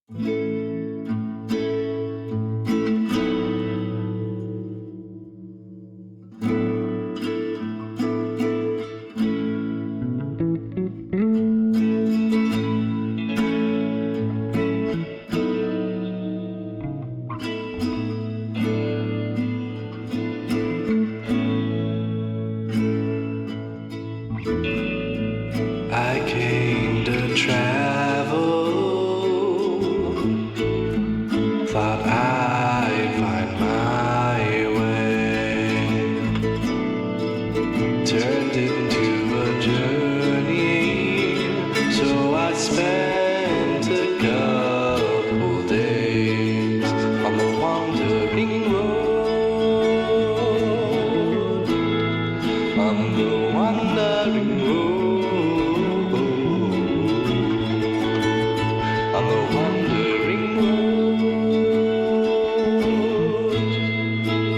I came to travel, thought I'd find my way, turned into a journey, so I spent a couple days on the wandering road, on the wandering road. On the wandering road,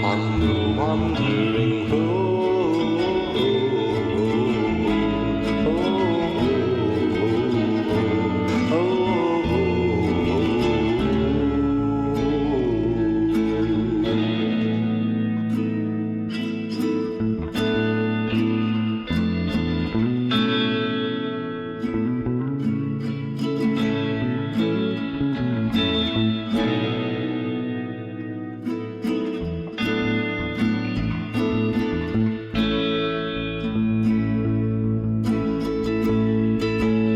on the wandering road, oh, oh, oh.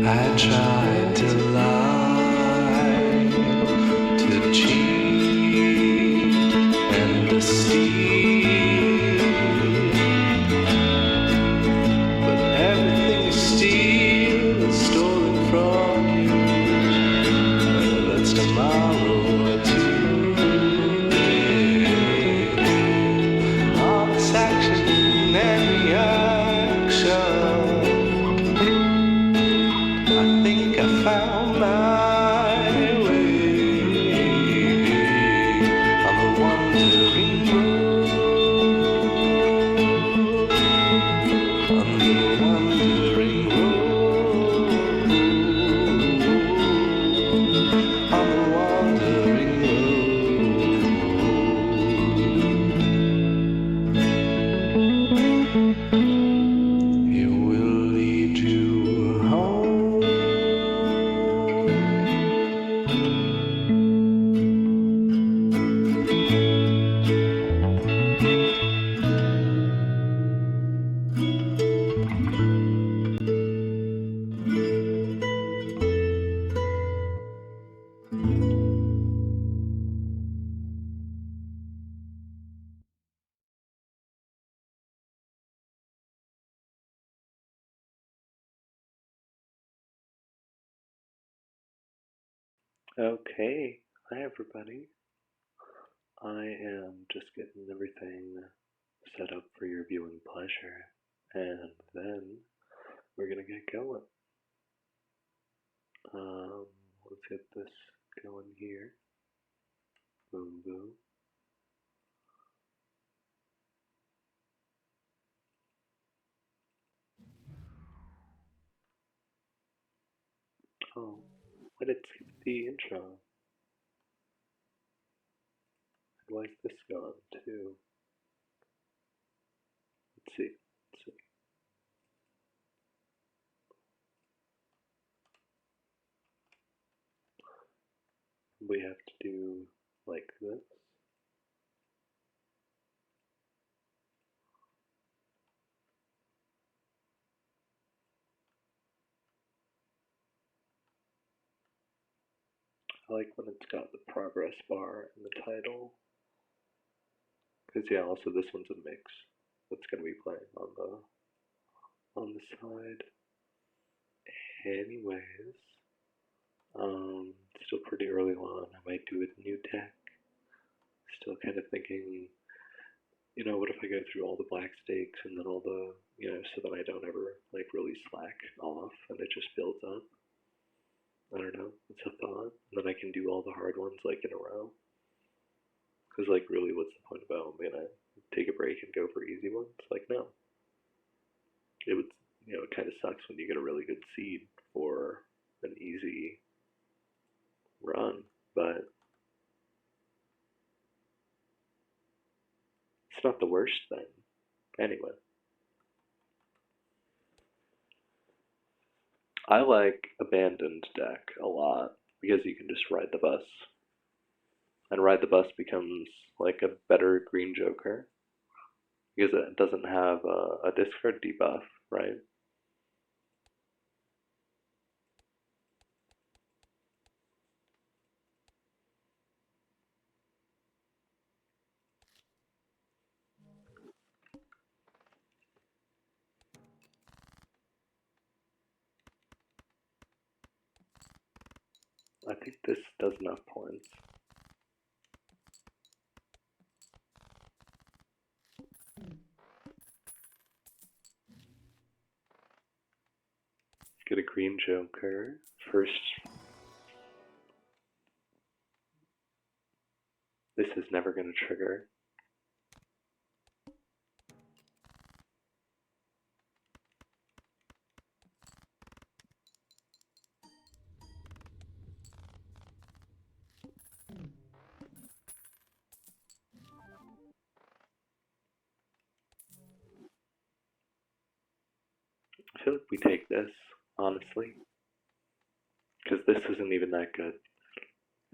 I tried to lie, to cheat and deceive, but everything you steal is stolen from you. That's tomorrow or today. All this action and reaction, I think I found my way on the wandering road, on the wandering road, on the wandering road. It will lead you home. Okay, hi everybody. I am just getting everything set up for your viewing pleasure, and then we're gonna get going. Um, let's get this going here. Boom, boom. Oh, why did it skip the intro? Why is this gone too? Let's see. Let's see. We have to do like this. I like when it's got the progress bar in the title. Because yeah, also this one's a mix that's gonna be playing on the side. Anyways, still pretty early on. I might do a new deck. Still kind of thinking, what if I go through all the black stakes and then all the, so that I don't ever like really slack off and it just builds up. I don't know. It's a thought. And then I can do all the hard ones like in a row. Because like really, what's the point about I'm gonna take a break and go for easy ones? Like no. It would, it kind of sucks when you get a really good seed for an easy run. but it's not the worst thing. Anyway. I like Abandoned deck a lot because you can just ride the bus. And ride the bus becomes like a better green Joker because it doesn't have a discard debuff, right? I think this does enough points. Get a green Joker first. This is never going to trigger. I feel like we take this, honestly, because this isn't even that good.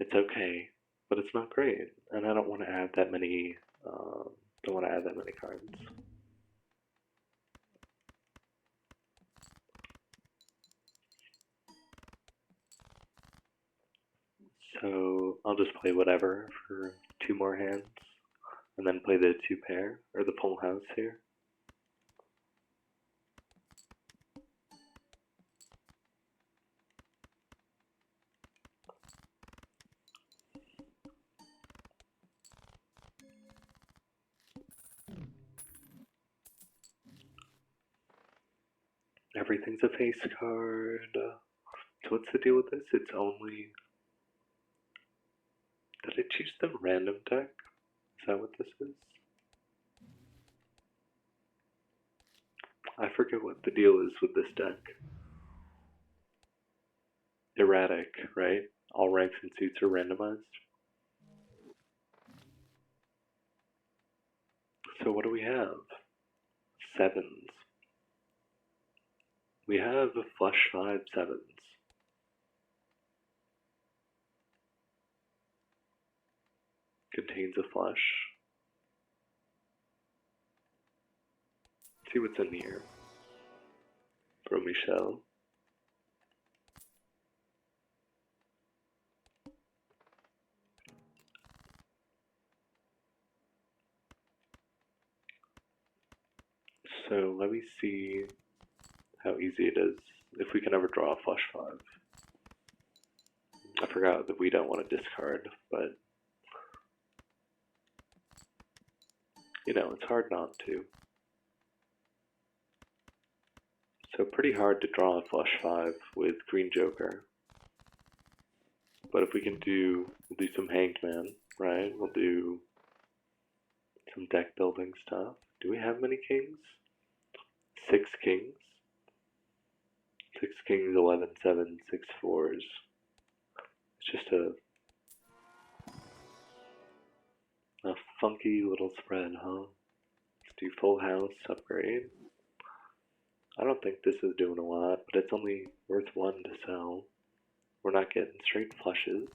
It's okay, but it's not great, and I don't want to add that many. Don't want to add that many cards. So I'll just play whatever for 2 more hands, and then play the 2 pair or the full house here. Everything's a face card. So what's the deal with this? It's only. Did I choose the random deck? Is that what this is? I forget what the deal is with this deck. Erratic, right? All ranks and suits are randomized. So what do we have? Sevens. We have a flush 5 sevens. Contains a flush. Let's see what's in here. From Michelle. So let me see how easy it is if we can ever draw a flush 5. I forgot that we don't want to discard, but you know, it's hard not to. So pretty hard to draw a flush 5 with Green Joker. But if we can we'll do some Hanged Man, right? We'll do some deck building stuff. Do we have many kings? 6 kings. 6 kings, 11 sevens, 6 fours. It's just a funky little spread, huh? Let's do full house, upgrade. I don't think this is doing a lot, but it's only worth 1 to sell. We're not getting straight flushes.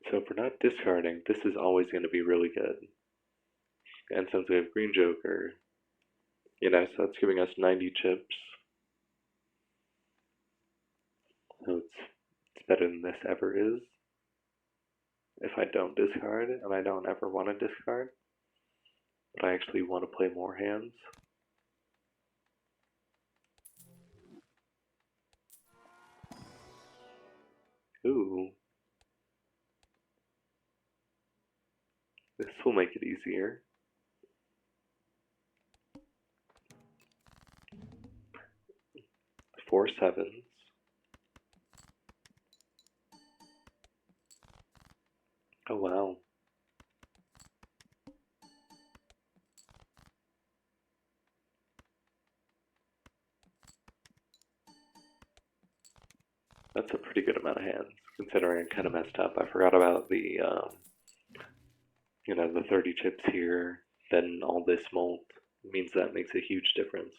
So if we're not discarding, this is always going to be really good. And since we have Green Joker, you know, so that's giving us 90 chips. So it's better than this ever is. If I don't discard, and I don't ever want to discard. but I actually want to play more hands. Ooh. This will make it easier. Four sevens. Oh wow. That's a pretty good amount of hands, considering I kind of messed up. I forgot about the, the 30 chips here, then all this mult. It means that makes a huge difference.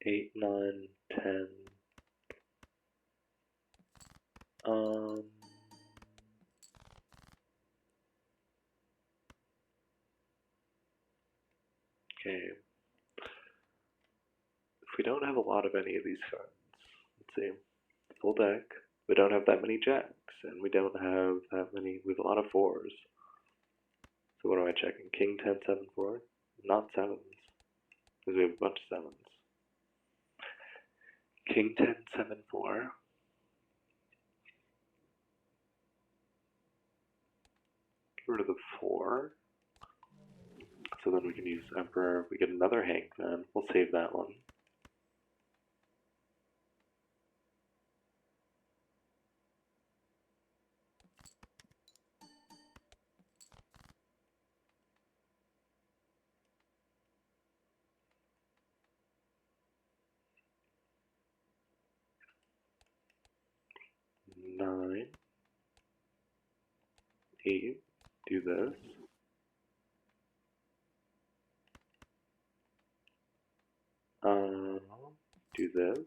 Eight, nine, 10. Okay. If we don't have a lot of any of these cards, let's see. Full deck. We don't have that many jacks, and we don't have that many. We have a lot of fours. So what am I checking? King 10, 7, 4? Not sevens, because we have a bunch of sevens. King 10, 7, 4. Get rid of the 4. So then we can use Emperor. We get another Hangman. We'll save that one. Nine. 8. Do this. Do this.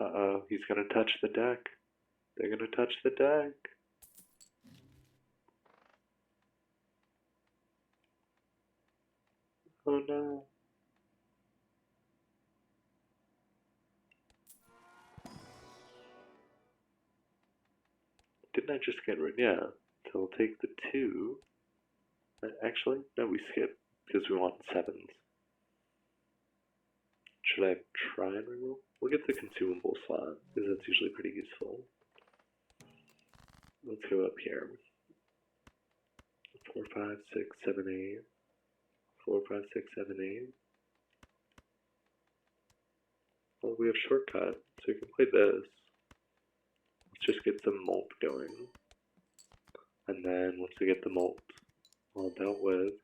Uh-oh, he's gonna touch the deck. They're gonna touch the deck. Oh no. Didn't I just get rid? Yeah. So we'll take the 2. Actually, no, we skip because we want sevens. Should I try and remove? We'll get the consumable slot because that's usually pretty useful. Let's go up here. 4, 5, 6, 7, 8. 4, 5, 6, 7, 8. Well, we have shortcut, so we can play this. Let's just get some mult going. And then once we get the mult all dealt with,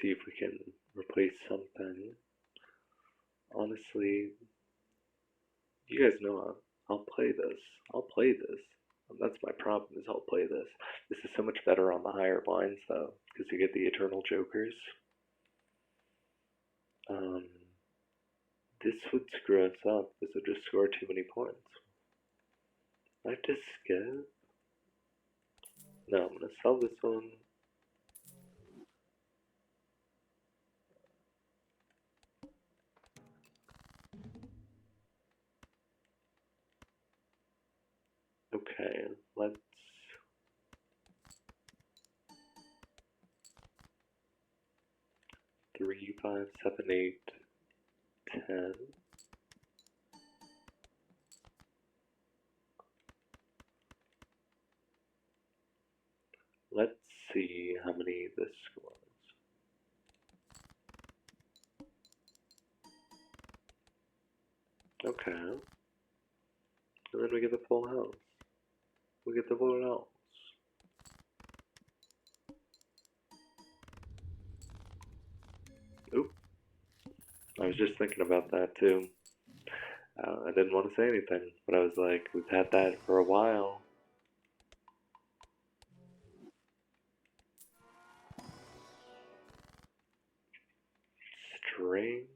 see if we can replace something. Honestly, you guys know I'll play this. I'll play this. That's my problem, is I'll play this. This is so much better on the higher blinds, though, because you get the Eternal Jokers. This would screw us up. This would just score too many points. I have to skip? No, I'm gonna sell this one. Okay, let's... 3, 5, 7, 8, 10. Let's see how many this scores. Okay. And then we get the full house. We get the full house. Oop. I was just thinking about that too. I didn't want to say anything, but I was like, we've had that for a while. Strength.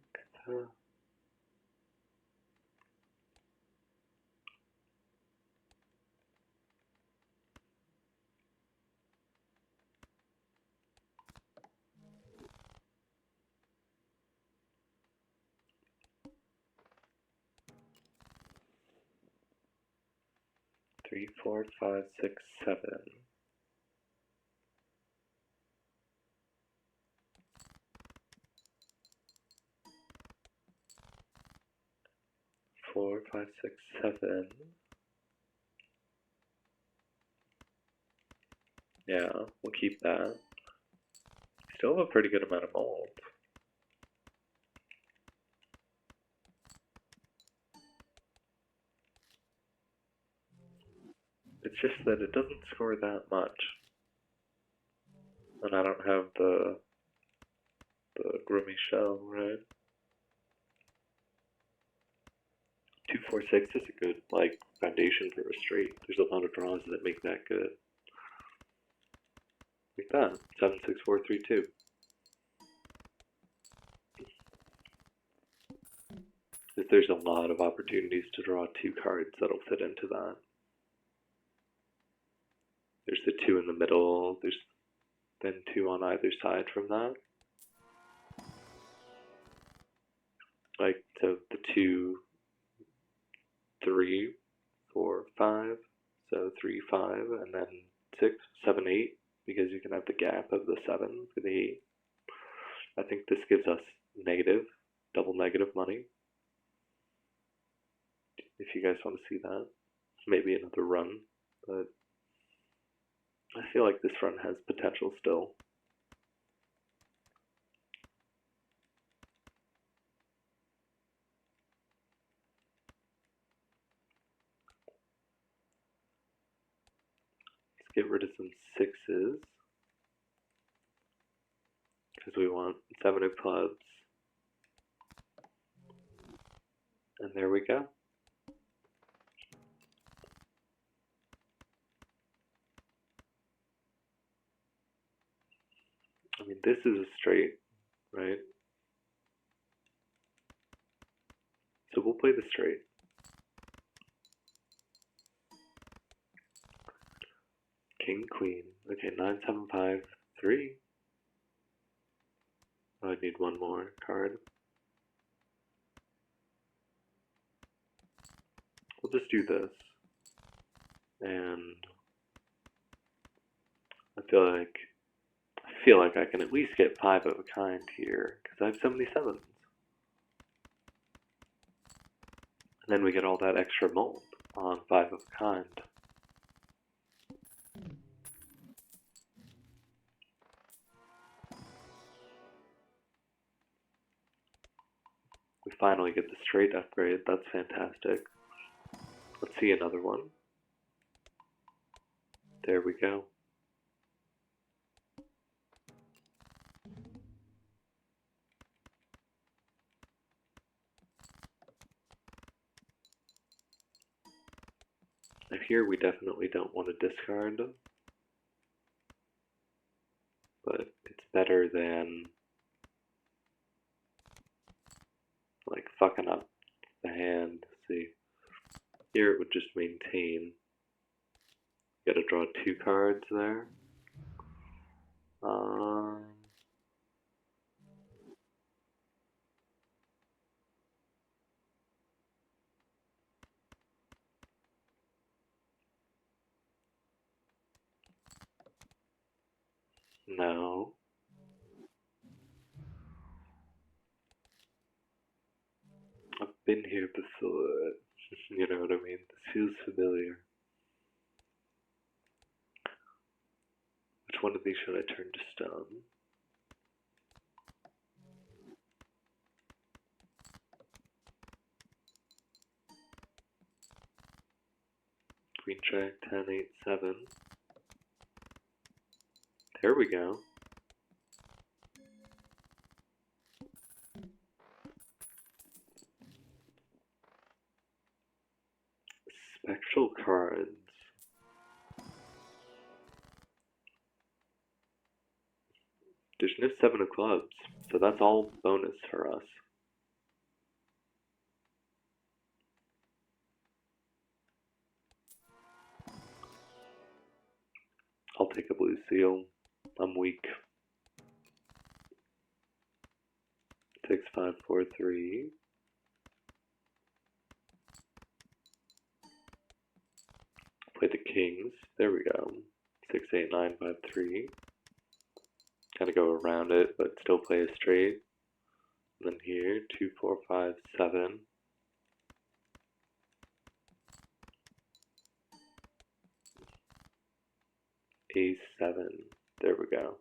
3, 4, 5, 6, 7. 4, 5, 6, 7. Yeah, we'll keep that. Still have a pretty good amount of mold. It's just that it doesn't score that much. And I don't have the groomy shell, right? 2, 4, 6 is a good, like, foundation for a straight. There's a lot of draws that make that good. Like that. 7, 6, 4, 3, 2. There's a lot of opportunities to draw 2 cards that'll fit into that. There's the 2 in the middle, there's then 2 on either side from that. Like, so the 2, 3, 4, 5, so 3, 5, and then 6, 7, 8, because you can have the gap of the 7 for the 8. I think this gives us negative, double negative money. If you guys want to see that, maybe another run, but I feel like this run has potential still. Let's get rid of some 6s, because we want 7 of clubs. And there we go. I mean, this is a straight, right? So we'll play the straight. King, queen. Okay, 9, 7, 5, 3. Oh, I need one more card. We'll just do this. And I feel like I can at least get 5 of a kind here, because I have so many 7s. And then we get all that extra mold on 5 of a kind. We finally get the straight upgrade, that's fantastic. Let's see another one. There we go. Now here we definitely don't want to discard, but it's better than like fucking up the hand. See, here it would just maintain. Gotta draw 2 cards there. No. I've been here before. You know what I mean? This feels familiar. one of these should I turn to stone? Queen check, 10, 8, 7. There we go. Spectral cards. There's no 7 of clubs, so that's all bonus for us. I'll take a blue seal. I'm weak. 6, 5, 4, 3. Play the kings. There we go. 6, 8, 9, 5, 3. Kind of go around it, but still play a straight. And then here, 2, 4, 5, 7. A7. There we go.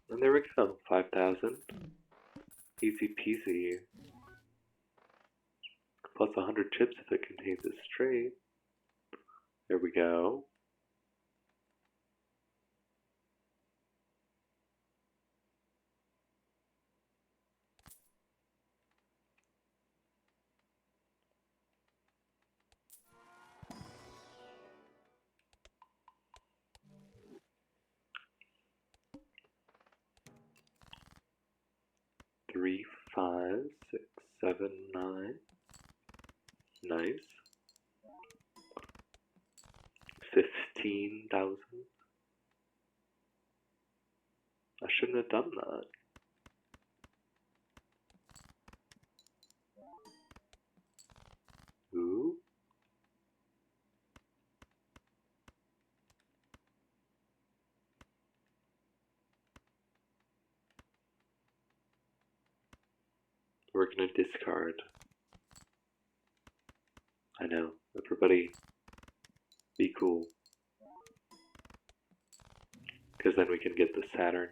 And there we go. 5,000. Easy peasy. Plus 100 chips if it contains a straight. There we go. Three, 5, 6, 7, 9. Nice. 15,000. I shouldn't have done that. Ooh. We're gonna discard. I know. Everybody, be cool. Because then we can get the Saturn.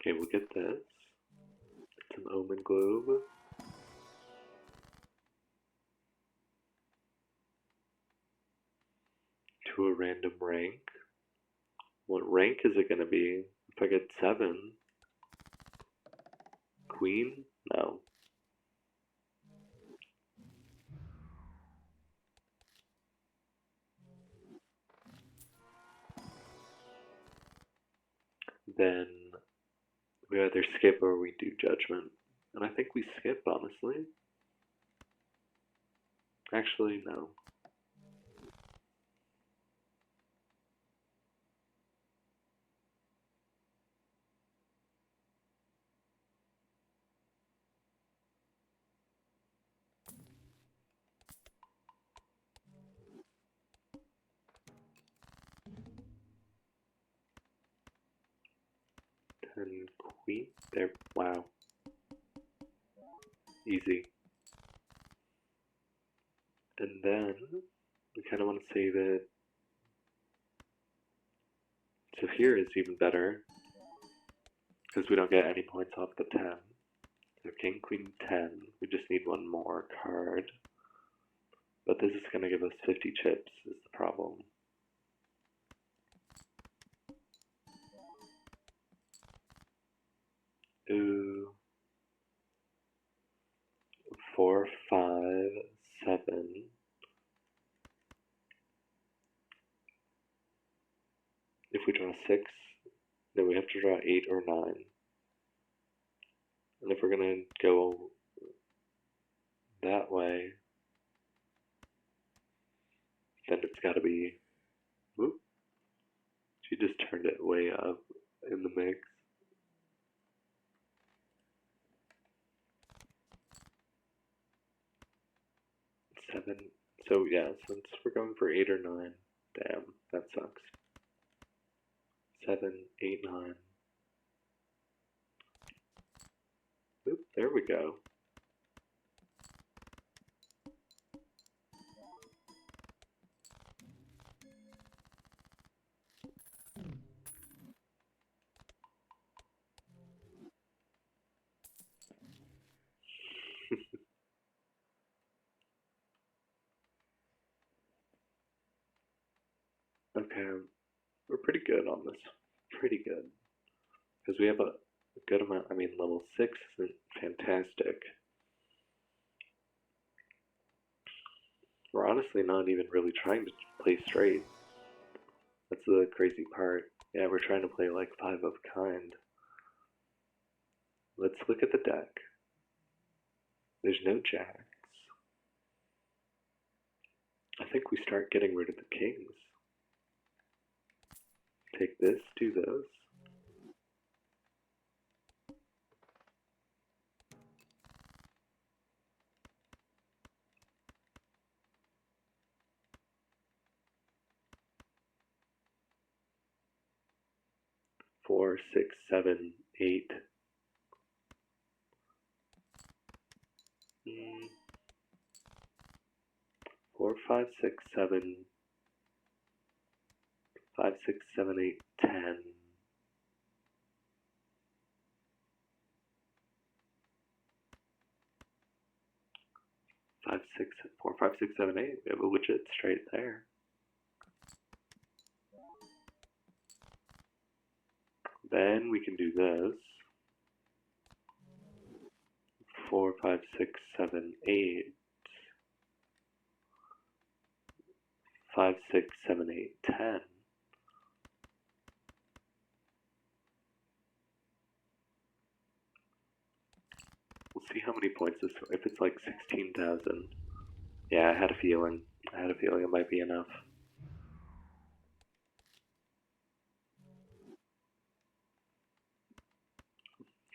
Okay, we'll get this. Some Omen Globe. To a random rank. What rank is it gonna be? If I get 7. Queen? No. Then we either skip or we do judgment. And I think we skip, honestly. Actually, no. And queen. There. Wow. Easy. And then we kind of want to save it. So here is even better because we don't get any points off the 10. So king, queen, 10. We just need one more card. But this is going to give us 50 chips is the problem. Ooh. 4, 5, 7. If we draw 6, then we have to draw 8 or 9. And if we're going to go that way, then it's got to be, whoop, she just turned it way up in the mix. Seven. So yeah, since we're going for 8 or 9, damn, that sucks. 7, 8, 9. There we go. Okay, we're pretty good on this. Pretty good. Because we have a good amount. I mean, level 6 isn't fantastic. We're honestly not even really trying to play straight. That's the crazy part. Yeah, we're trying to play like 5 of a kind. Let's look at the deck. There's no jacks. I think we start getting rid of the kings. Take this, do those. Four, six, seven, eight. 4, 5, 6, 7, 5, 6, 7, 8, 10. 5, 6, 4, 5, 6, 7, 8. We have a legit straight there. Then we can do this. 4, 5, 6, 7, 8. 5, 6, 7, 8, 10. We'll see how many points this. If it's like 16,000. Yeah, I had a feeling. It might be enough.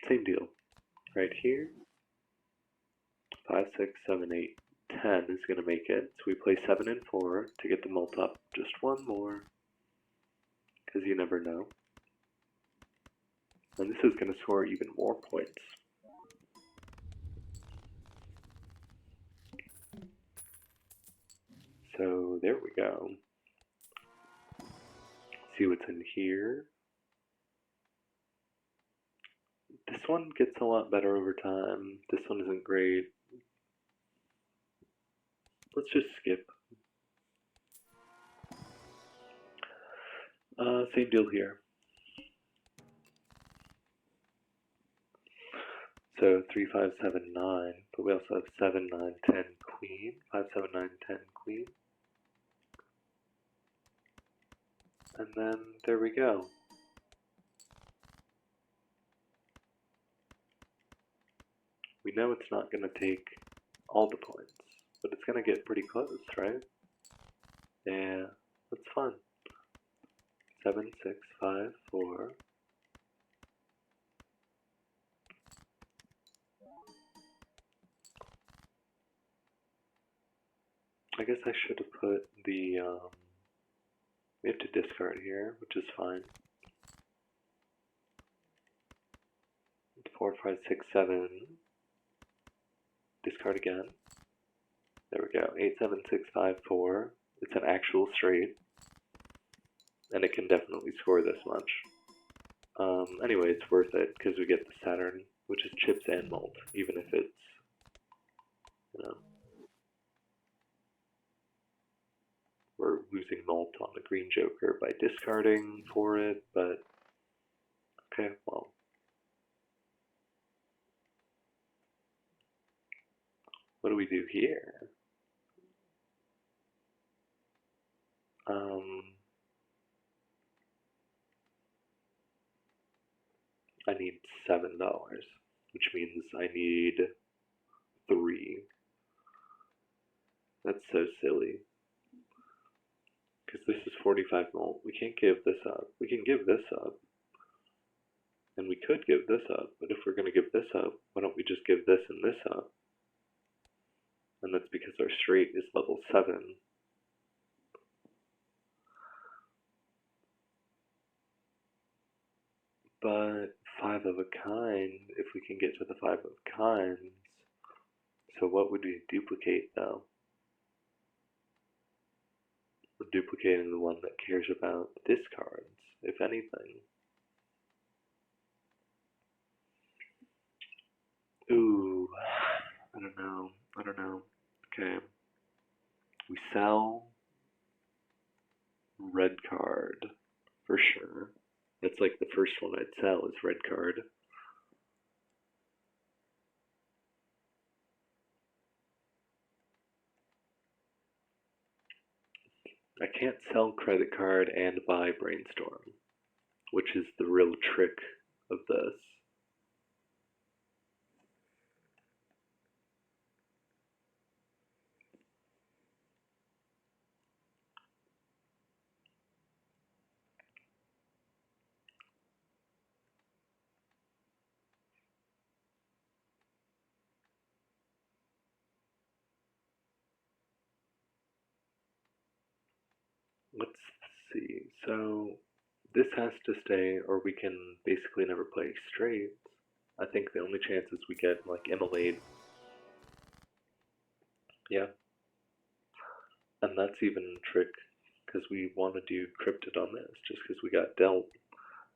Same deal. Right here. 5, 6, 7, 8, 10 is going to make it. So we play 7 and 4 to get the mult up just one more. Because you never know. And this is going to score even more points. So there we go. See what's in here. This one gets a lot better over time. This one isn't great. Let's just skip. Same deal here. So 3, 5, 7, 9, but we also have 7, 9, 10, queen. 5, 7, 9, 10, queen. And then there we go. We know it's not going to take all the points, but it's going to get pretty close, right? Yeah, that's fun. 7, 6, 5, 4. I guess I should have put the, we have to discard here, which is fine. 4, 5, 6, 7. Discard again. There we go. 8, 7, 6, 5, 4. It's an actual straight. And it can definitely score this much. Anyway, it's worth it because we get the Saturn, which is chips and mult, even if it's, you know, we're losing mult on the green joker by discarding for it, but okay, well. What do we do here? I need $7, which means I need 3. That's so silly. Because this is 45 mult. We can't give this up. We can give this up. And we could give this up, but if we're going to give this up, why don't we just give this and this up? And that's because our straight is level 7. But five of a kind if we can get to the five of kinds. So what would we duplicate though? We're duplicating the one that cares about discards, if anything. Ooh, I don't know. Okay. We sell red card for sure. That's like the first one I'd sell is red card. I can't sell credit card and buy brainstorm, which is the real trick of this. Let's see. So this has to stay, or we can basically never play straights. I think the only chances we get like immolate. Yeah. And that's even a trick because we want to do cryptid on this just because we got dealt.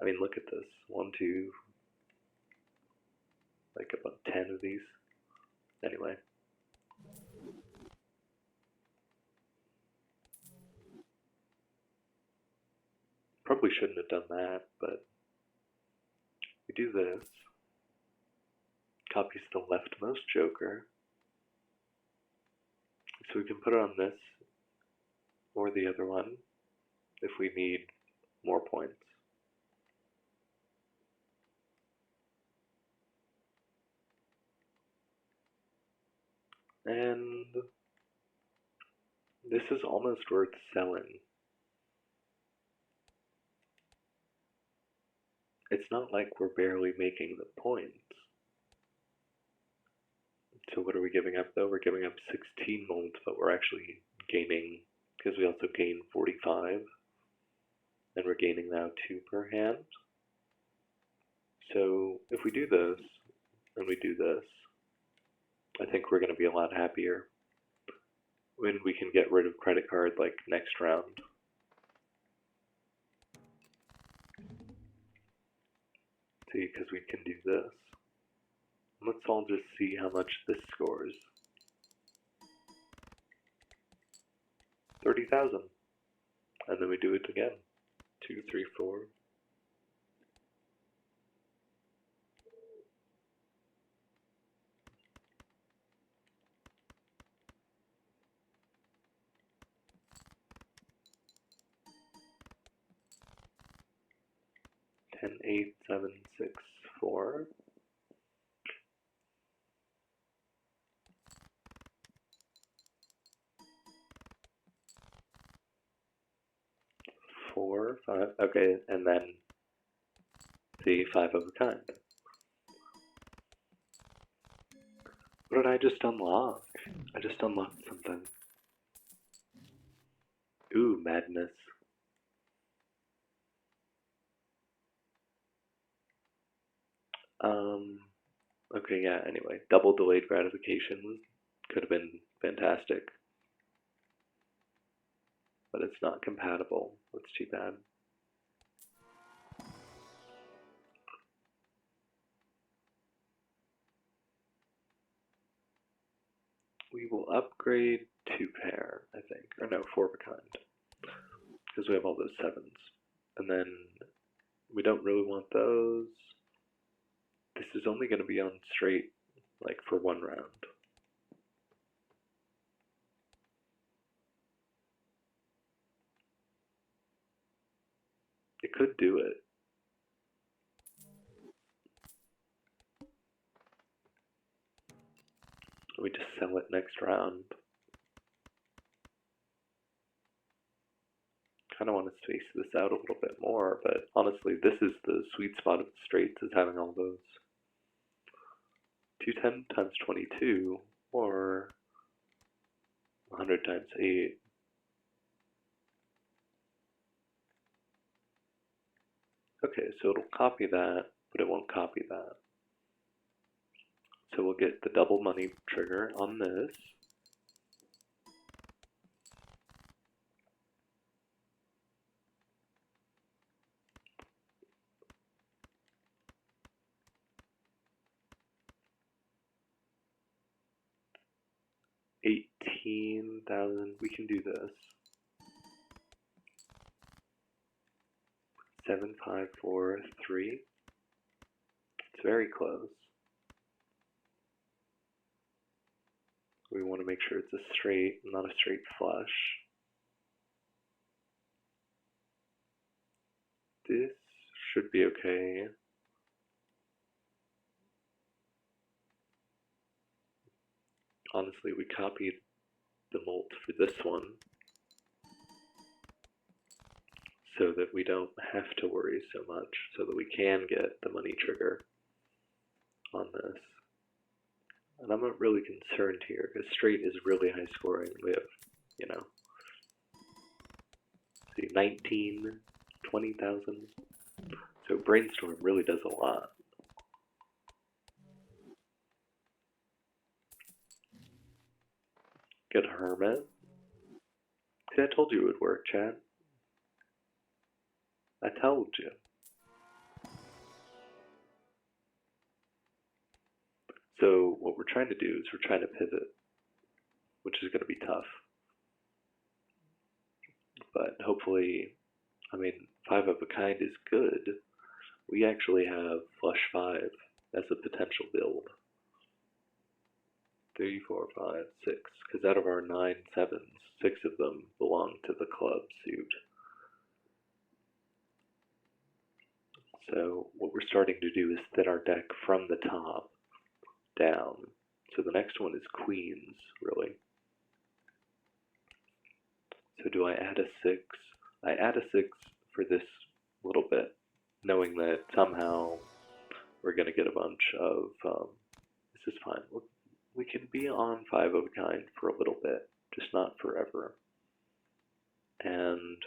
I mean, look at this. 1, 2, like about 10 of these. Anyway. Probably shouldn't have done that, but we do this. Copies the leftmost joker. So we can put it on this or the other one if we need more points. And this is almost worth selling. It's not like we're barely making the points. So what are we giving up though? We're giving up 16 molds, but we're actually gaining, because we also gain 45. And we're gaining now 2 per hand. So if we do this, and we do this, I think we're going to be a lot happier when we can get rid of credit card like next round. See, because we can do this. Let's all just see how much this scores. 30,000. And then we do it again. 2, 3, 4. Ten, 8, 7, 6, 4. Four, 5. Okay, and then the 5 of a kind. What did I just unlock? I just unlocked something. Ooh, madness. Okay, yeah, anyway. Double delayed gratification could have been fantastic. But it's not compatible. That's too bad. We will upgrade 2 pair, I think. Or no, 4 of a kind. Because we have all those 7s. And then we don't really want those. This is only going to be on straight, like, for 1 round. It could do it. We just sell it next round. Kind of want to space this out a little bit more, but honestly, this is the sweet spot of the straights, is having all those. 210 times 22, or 100 times 8. Okay, so it'll copy that. but it won't copy that. So we'll get the double money trigger on this. $18,000, we can do this. 7543. It's very close. We want to make sure it's a straight, not a straight flush. This should be okay. Honestly, we copied the mult for this one so that we don't have to worry so much, so that we can get the money trigger on this. And I'm not really concerned here, because straight is really high scoring. We have, you know, see, 19, 20,000. So Brainstorm really does a lot. Good Hermit. See, I told you it would work, chat. I told you. So what we're trying to do is we're trying to pivot, which is going to be tough. But hopefully, I mean, 5 of a kind is good. We actually have flush 5 as a potential build. 3, 4, 5, 6. Because out of our 9 sevens, 6 of them belong to the club suit. So what we're starting to do is thin our deck from the top down. So the next one is queens, really. So do I add a 6? I add a 6 for this little bit, knowing that somehow we're going to get a bunch of, this is fine. We can be on 5 of a kind for a little bit, just not forever. And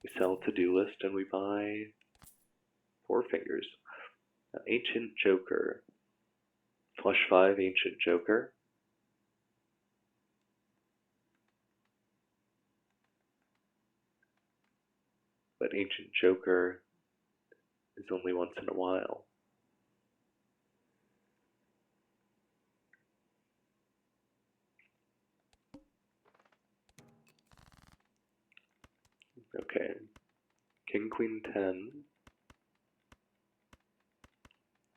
we sell to-do list and we buy 4 fingers. Now, Ancient Joker. Flush 5, Ancient Joker. But Ancient Joker is only once in a while. Okay. King, Queen, 10.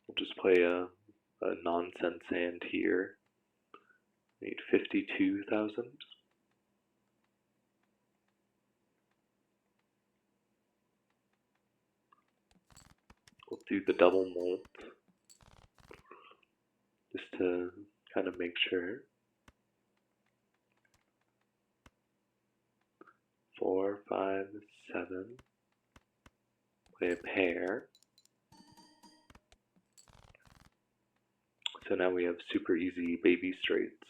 We'll just play a nonsense hand here. Need 52,000. We'll do the double mult just to kind of make sure. 4, 5, 7. Play a pair. So now we have super easy baby straights.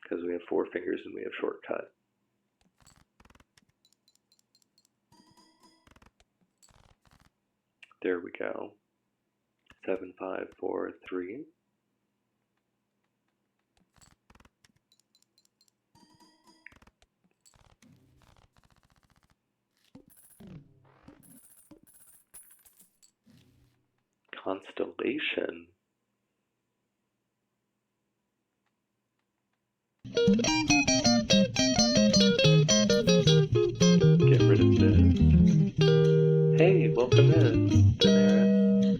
Because we have 4 fingers and we have shortcut. There we go. 7, 5, 4, 3. Constellation. Get rid of this. Hey, welcome in, Daenerys.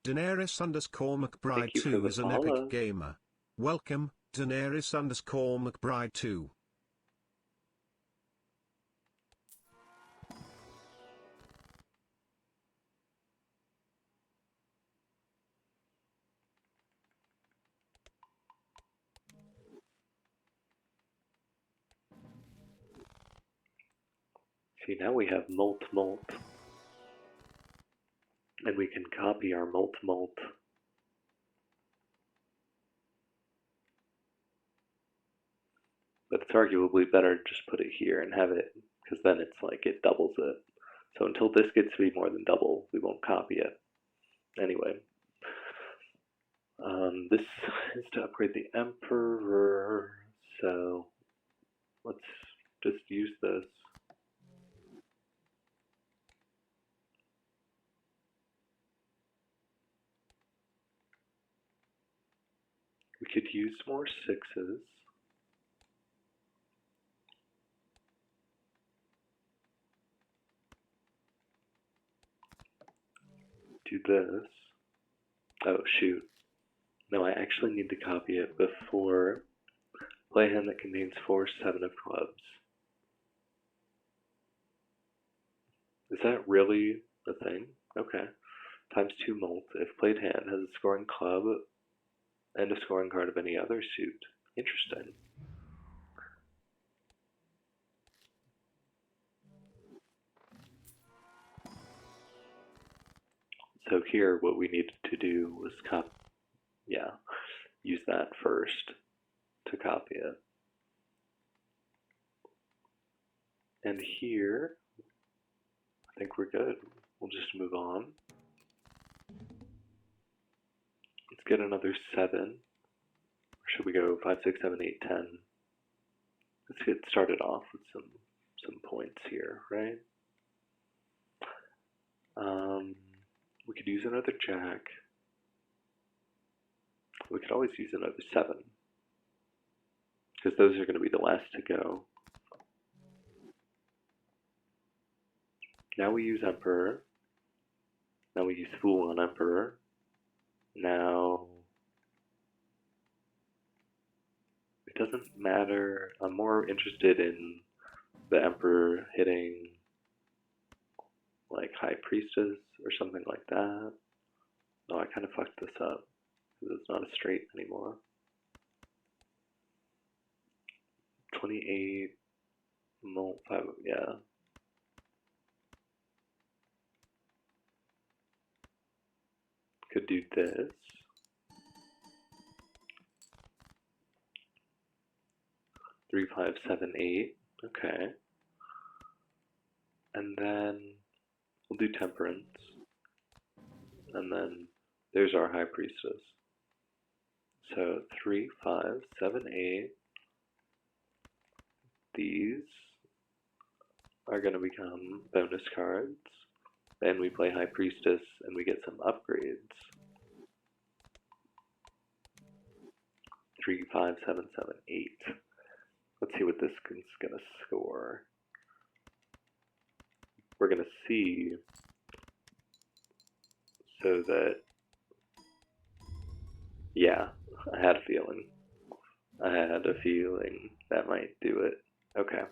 Daenerys_McBride2 is an epic gamer. Welcome, Daenerys_McBride2. See, now we have mult. And we can copy our mult. But it's arguably better to just put it here and have it because then it's like it doubles it. So until this gets to be more than double, we won't copy it. Anyway, this is to upgrade the Emperor, so let's just use this. We could use more 6s. Do this. Oh, shoot. No, I actually need to copy it before. Play a hand that contains 4 7 of clubs. Is that really a thing? Okay. Times 2 molt. If played hand has a scoring club and a scoring card of any other suit. Interesting. So here, what we needed to do was use that first to copy it. And here, I think we're good. We'll just move on. Let's get another 7. Or should we go 5, 6, 7, 8, 10? Let's get started off with some points here, right? We could use another jack. We could always use another 7, because those are going to be the last to go. Now we use Emperor. Now we use Fool on Emperor. Now, it doesn't matter. I'm more interested in the Emperor hitting like High Priestess or something like that. Oh, I kind of fucked this up because it's not a straight anymore. 28, molt 5, yeah. Could do this. Three, 5, 7, 8. Okay. And then we'll do Temperance. And then there's our High Priestess. So 3, 5, 7, 8. These are going to become bonus cards. Then we play High Priestess and we get some upgrades. 3, 5, 7, 7, 8. Let's see what this is going to score. We're going to see so that, yeah, I had a feeling. I had a feeling that might do it. Okay.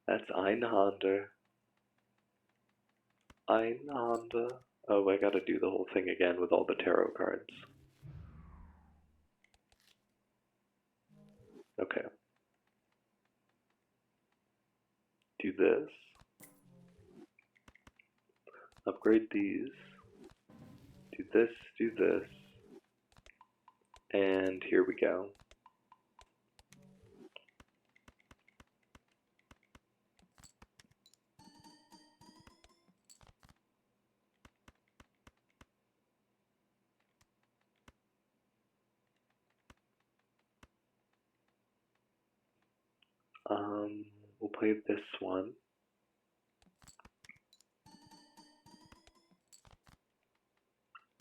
That's Einhander. Einhander. Oh, I gotta do the whole thing again with all the tarot cards. Okay. Do this. Upgrade these. Do this, do this. And here we go. We'll play this one.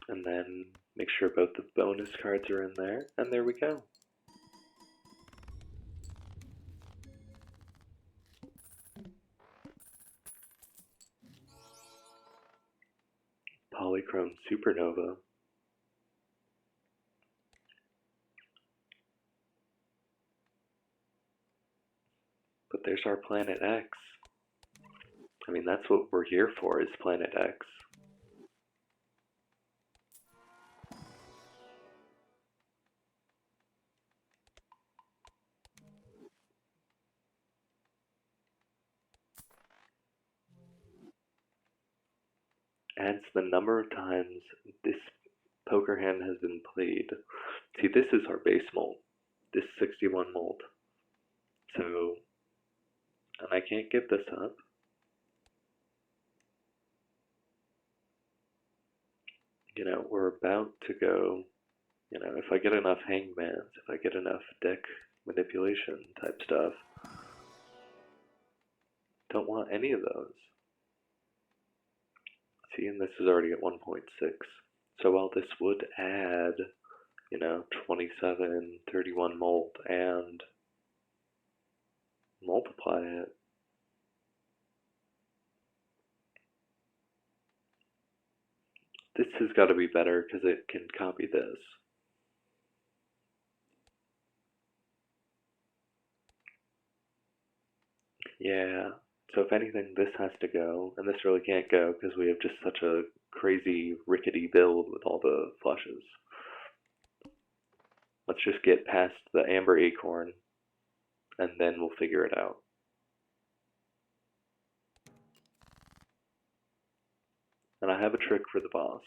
And then make sure both the bonus cards are in there, and there we go. Polychrome Supernova. But there's our Planet X. I mean, that's what we're here for, is Planet X. Adds the number of times this poker hand has been played. See, this is our base molt. This 61 molt. So And I can't give this up. You know, we're about to go, you know, if I get enough hangmans, if I get enough deck manipulation type stuff, don't want any of those. See, and this is already at 1.6. So while this would add, you know, 27, 31 molt and multiply it, this has got to be better because it can copy this. Yeah, so if anything, this has to go, and this really can't go because we have just such a crazy rickety build with all the flushes. Let's just get past the Amber Acorn, and then we'll figure it out. And I have a trick for the boss.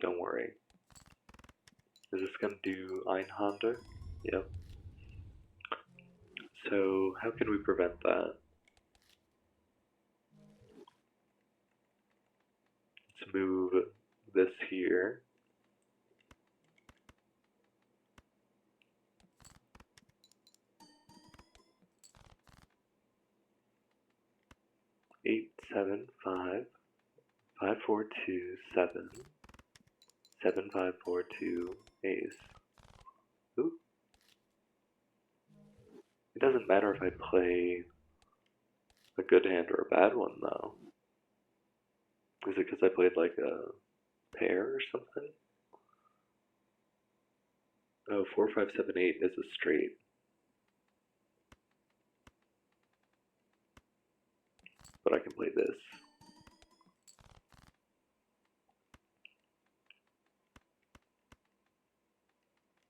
Don't worry. Is this going to do Einhander? Yep. So how can we prevent that? Let's move this here. Eight, 7, 5, 5, 4, 2, 7, 7, 5, 4, 2, ace. Ooh. It doesn't matter if I play a good hand or a bad one, though. Is it because I played like a pair or something? Oh, 4, 5, 7, 8 is a straight. But I can play this.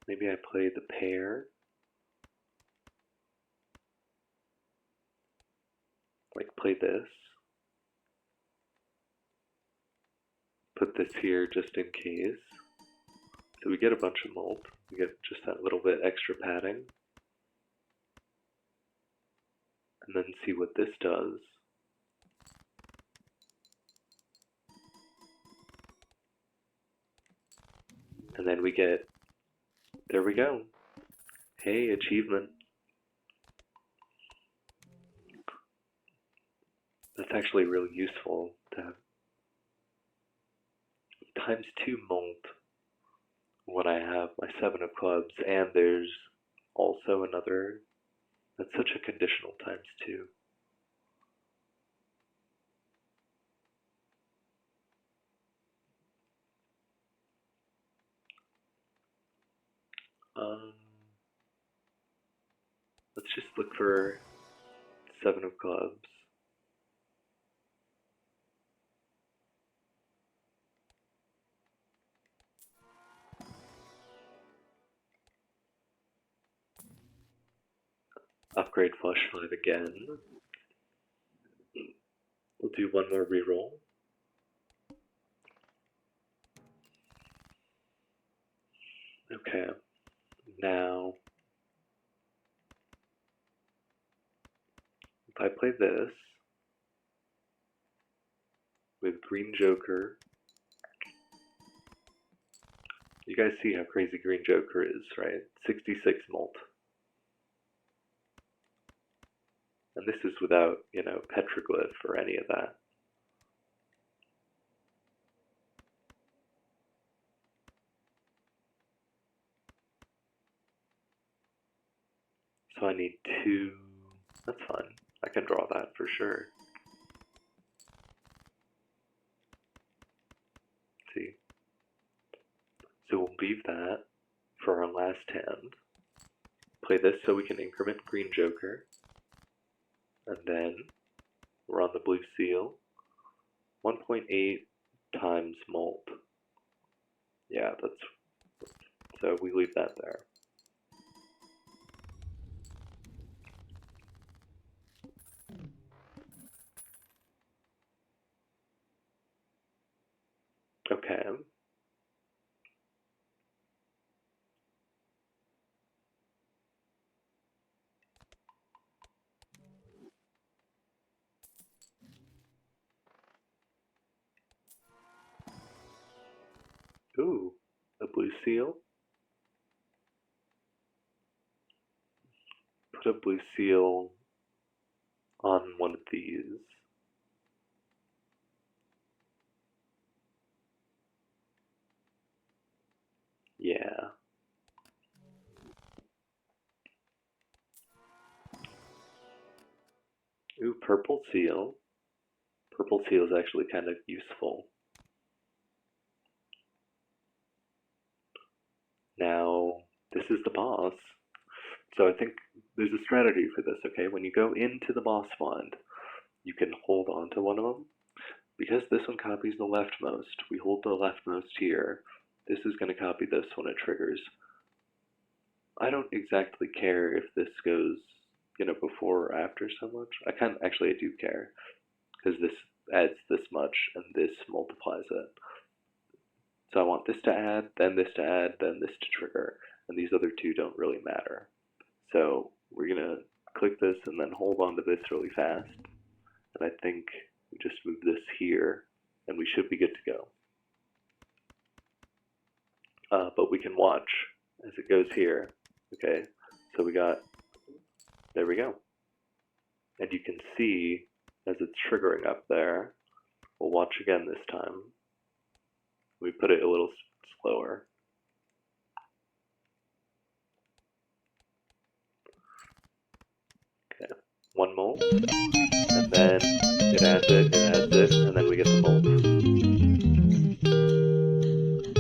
Maybe I play the pair. Like play this. Put this here just in case. So we get a bunch of molt. We get just that little bit extra padding. And then see what this does. And then we get, there we go. Hey, achievement. That's actually really useful to have. Times 2 molt when I have my 7 of clubs, and there's also another, that's such a conditional times 2. Let's just look for 7 of clubs. Upgrade flush 5 again. We'll do one more reroll. Okay, now if I play this with green joker, you guys see how crazy green joker is, right? 66 molt. And this is without, you know, petroglyph or any of that. So I need 2, that's fine. I can draw that for sure. See? So we'll leave that for our last hand. Play this so we can increment green joker. And then we're on the blue seal. 1.8 times molt. Yeah, that's, so we leave that there. Okay. Ooh, a blue seal. Put a blue seal on one of these. Yeah. Ooh, purple seal. Purple seal is actually kind of useful. Now, this is the boss. So I think there's a strategy for this, okay? When you go into the boss wand, you can hold on to one of them. Because this one copies the leftmost, we hold the leftmost here. This is going to copy this when it triggers. I don't exactly care if this goes, before or after so much. Actually, I do care, because this adds this much, and this multiplies it. So I want this to add, then this to add, then this to trigger, and these other two don't really matter. So we're going to click this and then hold on to this really fast. And I think we just move this here, and we should be good to go. But we can watch as it goes here. Okay, so there we go. And you can see as it's triggering up there. We'll watch again this time. We put it a little slower. Okay, one mold, and then it adds it, and then we get the mold.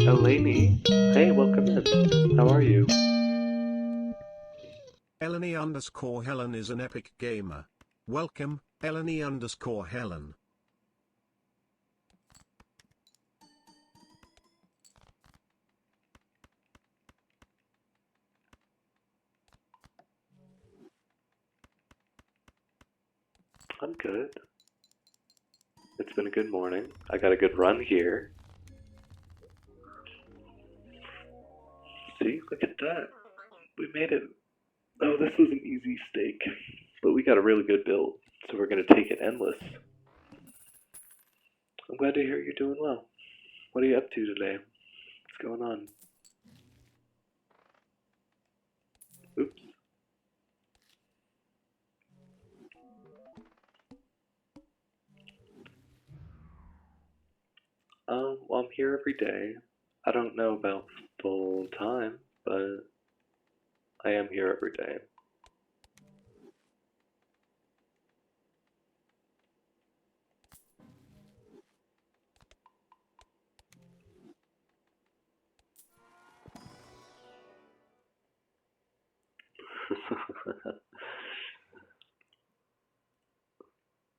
Oh, Lainey. Hey, welcome in. How are you? Eleni_Helen is an epic gamer. Welcome, Eleni_Helen. I'm good. It's been a good morning. I got a good run here. See, look at that. We made it. Oh, this was an easy stake, but we got a really good build, so we're going to take it endless. I'm glad to hear you're doing well. What are you up to today? What's going on? Oops. Well, I'm here every day. I don't know about full time, but I am here every day.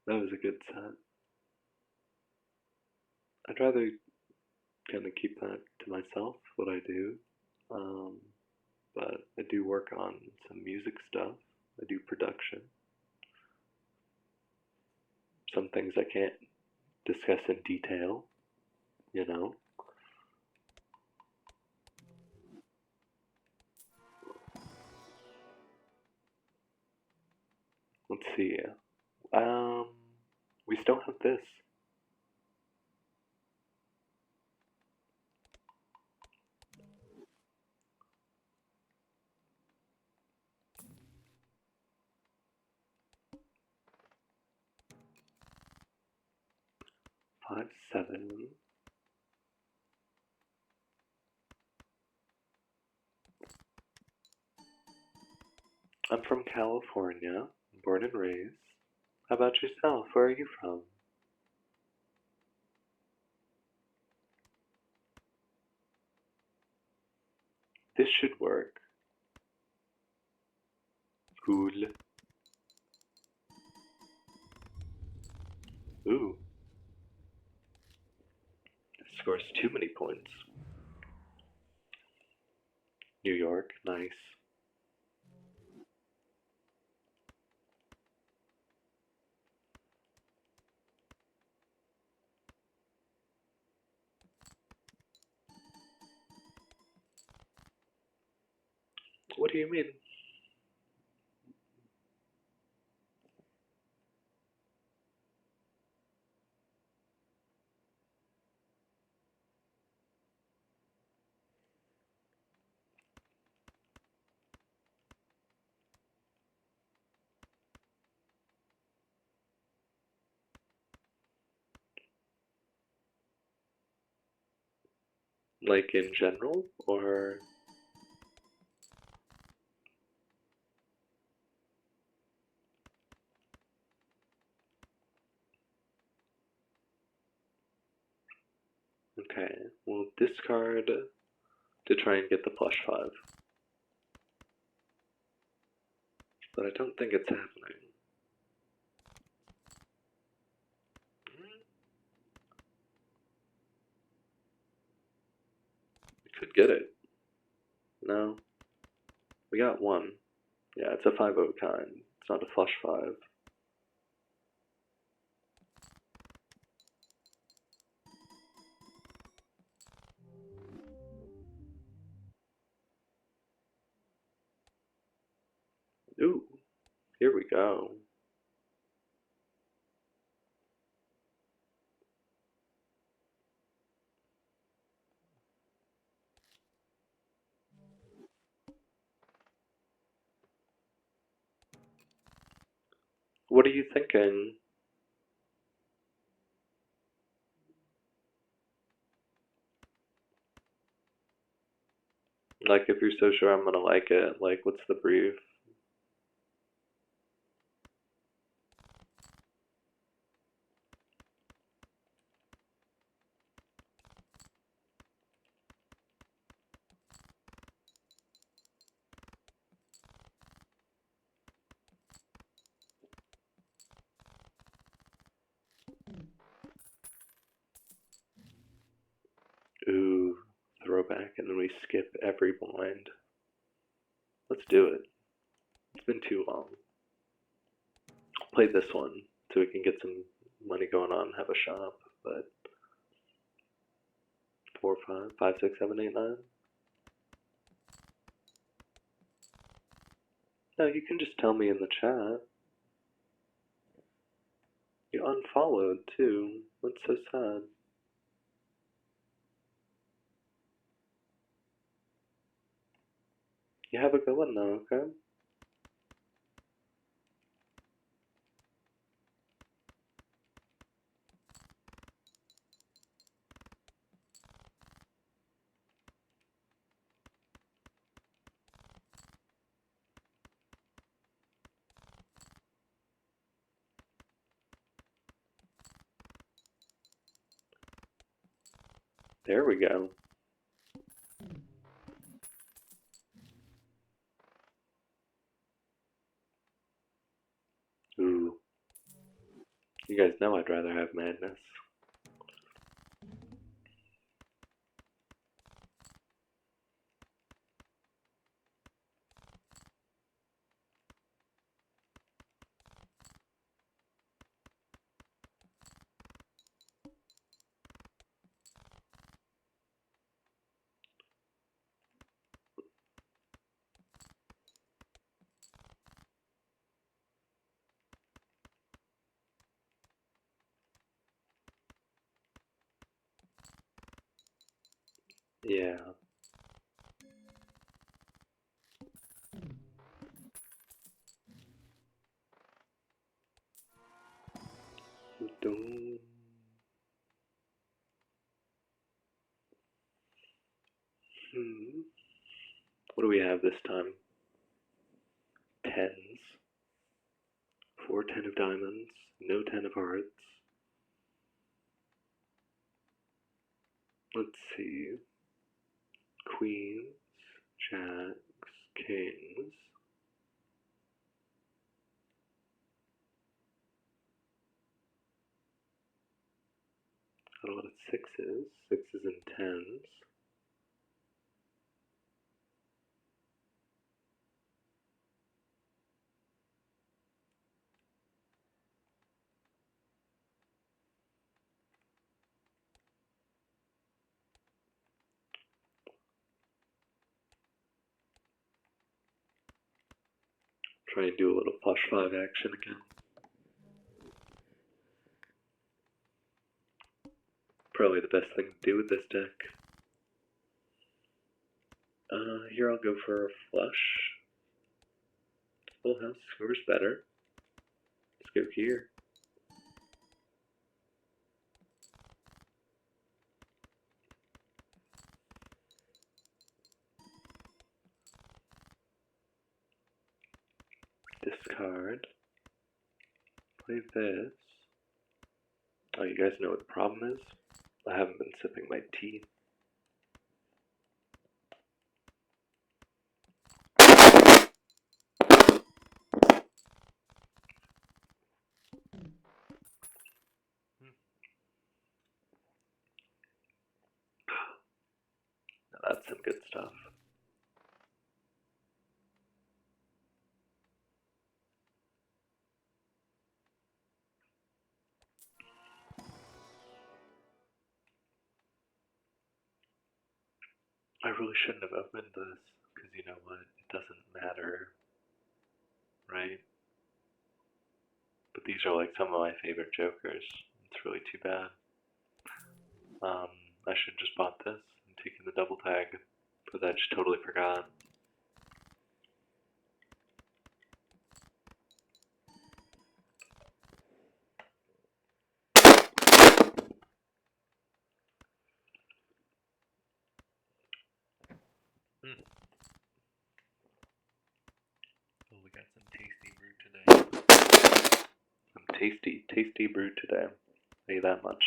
That was a good set. I'd rather kind of keep that to myself, what I do. But I do work on some music stuff. I do production. Some things I can't discuss in detail, you know. Let's see. We still have this. Five, seven. I'm from California, born and raised. How about yourself? Where are you from? This should work. Cool. Ooh. This scores too many points. New York, nice. What do you mean? Like in general, or? Okay, we'll discard to try and get the +5. But I don't think it's happening. We could get it. No. We got one. Yeah, it's a 5 of a kind. It's not a +5. Ooh, here we go. What are you thinking? Like, if you're so sure I'm gonna like it, like, what's the brief? Ooh, throwback, and then we skip every blind. Let's do it. It's been too long. Play this one so we can get some money going on, have a shop, but 4, 5, 5, 6, 7, 8, 9. No, you can just tell me in the chat. You unfollowed too. That's so sad. You have a good one though, okay? There we go. Ooh. You guys know I'd rather have madness. Yeah. Dun. What do we have this time? Tens. 4, 10 of diamonds. No 10 of hearts. Let's see. Queens, jacks, kings. Got a lot of sixes and tens. Try and do a little +5 action again. Probably the best thing to do with this deck. Here I'll go for a flush. Full house scores better. Let's go here. play this. Oh, you guys know what the problem is? I haven't been sipping my tea. Now that's some good stuff. I really shouldn't have opened this, because you know what? It doesn't matter, right? But these are like some of my favorite Jokers. It's really too bad. I should have just bought this and taken the double tag, but I just totally forgot. Oh, we got some tasty brew today. Some tasty brew today. I'll tell you that much.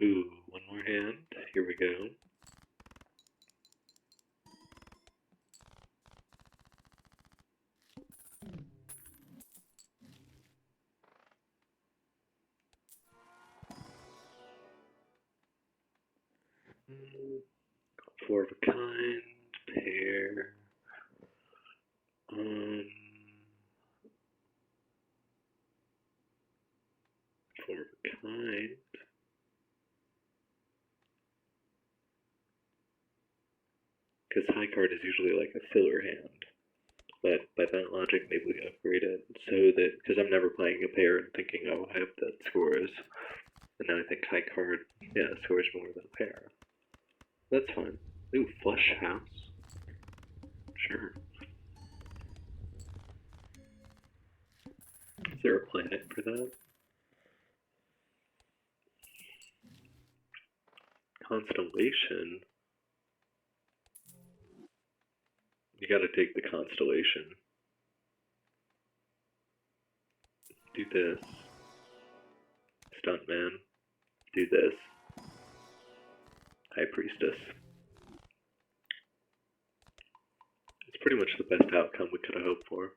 Ooh, one more hand. Here we go. Four of a kind, pair. Four of a kind. Because high card is usually like a filler hand. But by that logic, maybe we upgrade it so that, because I'm never playing a pair and thinking, oh, I hope that scores. And now I think high card, yeah, scores more than a pair. That's fine. Ooh, flush house. Sure. Is there a planet for that? Constellation? You gotta take the constellation. Do this. Stuntman. Do this. High Priestess. It's pretty much the best outcome we could have hoped for.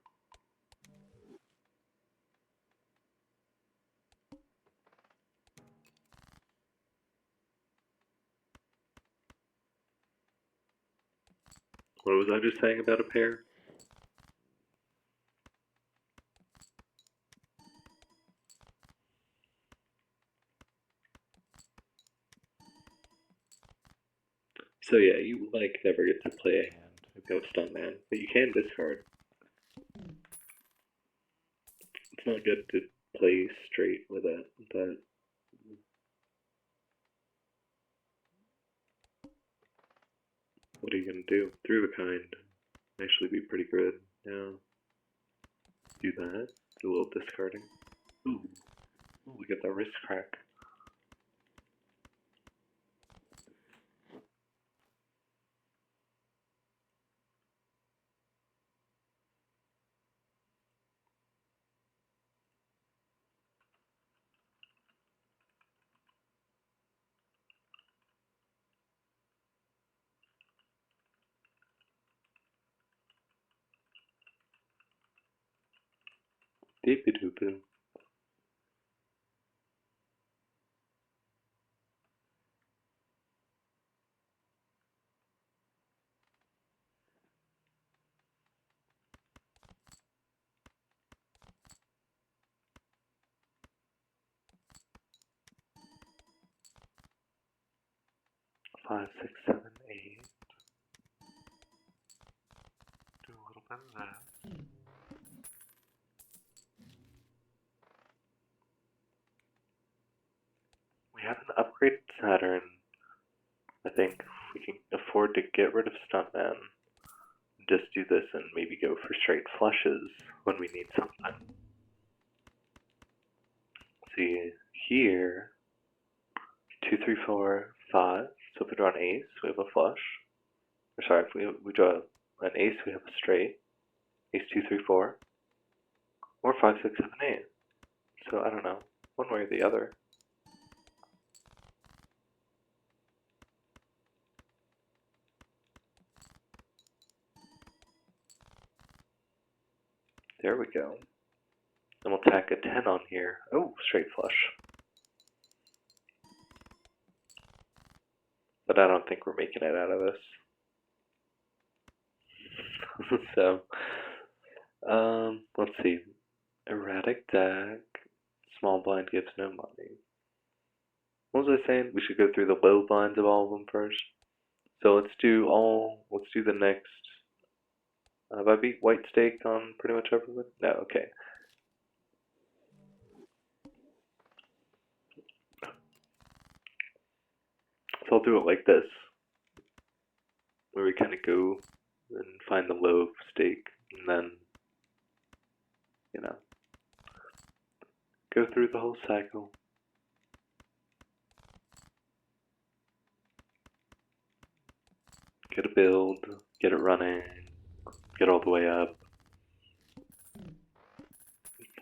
What was I just saying about a pair? So yeah, you like never get to play a hand if you have Stuntman, but you can discard. It's not good to play straight with it, but what are you gonna do? Three of a kind actually be pretty good. Yeah. Do that. Do a little discarding. Ooh. Ooh, we get the wrist crack. Doopy doopoo. Five, six, seven, eight. Do a little bit of that. We have an upgraded Saturn. I think we can afford to get rid of Stuntman. Just do this and maybe go for straight flushes when we need something. See, here, 2, 3, 4, 5. So if we draw an ace, we have a flush. Or sorry, if we draw an ace, we have a straight. Ace 2, 3, 4. Or 5, 6, 7, 8. So I don't know, one way or the other. There we go. And we'll tack a 10 on here. Oh, straight flush. But I don't think we're making it out of this. So, let's see. Erratic deck. Small blind gives no money. What was I saying? We should go through the low blinds of all of them first. So let's do the next. Have I beat white stake on pretty much everyone? No, okay. So I'll do it like this, where we kind of go and find the low stake, and then, you know, go through the whole cycle. Get a build, get it running, get all the way up,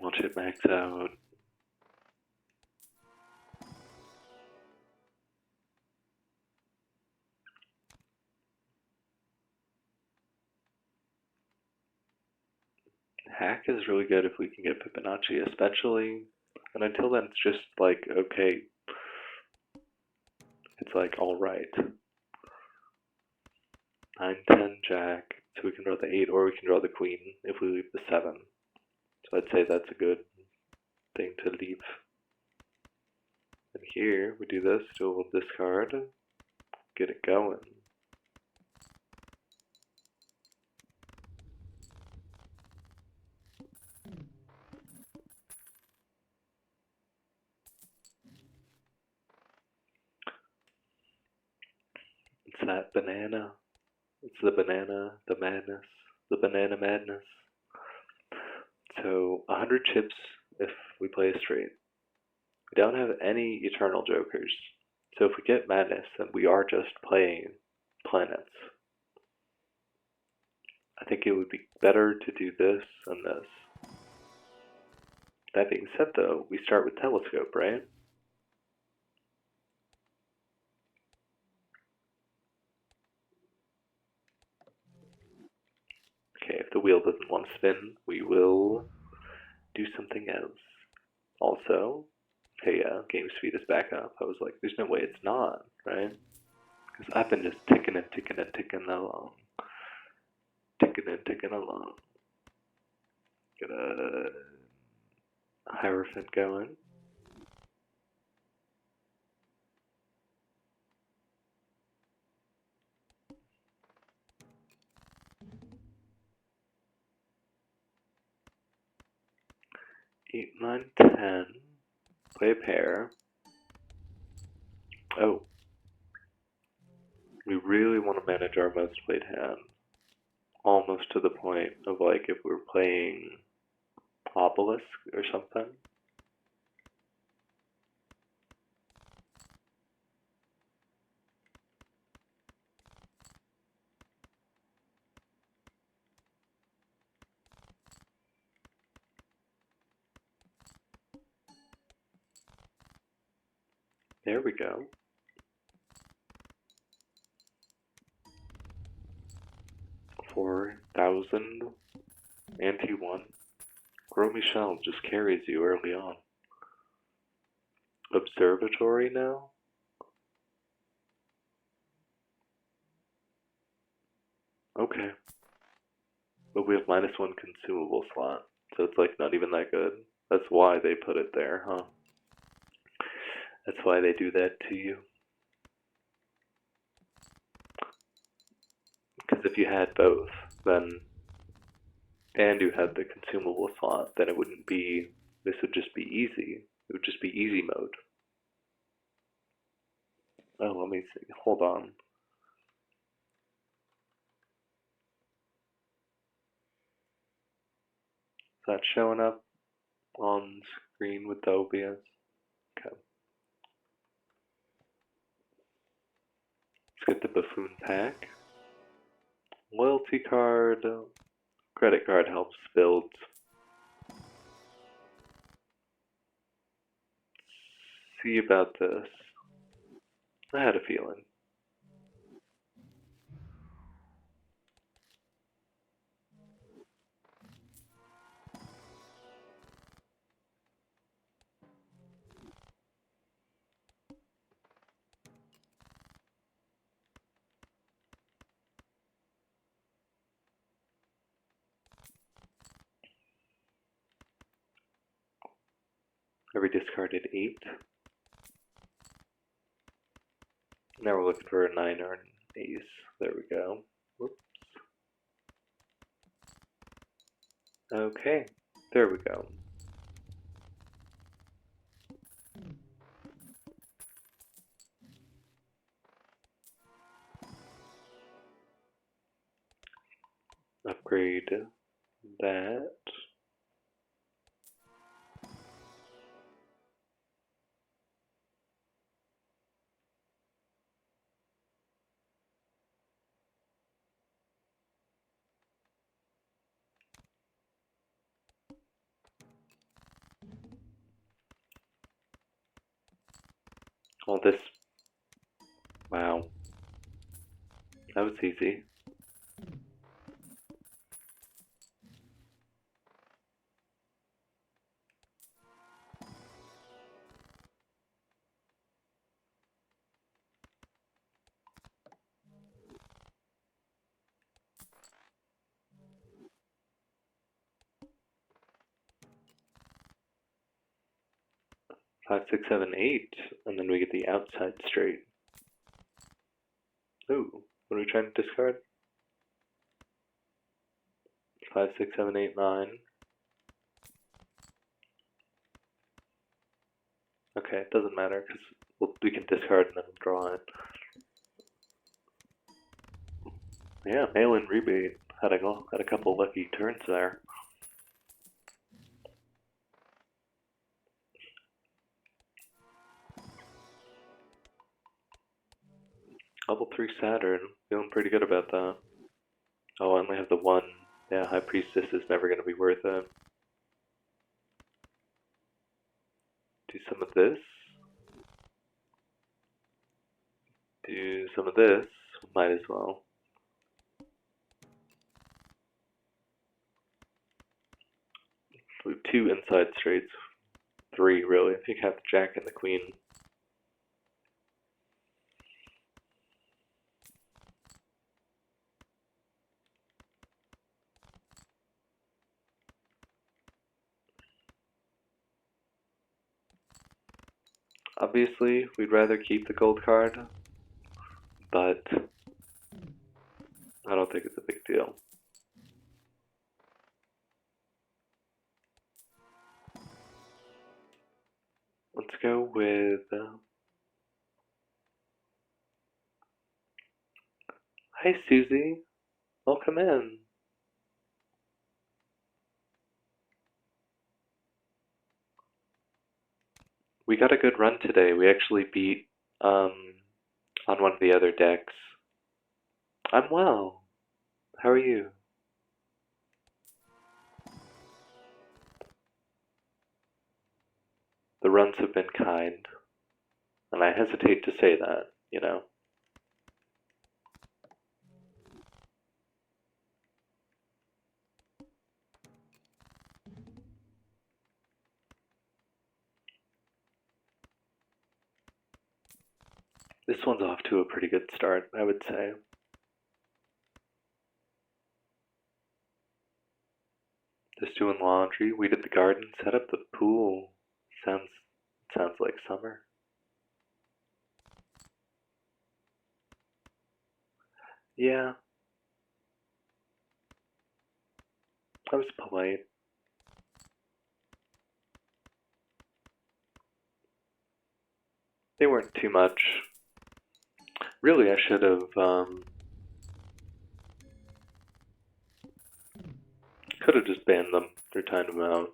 watch it max out. Hack is really good if we can get Fibonacci, especially, and until then it's just like, okay, it's like alright. 9, 10, jack, so we can draw the 8 or we can draw the queen if we leave the 7. So I'd say that's a good thing to leave. And here we do this, do a little discard, get it going. It's that banana. It's the banana, the madness, the banana madness. So 100 chips if we play a straight. We don't have any eternal jokers. So if we get madness, then we are just playing planets. I think it would be better to do this and this. That being said though, we start with telescope, right? Okay, if the wheel doesn't want to spin, we will do something else. Also, hey, game speed is back up. I was like, there's no way it's not, right? Because I've been just ticking and ticking and ticking along. Ticking and ticking along. Get a Hierophant going. Eight, 9, 10. Play a pair. Oh. We really want to manage our most played hand. Almost to the point of like if we're playing Obelisk or something. There we go. $4,000 anti-1. Gros Michel just carries you early on. Observatory now? Okay. But we have -1 consumable slot, so it's like not even that good. That's why they put it there, huh? That's why they do that to you. Because if you had both, then, and you had the consumable slot, then it wouldn't be, this would just be easy. It would just be easy mode. Oh, let me see, hold on. that showing up on screen with the OBS? Okay. Let's get the buffoon pack. Loyalty card. Credit card helps build. See about this. I had a feeling. We discarded 8. Now we're looking for a 9 or an ace. There we go. Whoops. Okay, there we go. Upgrade that. All this. Wow. That was easy. Five, six, seven, 8, and then we get the outside straight. Ooh, what are we trying to discard? 5, 6, 7, 8, 9. Okay, it doesn't matter because we can discard and then draw it. Yeah, mail-in rebate. Had a couple lucky turns there. Level 3 Saturn. Feeling pretty good about that. Oh, I only have the 1. Yeah, High Priestess is never going to be worth it. Do some of this. Do some of this. Might as well. We have 2 inside straights. 3, really. I think I have the Jack and the Queen. Obviously, we'd rather keep the gold card, but I don't think it's a big deal. Let's go with... Hi, Susie. Welcome in. We got a good run today. We actually beat on one of the other decks. I'm well. How are you? The runs have been kind, and I hesitate to say that, you know. This one's off to a pretty good start, I would say. Just doing laundry. We did the garden, set up the pool. Sounds like summer. Yeah. I was polite. They weren't too much. Really, I should have Could have just banned them or timed them out.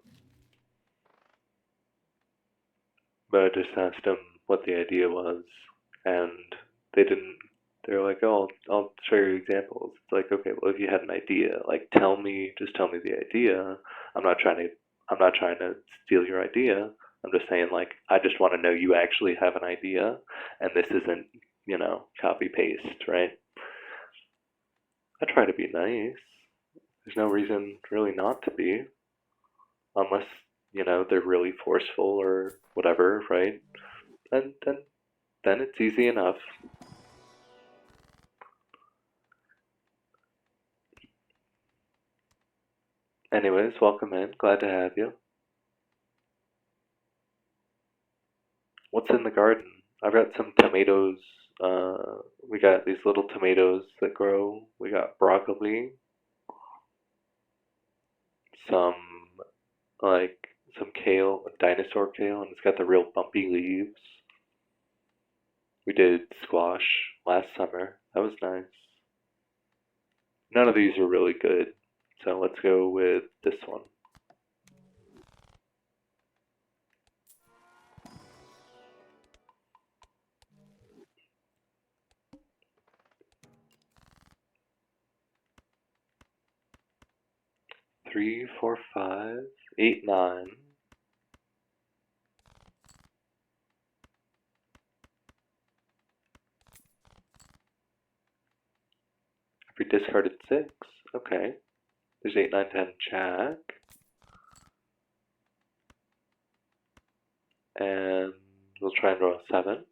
But I just asked them what the idea was, and they didn't. They're like, "Oh, I'll show you examples." It's like, okay, well, if you had an idea, like, just tell me the idea. I'm not trying to steal your idea. I'm just saying, like, I just want to know you actually have an idea, and this isn't, copy paste, right? I try to be nice. There's no reason really not to be, unless they're really forceful or whatever, right? Then it's easy enough. Anyways, welcome in. Glad to have you. What's in the garden? I've got some tomatoes. We got these little tomatoes that grow. We got broccoli. Some kale, dinosaur kale, and it's got the real bumpy leaves. We did squash last summer. That was nice. None of these are really good, so let's go with this one. Three, four, 5, 8, 9. We discarded 6. Okay. There's 8, 9, 10, jack. And we'll try and draw a 7.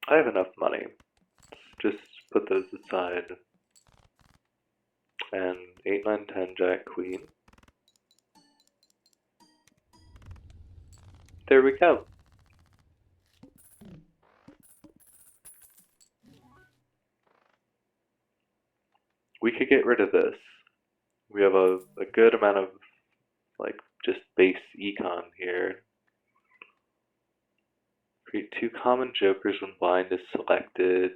I have enough money. Just put those aside. And 8, 9, 10, jack, queen. There we go. We could get rid of this. We have a good amount of, just base econ here. Create 2 common jokers when blind is selected.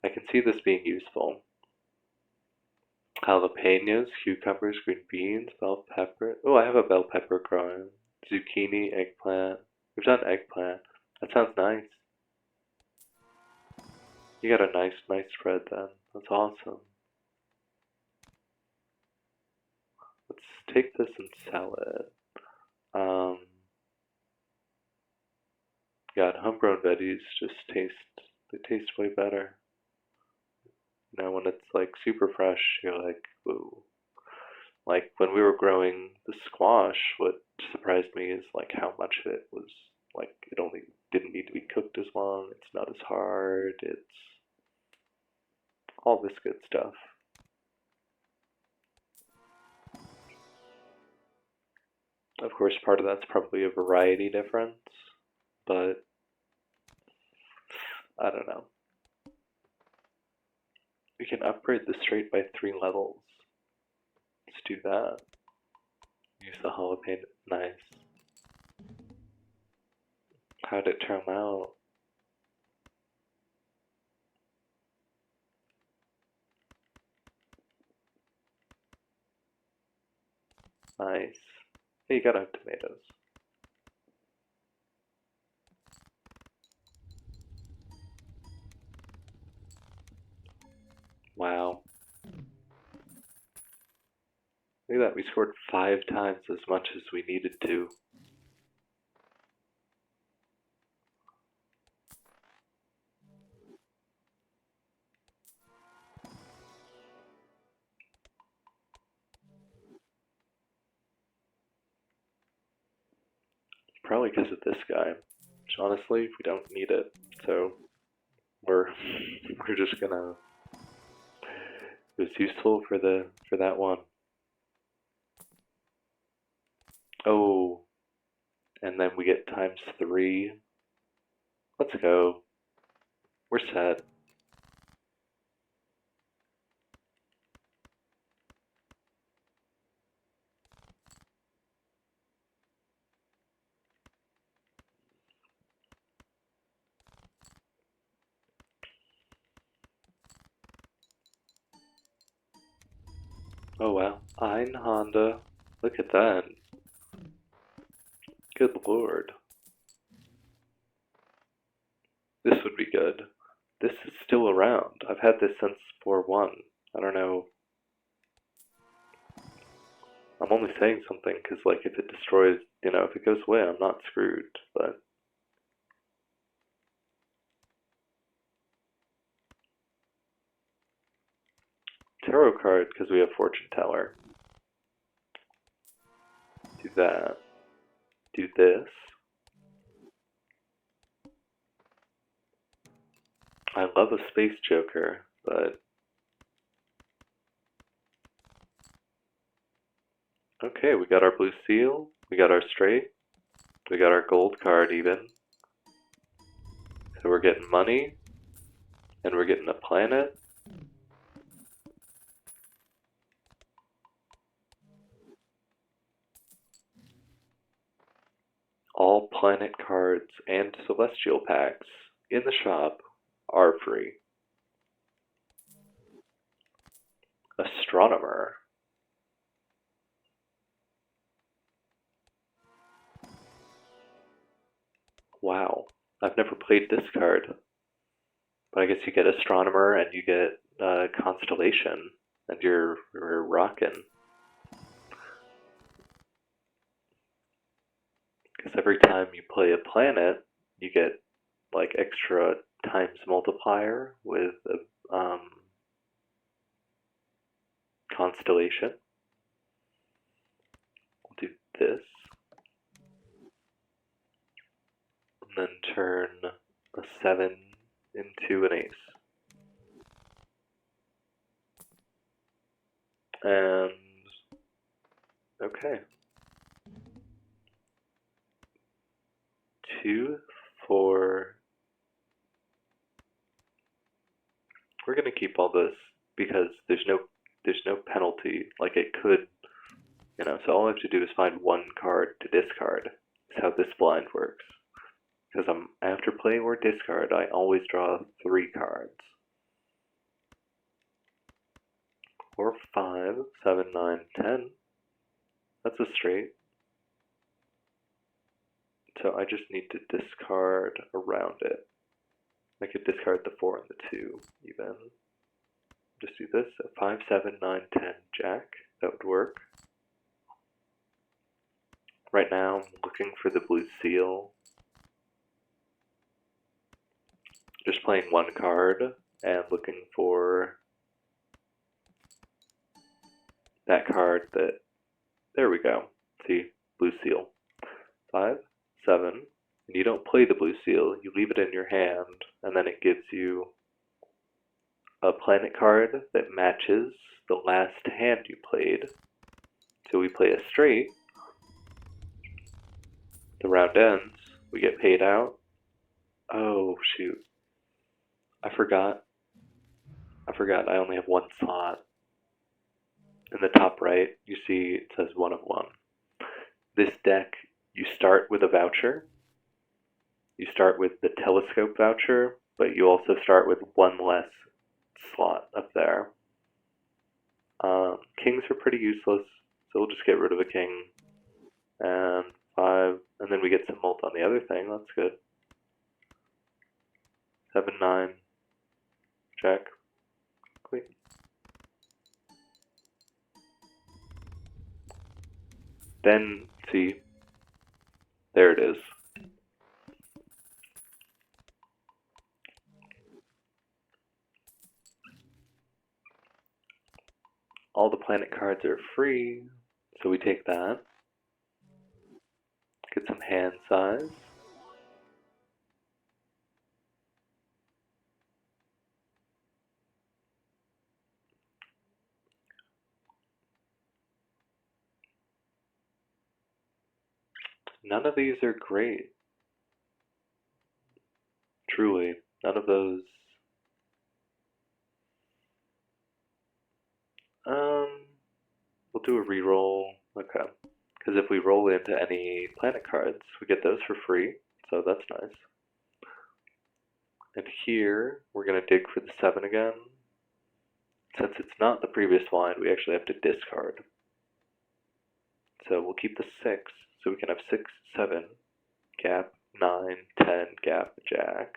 I can see this being useful. Jalapenos, cucumbers, green beans, bell pepper. Oh, I have a bell pepper growing. Zucchini, eggplant. We've done eggplant. That sounds nice. You got a nice spread then. That's awesome. Let's take this and sell it. God, homegrown veggies just taste way better. When it's like super fresh, you're like, whoa. Like when we were growing the squash, what surprised me is like how much of it was like it only didn't need to be cooked as long. It's not as hard. It's all this good stuff. Of course, part of that's probably a variety difference, but I don't know. We can upgrade the straight by 3 levels. Let's do that. Use the jalapeno. Nice. How'd it turn out? Nice. Hey, you gotta have tomatoes. Wow. Look at that, we scored 5 times as much as we needed to. Probably because of this guy. Which honestly, we don't need it. So we're just gonna. It was useful for that one. Oh, and then we get ×3. Let's go. We're set. Oh wow. Ein Honda. Look at that. Good lord. This would be good. This is still around. I've had this since 4-1. I don't know. I'm only saying something because, like, if it destroys, if it goes away, I'm not screwed, but... Tarot card, because we have Fortune Teller. Do that. Do this. I love a Space Joker, but... Okay, we got our blue seal, we got our straight, we got our gold card even. So we're getting money, and we're getting a planet. All planet cards and celestial packs in the shop are free. Astronomer. Wow, I've never played this card. But I guess you get Astronomer and you get Constellation, and you're rocking. Because every time you play a planet, you get like extra times multiplier with Constellation. We'll do this. And then turn a 7 into an ace. And okay. 2, 4. We're gonna keep all this because there's no penalty. Like it could, So all I have to do is find one card to discard. Is how this blind works. Because after play or discard, I always draw 3 cards. 4, 5, 7, 9, 10. That's a straight. So I just need to discard around it. I could discard the 4 and the 2 even. Just do this. So 5, 7, 9, 10, Jack. That would work. Right now I'm looking for the blue seal. Just playing one card and looking for that card that, there we go. See, blue seal. 5, 7, and you don't play the blue seal, you leave it in your hand, and then it gives you a planet card that matches the last hand you played. So we play a straight, the round ends, we get paid out. Oh shoot. I forgot I only have one slot. In the top right, you see it says 1 of 1. This deck, you start with a voucher. You start with the telescope voucher, but you also start with one less slot up there. Kings are pretty useless, so we'll just get rid of a king. And 5, and then we get some mult on the other thing, that's good. 7, 9, check, queen. Then, see, there it is. All the planet cards are free, so we take that. Get some hand size. None of these are great. Truly, none of those. We'll do a reroll. Okay. Because if we roll into any planet cards, we get those for free, so that's nice. And here, we're going to dig for the 7 again. Since it's not the previous line, we actually have to discard. So we'll keep the 6, so we can have 6, 7, gap, 9, 10, gap, jack.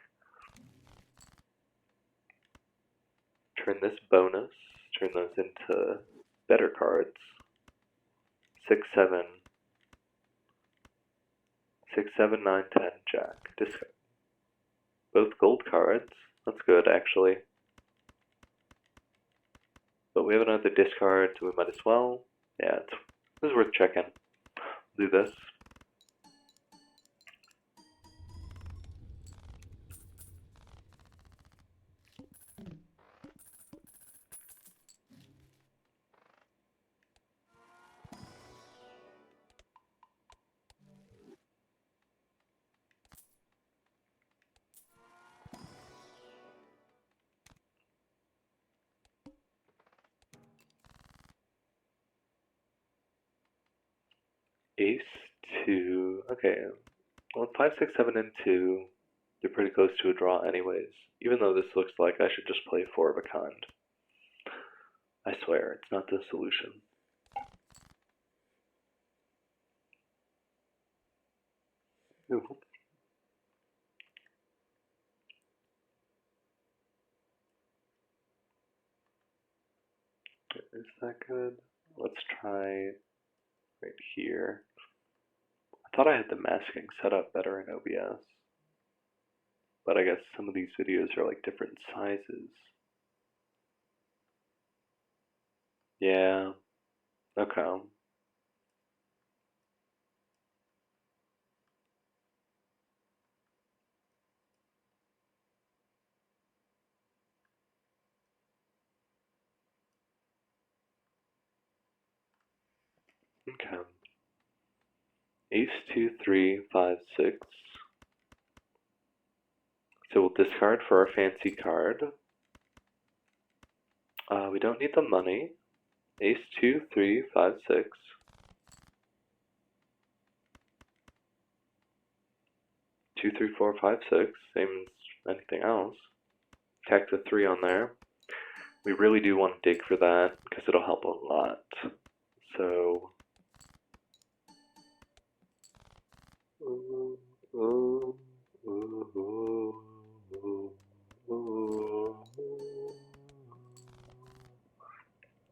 Turn this bonus, turn those into better cards. 6, 7, 6, 7, 9, 10, jack. Discard. Both gold cards. That's good, actually. But we have another discard, so we might as well. Yeah, this is worth checking. Do this. Ace, 2. Okay, well, 5, 6, 7, and 2, you're pretty close to a draw anyways. Even though this looks like I should just play 4 of a kind. I swear, it's not the solution. Ooh. Is that good? Let's try right here. I thought I had the masking set up better in OBS. But I guess some of these videos are like different sizes. Yeah. Okay. Okay. Ace, 2, 3, 5, 6. So we'll discard for our fancy card. We don't need the money. Ace, 2, 3, 5, 6. 2, 3, 4, 5, 6. Same as anything else. Tack the 3 on there. We really do want to dig for that because it'll help a lot. So.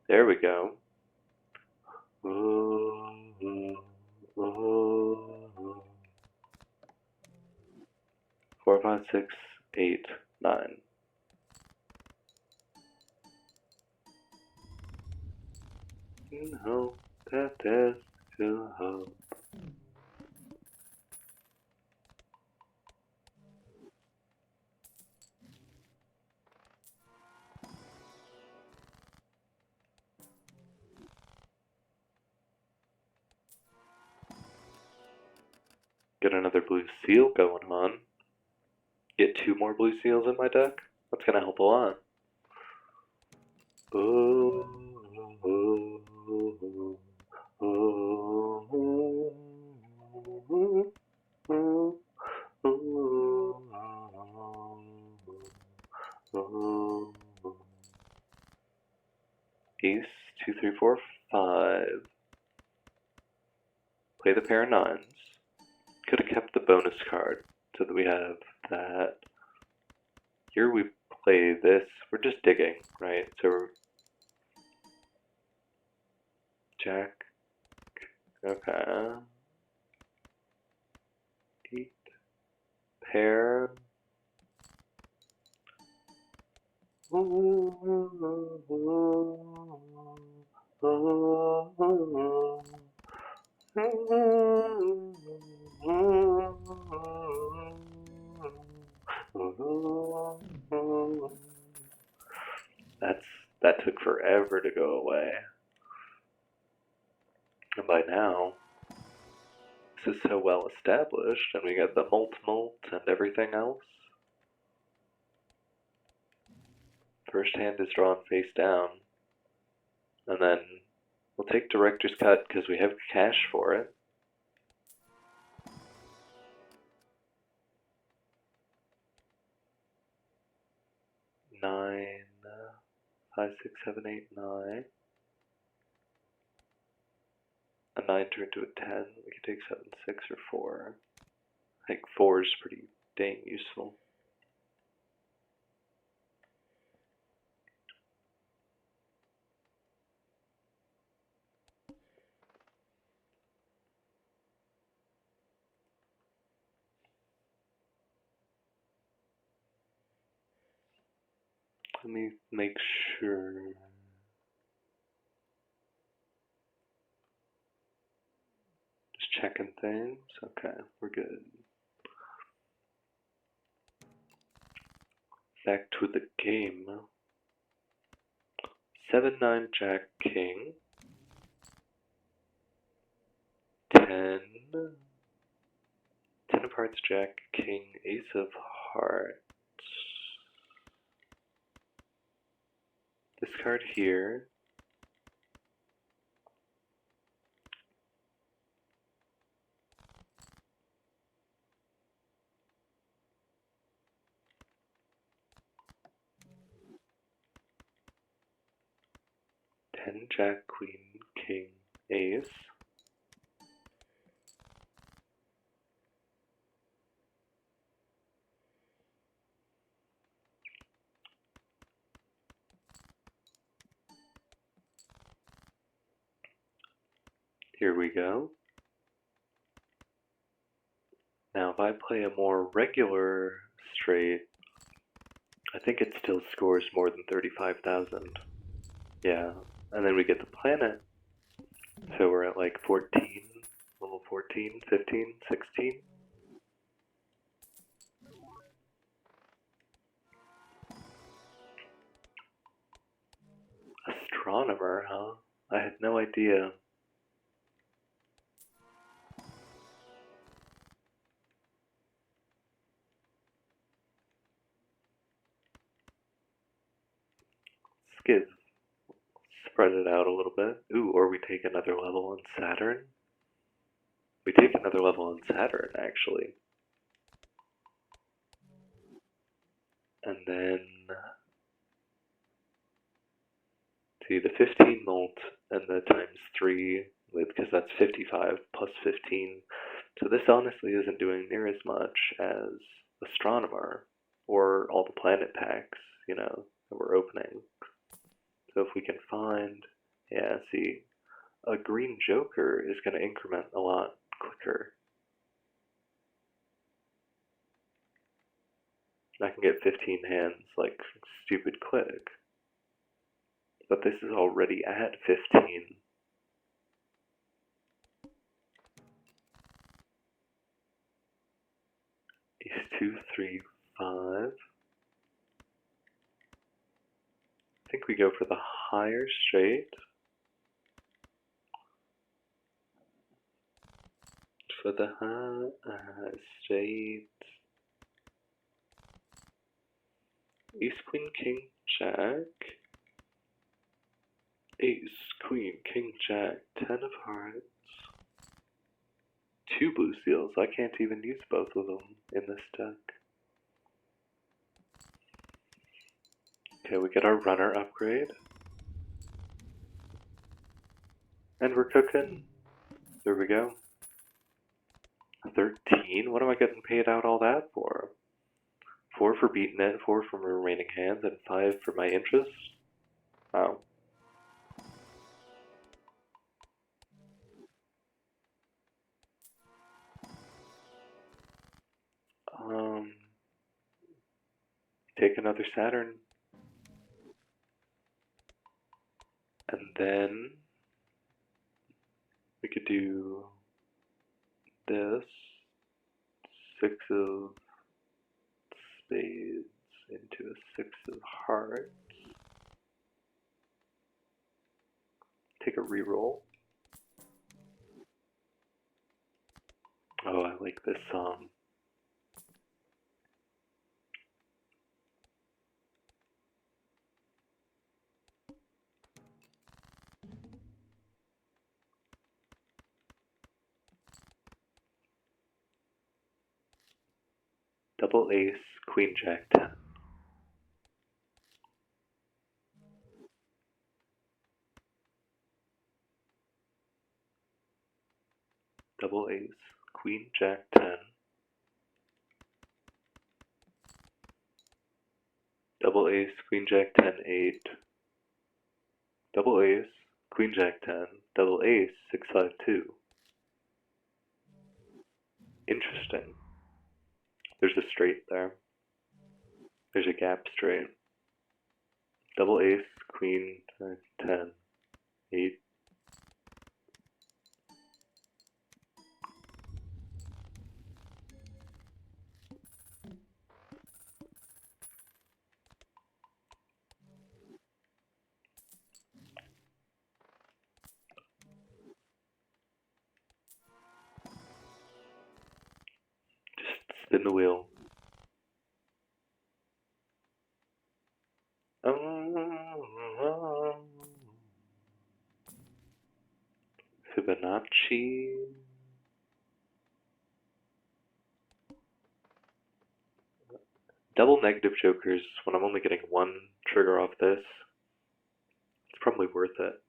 There we go. 4, 5, 6, 8, 9. No, that is still hope. Get another blue seal going on. Get 2 more blue seals in my deck. That's gonna help a lot. Oh, oh, oh, oh, oh, oh, Ace, 2, 3, 4, 5. Play the pair of 9s. Could have kept the bonus card so that we have that. Here we play this. We're just digging, right? So we're jack. Okay. 8. Pair. That took forever to go away. And by now, this is so well established, and we got the mult and everything else. First hand is drawn face down, and then we'll take Director's Cut because we have cash for it. Nine, 5, 6, 7, 8, 9. A 9 turned to a 10. We could take 7, 6, or 4. I think 4 is pretty dang useful. Let me make sure. Just checking things. Okay, we're good. Back to the game. 7, 9, Jack, King. 10. 10 of hearts, Jack, King, Ace of hearts. This card here. Ten, Jack, Queen, King, Ace. Here we go. Now if I play a more regular straight, I think it still scores more than 35,000. Yeah, and then we get the planet. So we're at like 14, level 14, 15, 16. Astronomer, huh? I had no idea. Skiz. Spread it out a little bit. Ooh, or we take another level on Saturn. We take another level on Saturn, actually. And then, see, the 15 molt and the times 3, because that's 55 plus 15. So this honestly isn't doing near as much as Astronomer or all the planet packs, you know, that we're opening. So if we can find, yeah, see, a green Joker is going to increment a lot quicker. I can get 15 hands like stupid quick. But this is already at 15. Ace 2, 3, 5. I think we go for the higher straight. For the high straight. Ace, Queen, King, Jack. Ace, Queen, King, Jack, 10 of hearts. 2 blue seals. I can't even use both of them in this deck. Okay, we get our runner upgrade. And we're cooking. There we go. 13? What am I getting paid out all that for? 4 for beating it, 4 for my remaining hands, and 5 for my interest? Wow. Take another Saturn. And then we could do this. 6 of spades into a 6 of hearts. Take a reroll. Oh, I like this song. Double ace, queen, jack, 10. Queen, Jack, 10. Double ace, Queen, Jack, 10, 8. Double ace, Queen, Jack, 10. Double ace, 6, 5, 2. Interesting. There's a straight there. There's a gap straight. Double ace, Queen, 10, 8. Just spin the wheel. Fibonacci. Double negative jokers when I'm only getting one trigger off this. It's probably worth it.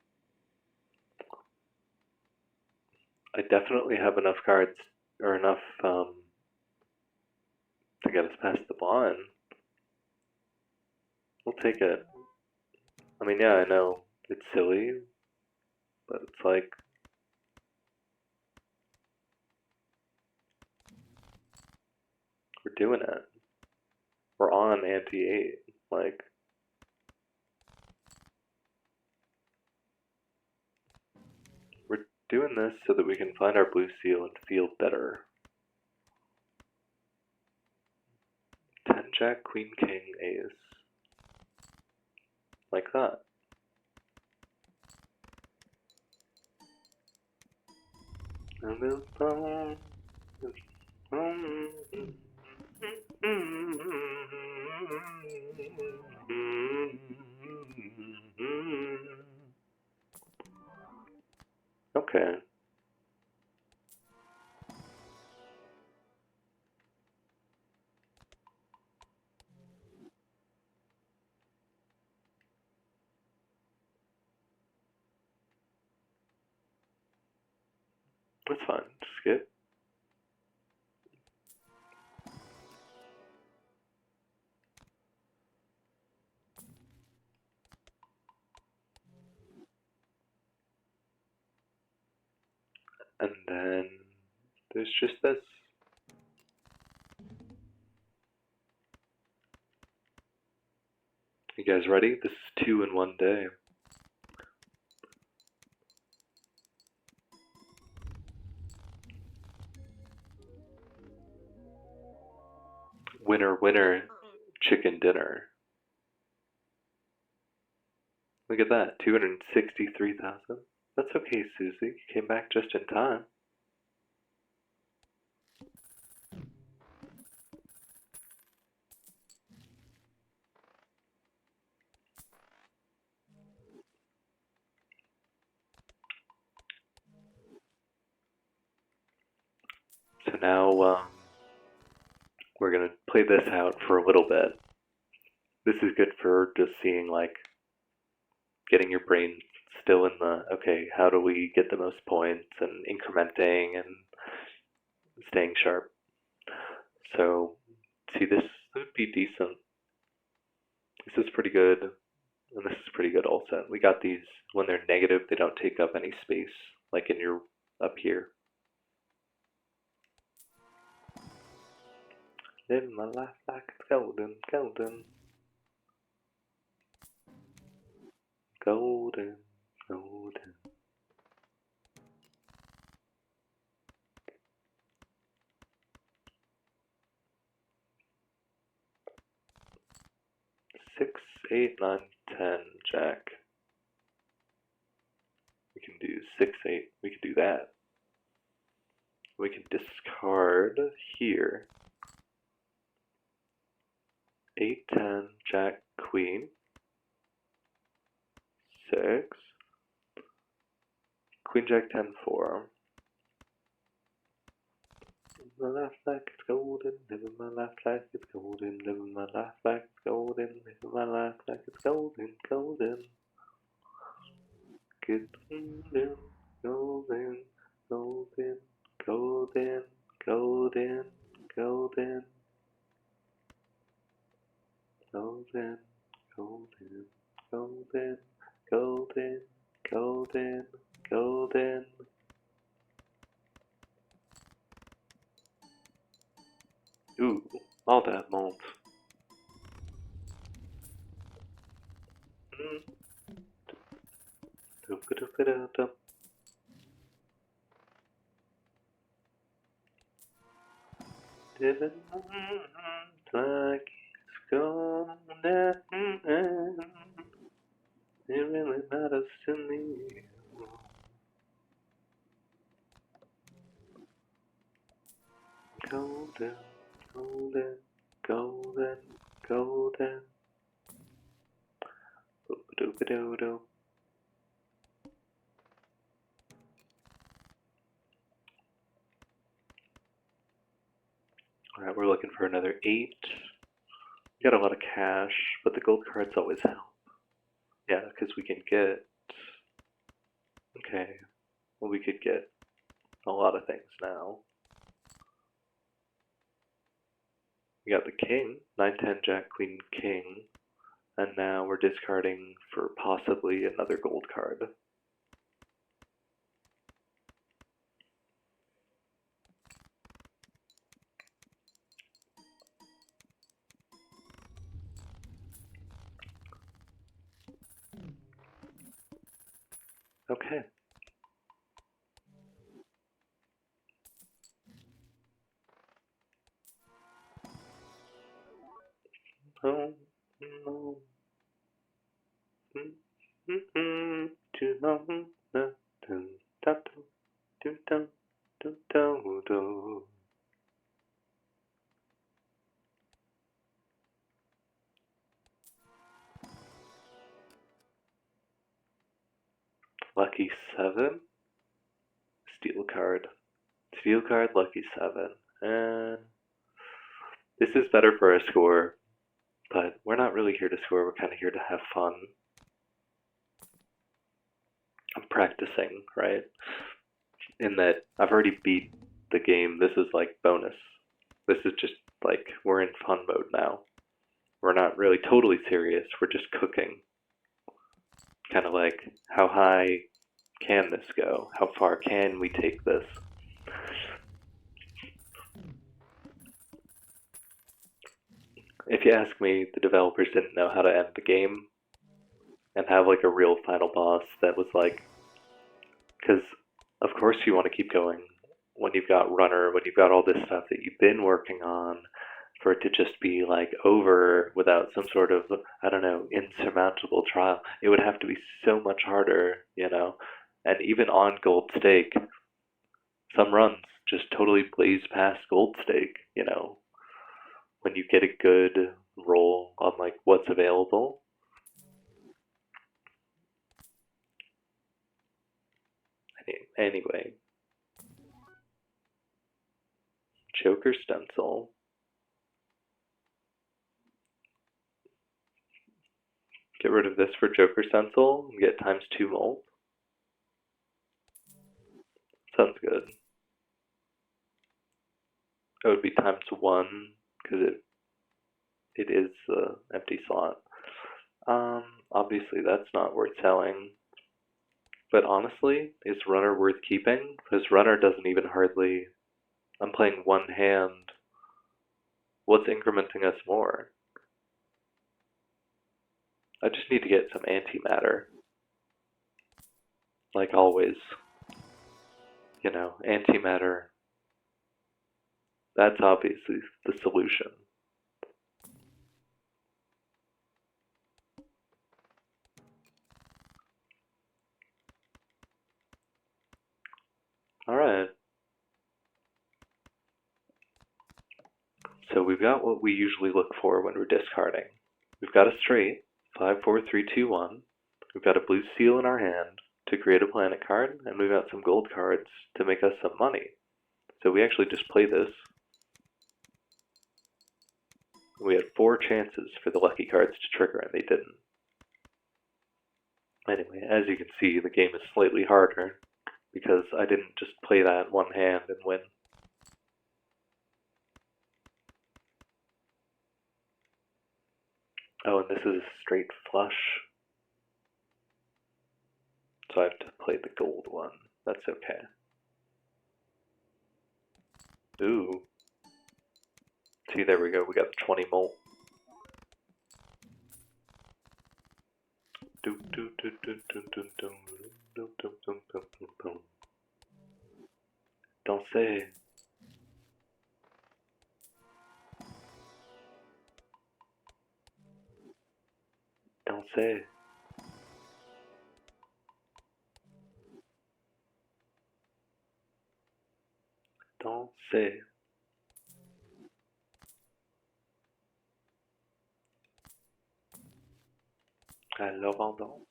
I definitely have enough cards, or enough to get us past the bond. We'll take it. I mean, yeah, I know it's silly, but it's like, we're doing it. We're on ante-8, like, we're doing this so that we can find our blue seal and feel better. 10 Jack, Queen, King, Ace. Like that. And this song is okay. That's fine. Skip. And then there's just this. You guys ready? This is 2 in one day. Winner, winner, chicken dinner. Look at that, 263,000. That's okay, Susie. You came back just in time. So now we're going to play this out for a little bit. This is good for just seeing, like, getting your brain still in the, okay, how do we get the most points, and incrementing and staying sharp. So, see, this would be decent. This is pretty good, and this is pretty good also. We got these, when they're negative, they don't take up any space, like in your, up here. Living my life like it's golden, golden. Golden, golden. Six, 8, 9, 10, Jack. We can do 6, 8. We can do that. We can discard here. 8, 10, Jack, Queen. 6. Queen, Jack, 10, 4. Living my life like it's golden, living my life like it's golden, living my life like it's golden, living my life like it's golden, golden. Golden, golden, golden, golden, golden, golden, golden, golden, golden, golden. Ooh, all that mold. Didn't like it's gonna end. It really matters to me. Golden, golden, golden, golden. Boop-a-doop-a-doo-doo. Alright, we're looking for another 8. We got a lot of cash, but the gold cards always help. Yeah, because we can get... Okay, well we could get a lot of things now. We got the king, 9, 10, jack, queen, king, and now we're discarding for possibly another gold card. Okay. Oh, no. Lucky 7. Steel card. Steel card, lucky 7. And this is better for a score, but we're not really here to score. We're kind of here to have fun. I'm practicing, right? In that I've already beat the game. This is like bonus. This is just like we're in fun mode now. We're not really totally serious. We're just cooking. Kind of like, how high can this go? How far can we take this? If you ask me, the developers didn't know how to end the game and have like a real final boss that was like, because of course you want to keep going when you've got Runner, when you've got all this stuff that you've been working on, for it to just be like over without some sort of, I don't know, insurmountable trial. It would have to be so much harder, you know? And even on Gold Stake, some runs just totally blaze past Gold Stake, you know? When you get a good roll on like what's available. Anyway. Joker Stencil. Get rid of this for Joker Stencil and get ×2 mold. Sounds good. It would be ×1 because it is the empty slot. Obviously that's not worth selling. But honestly, is Runner worth keeping? Because Runner doesn't even hardly... I'm playing one hand. What's incrementing us more? I just need to get some antimatter. Like always. You know, antimatter. That's obviously the solution. Alright. So we've got what we usually look for when we're discarding. We've got a straight, 5, 4, 3, 2, 1. We've got a blue seal in our hand to create a planet card, and we've got some gold cards to make us some money. So we actually just play this. We had 4 chances for the lucky cards to trigger, and they didn't. Anyway, as you can see, the game is slightly harder, because I didn't just play that in one hand and win. Oh, and this is a straight flush. So I have to play the gold one. That's okay. Ooh. See, there we go. We got the 20 molt. Dansez. Dansez. Dansez. Alors on danse.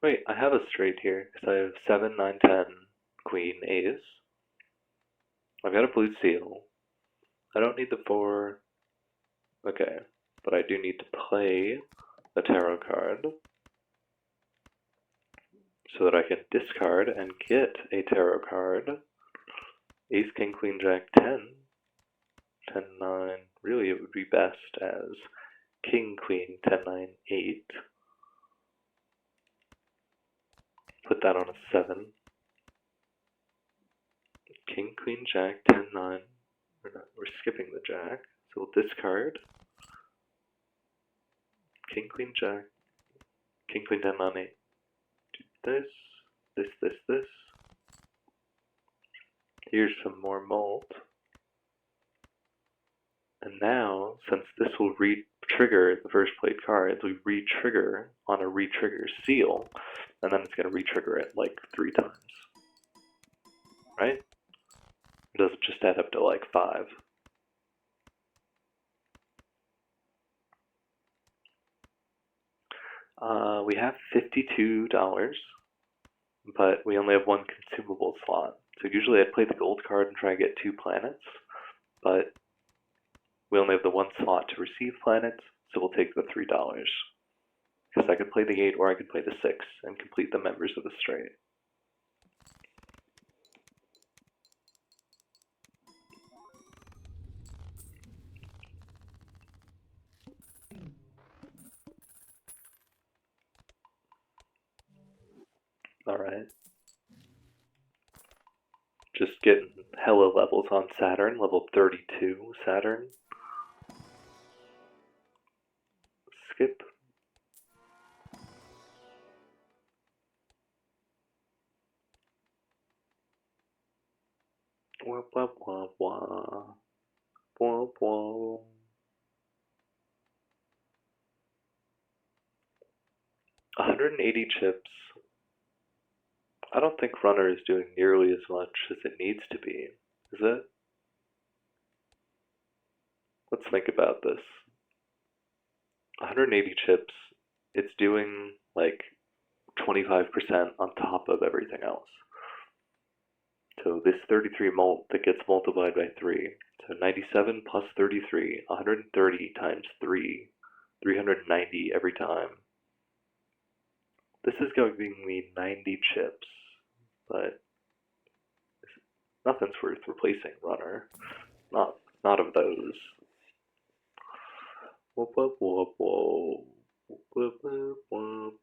Wait, I have a straight here, because I have 7, 9, 10, queen, ace. I've got a blue seal. I don't need the 4. Okay, but I do need to play a tarot card so that I can discard and get a tarot card. Ace, king, queen, jack, 10. 10, 9. Really, it would be best as king, queen, 10, 9, 8. Put that on a 7. King, queen, jack, 10, 9. We're skipping the jack, so we'll discard. King, queen, jack, king, queen, 10, 9, 8. Do this. Here's some more molt. And now, since this will re-trigger the first played cards, we re-trigger on a re-trigger seal, and then it's going to re-trigger it like 3 times. Right? It doesn't just add up to like 5. We have $52, but we only have 1 consumable slot. So usually I'd play the gold card and try to get 2 planets, but we only have the 1 slot to receive planets, so we'll take the $3. Because I could play the 8 or I could play the 6 and complete the members of the straight. Alright. Just getting hella levels on Saturn, level 32 Saturn. Skip. Wah, wah, wah, wah. Wah, wah. 180 chips. I don't think Runner is doing nearly as much as it needs to be, is it? Let's think about this. 180 chips, it's doing like 25% on top of everything else. So this 33 molt that gets multiplied by 3, so 97 plus 33, 130 times 3, 390 every time. This is going to be 90 chips, but nothing's worth replacing Runner. Not of those. Whoop, whoop, whoop, whoop. Whoop, whoop, whoop.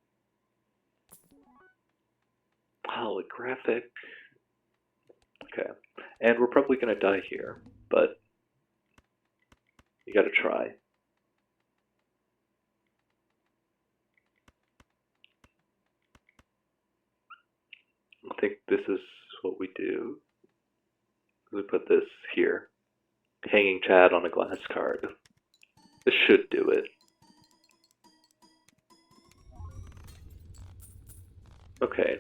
Holographic. Okay. And we're probably going to die here, but you got to try. I think this is what we do. We put this here. Hanging Chad on a glass card. This should do it. Okay.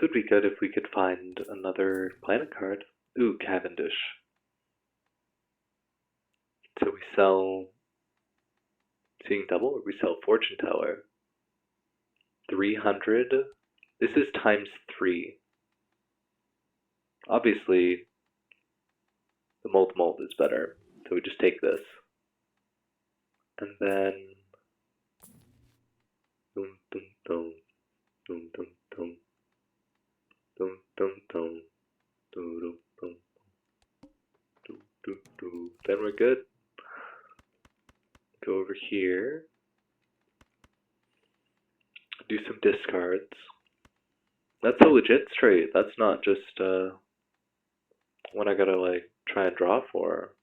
would be good if we could find another planet card. Ooh, Cavendish. So we sell Seeing Double, or we sell Fortune Teller. 300. This is times 3. Obviously, the Molt is better, so we just take this. And then... Dum, dum, dum, dum, dum, dum, dum, dum, dum, dum, dum, dum, dum, dum, dum. Then we're good. Go over here. Do some discards. That's a legit straight. That's not just one I gotta like try and draw for.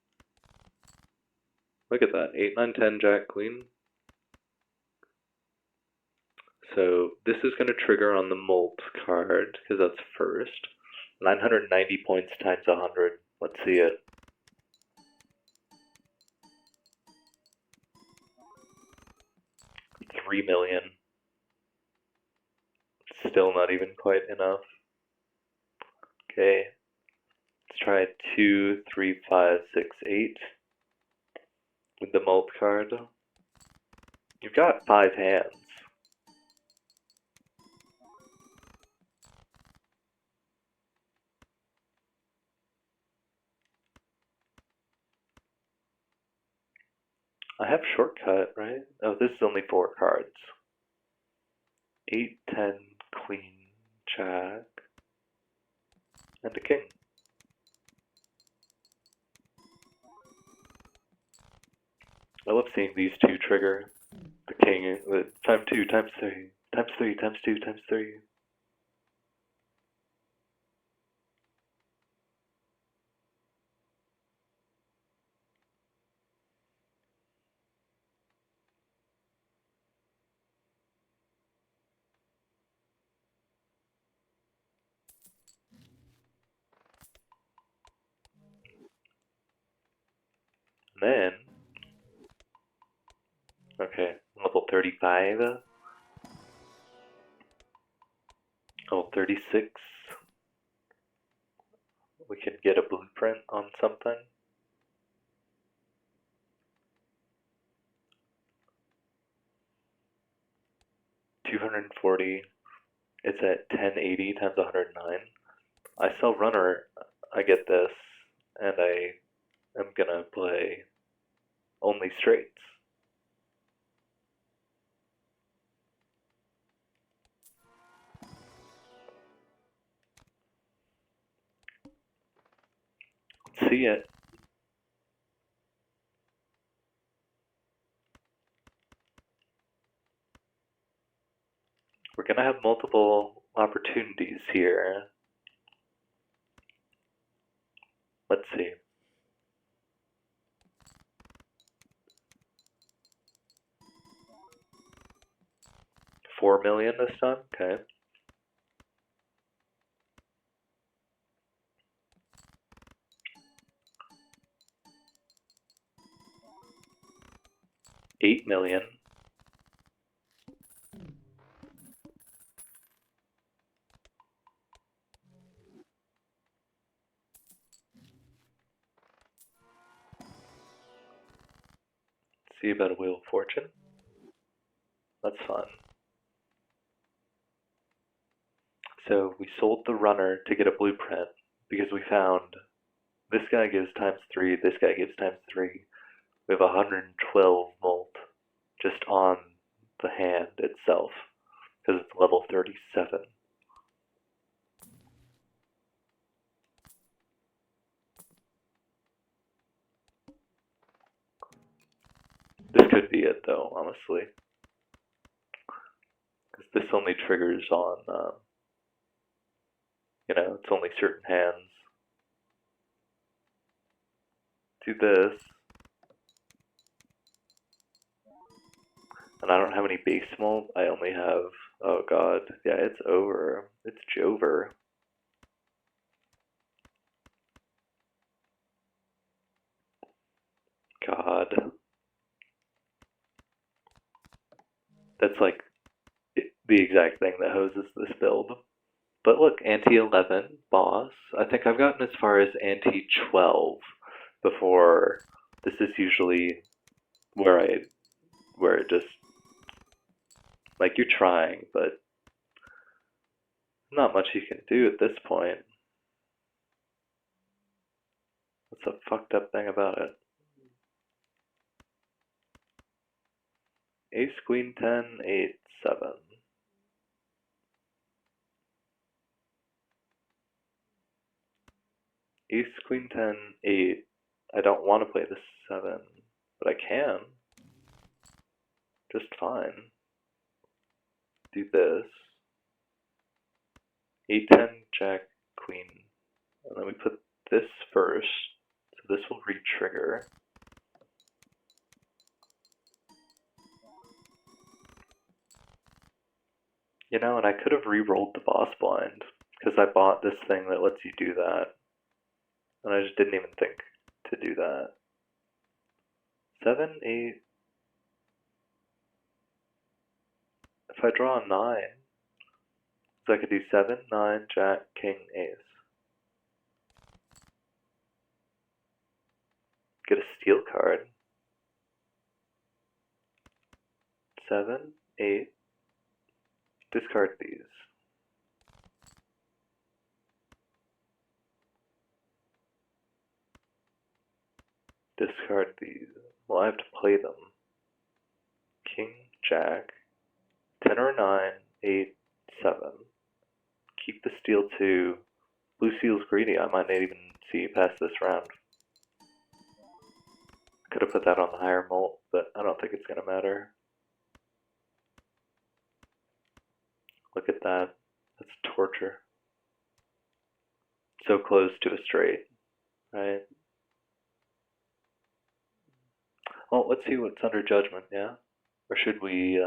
Look at that. 8, 9, 10, Jack, Queen. So this is going to trigger on the Molt card, because that's first. 990 points times 100. Let's see it. $3 million. Still not even quite enough. Okay. Let's try 2, 3, 5, 6, 8 with the Molt card. You've got 5 hands. I have shortcut, right? Oh, this is only 4 cards. 8, 10, Queen, Jack, and a King. I love seeing these two trigger. The King, times 2, times 3, times 3, times 2, times 3. And then, okay, level 35, level 36, we can get a blueprint on something. $240, it's at 1080 times 109. I sell Runner, I get this, and I am gonna play only straights. Let's see it. We're gonna have multiple opportunities here. Let's see. $4 million this time? Okay. $8 million. See about a Wheel of Fortune. That's fun. So we sold the Runner to get a blueprint because we found this guy gives times 3, this guy gives times 3. We have 112 Molt just on the hand itself because it's level 37. This could be it though, honestly. Because this only triggers on, it's only certain hands. Do this. And I don't have any base Molt. I only have, oh god, yeah, it's over. It's Jover. God. That's like the exact thing that hoses this build. But look, ante 11, boss. I think I've gotten as far as ante 12 before. This is usually where it just, like, you're trying, but not much you can do at this point. That's a fucked up thing about it. Ace, queen, 10, 8, 7. Ace, queen, 10, 8. I don't want to play the 7, but I can. Just fine. Do this. 8, 10, jack, queen. And then we put this first. So this will re-trigger. You know, and I could have re-rolled the boss blind, because I bought this thing that lets you do that. And I just didn't even think to do that. 7, 8. If I draw a 9, so I could do 7, 9, jack, king, ace. Get a steal card. 7, 8. Discard these. Discard these. Well, I have to play them. King, jack, 10 or 9, 8, 7. Keep the steal 2. Blue seal's greedy. I might not even see past this round. Could have put that on the higher mult, but I don't think it's going to matter. Look at that. That's torture. So close to a straight, right? Well, let's see what's under judgment, yeah? Or should we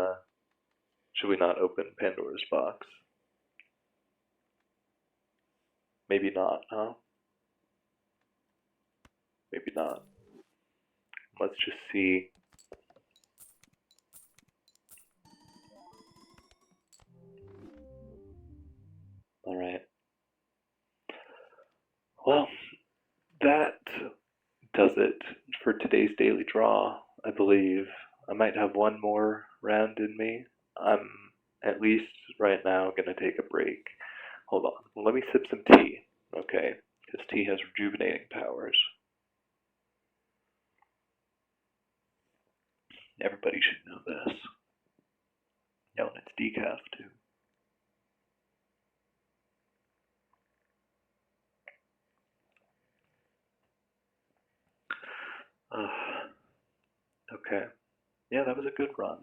not open Pandora's box? Maybe not, huh? Maybe not. Let's just see. Alright. Well, that does it for today's daily draw, I believe. I might have one more round in me. I'm at least right now going to take a break. Hold on. Let me sip some tea, okay? Because tea has rejuvenating powers. Everybody should know this. Oh, and it's decaf too. Okay. Yeah, that was a good run.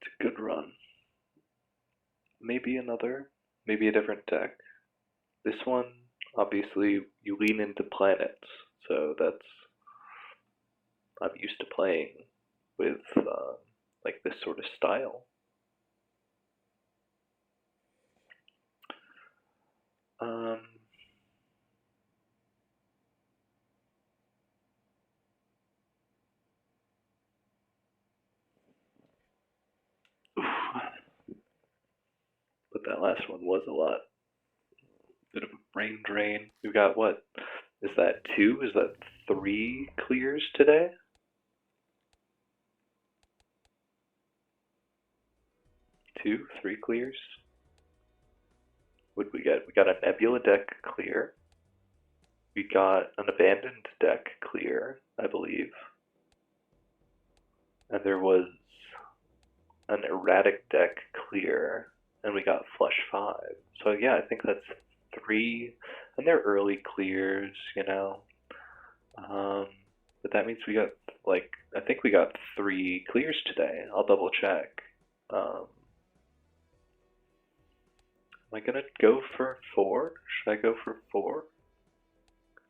It's a good run. Maybe another, maybe a different deck. This one, obviously, you lean into planets, so I'm used to playing with like this sort of style. But that last one was a lot. Bit of a brain drain. We've got what? Is that 2? Is that 3 clears today? 2, 3 clears? What did we get? We got a Nebula deck clear. We got an Abandoned deck clear, I believe. And there was an Erratic deck clear, and we got Flush 5. So yeah, I think that's 3, and they're early clears, you know. But that means we got, like, I think we got 3 clears today. I'll double check. Am I gonna go for 4? Should I go for 4?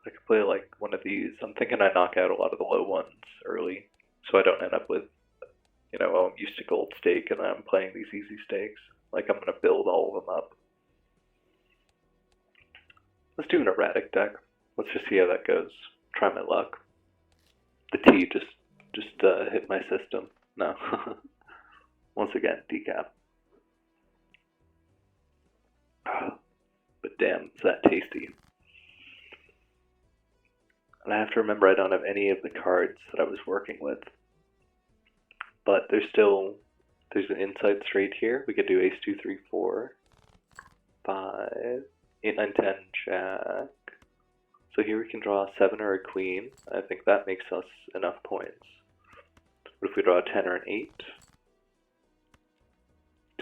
I could play like one of these. I'm thinking I knock out a lot of the low ones early, so I don't end up with, you know, oh, I'm used to gold stake and I'm playing these easy stakes. Like, I'm gonna build all of them up. Let's do an erratic deck. Let's just see how that goes. Try my luck. The tea just hit my system. No. Once again, decaf. But damn, is that tasty. And I have to remember I don't have any of the cards that I was working with. But there's an inside straight here. We could do ace 2, 3, 4, 5, 8, 9, 10, jack. So here we can draw a 7 or a queen. I think that makes us enough points. What if we draw a 10 or an 8?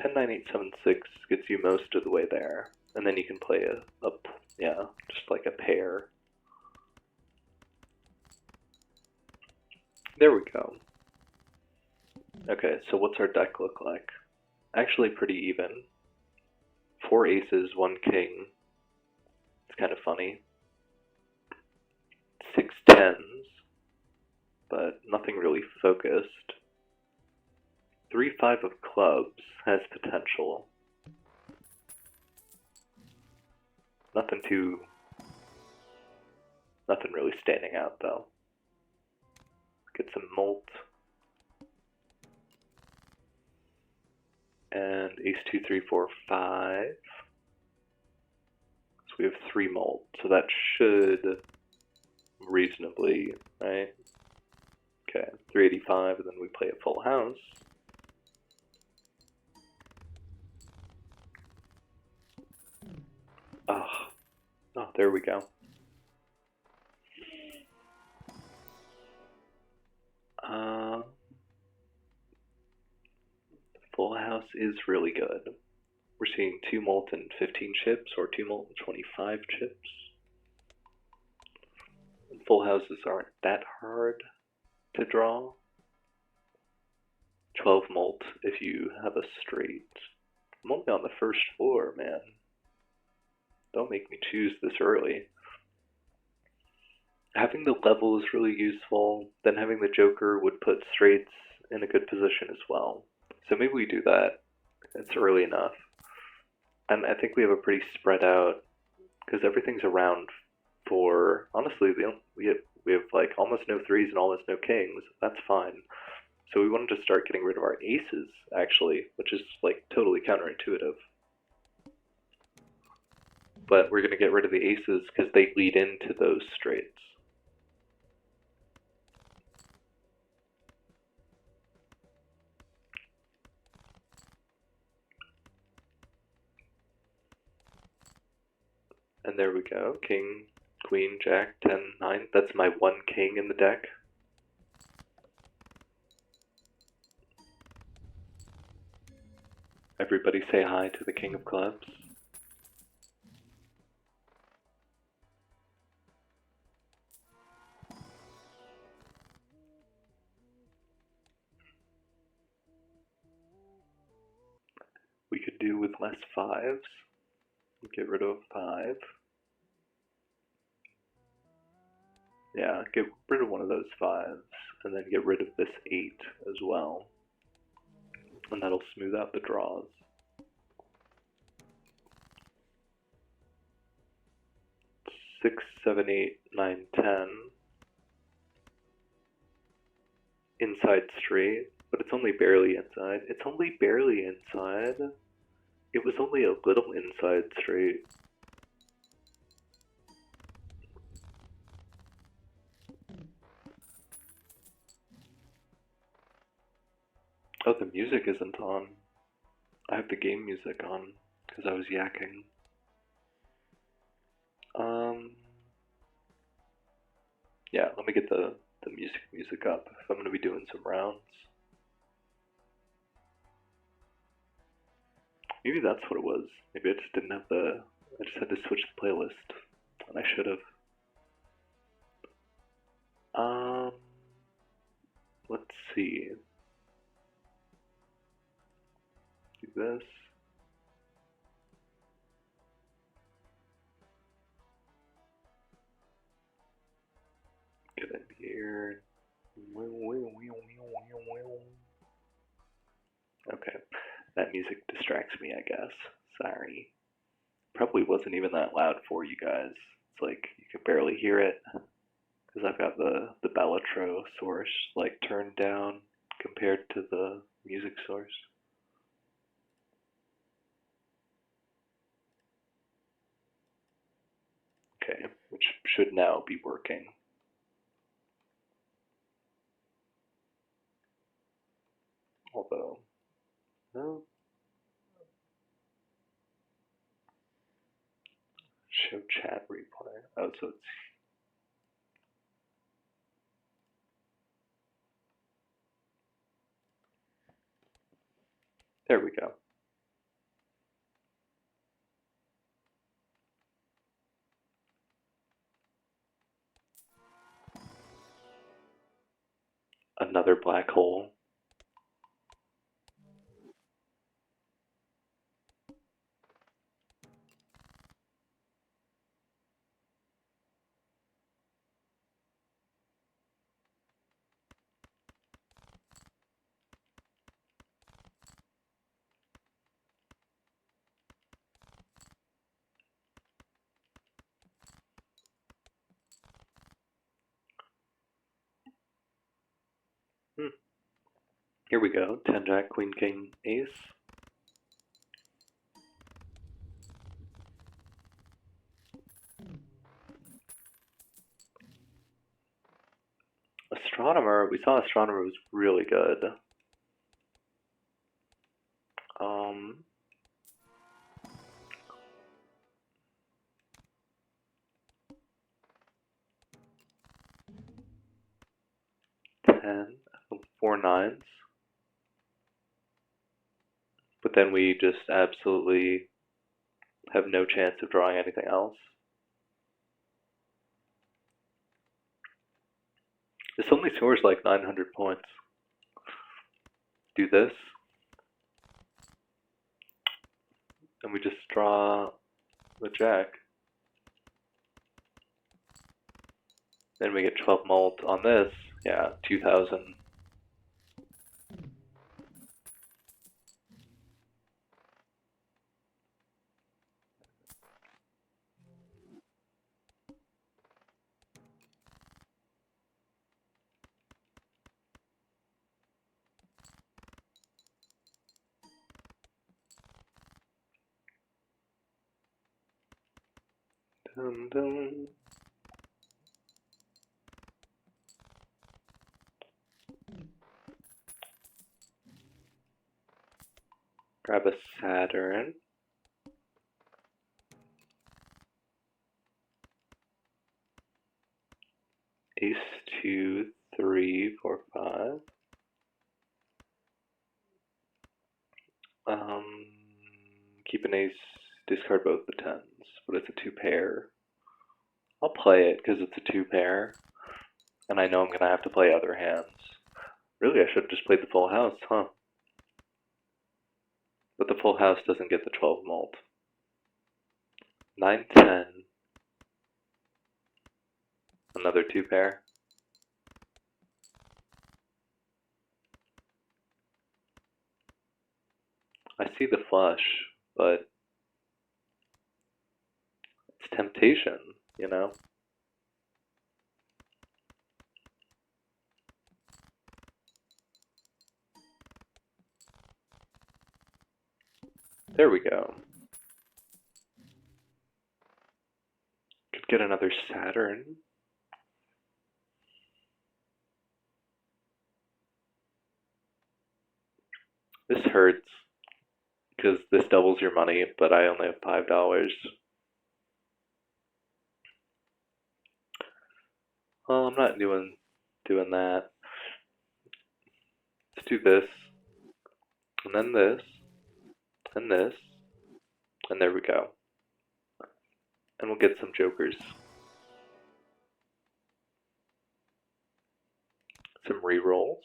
10, 9, 8, 7, 6 gets you most of the way there. And then you can play just like a pair. There we go. Okay, so what's our deck look like? Actually pretty even. 4 aces, 1 king. It's kind of funny. 6 tens, but nothing really focused. 3 5 of clubs has potential. Nothing really standing out though. Get some molt. And ace 2, 3, 4, 5. So we have 3 molt. So that should reasonably, right? Okay, 385, and then we play a full house. Oh, there we go. Full house is really good. We're seeing 2 molt and 15 chips, or 2 molt and 25 chips. And full houses aren't that hard to draw. 12 molt if you have a straight. I'm only on the first floor, man. Don't make me choose this early. Having the level is really useful. Then having the joker would put straights in a good position as well. So maybe we do that. It's early enough. And I think we have a pretty spread out, because everything's around 4. Honestly, we have like almost no 3s and almost no kings. That's fine. So we wanted to start getting rid of our aces, actually, which is like totally counterintuitive. But we're going to get rid of the aces because they lead into those straights. And there we go. King, queen, jack, 10, 9. That's my 1 king in the deck. Everybody say hi to the king of clubs. We could do with less 5s. Get rid of 5. Yeah, get rid of one of those 5s, and then get rid of this 8 as well. And that'll smooth out the draws. Six, 7, 8, 9, 10. Inside straight, but it's only barely inside. It's only barely inside. It was only a little inside straight. Oh, the music isn't on. I have the game music on because I was yakking. Yeah, let me get the music up if I'm going to be doing some rounds. Maybe that's what it was. Maybe I just didn't have I just had to switch the playlist, and I should have. Let's see. Do this. Get in here. Okay, that music distracts me, I guess. Sorry. Probably wasn't even that loud for you guys. It's like you could barely hear it because I've got the Bellatro source like turned down compared to the music source. which should now be working. Although, no. Show chat replay. Oh, so it's there we go. Another black hole. Here we go. 10 Jack, Queen, King, Ace. Astronomer. We saw Astronomer was really good. 10, 4 nines. But then we just absolutely have no chance of drawing anything else. This only scores like 900 points. Do this. And we just draw the Jack. Then we get 12 mult on this. Yeah, 2000. Dun, dun. Grab a Saturn. Ace 2, 3, 4, 5. Keep an ace, discard both the tens, but it's a 2 pair. I'll play it because it's a 2 pair, and I know I'm gonna have to play other hands. Really, I should have just played the full house, huh? But the full house doesn't get the 12 mult. 9, 10. Another 2 pair. I see the flush, but it's temptation, you know? There we go. Could get another Saturn. This hurts, because this doubles your money, but I only have $5. Well, I'm not doing that. Let's do this, and then this, and this, and there we go. And we'll get some jokers. Some re-rolls.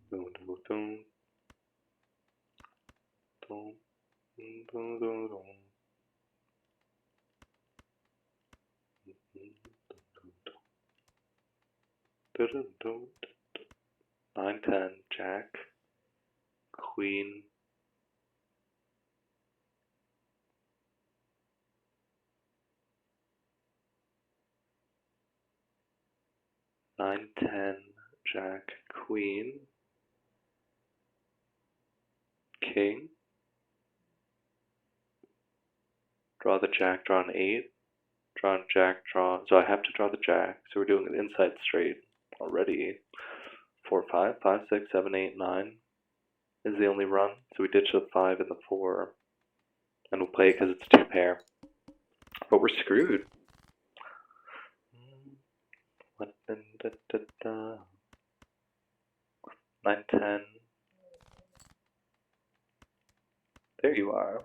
Dun, dun, dun. Dun, dun, dun, dun. 9, 10, Jack, Queen, nine, 10, Jack, Queen, King. Draw the Jack, draw an 8. Draw a Jack, draw. So I have to draw the Jack. So we're doing an inside straight already. 4, 5, 5, 6, 7, 8, 9 is the only run. So we ditch the 5 and the 4. And we'll play it because it's 2 pair. But we're screwed. 9, 10. There you are.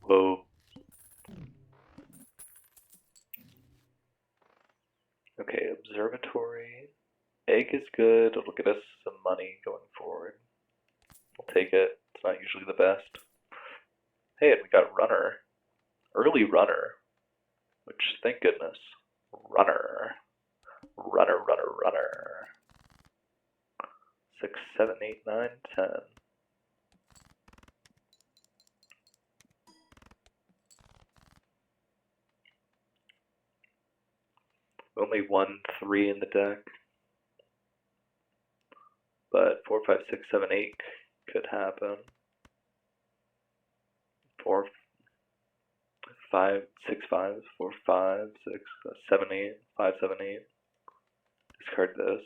Whoa. Okay, observatory. Egg is good. It'll get us some money going forward. We'll take it. It's not usually the best. Hey, and we got runner. Early runner. Which, thank goodness. Runner. Runner, runner, runner. 6, 7, 8, 9, 10. Only 1, 3 in the deck. But 4, 5, 6, 7, 8 could happen. 4, 5, 6, 5, 4, 5, 6, 7, 8, 5, 7, 8. Discard this.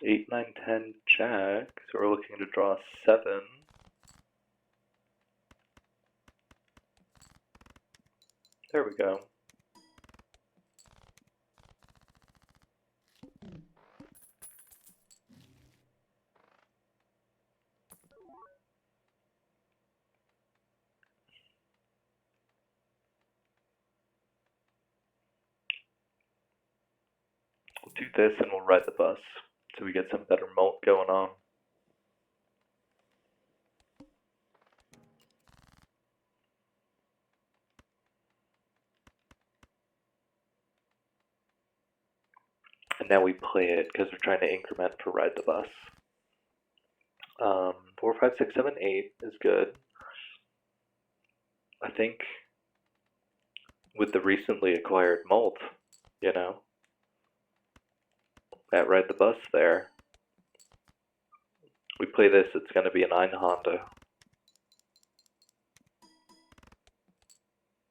Eight, 9, 10, Jack. So we're looking to draw 7. There we go. We'll do this and we'll ride the bus so we get some better mult going on. And now we play it because we're trying to increment for ride the bus. 4, 5, 6, 7, 8 is good. I think with the recently acquired mult, you know, that ride the bus there. We play this, it's going to be a 9 Honda.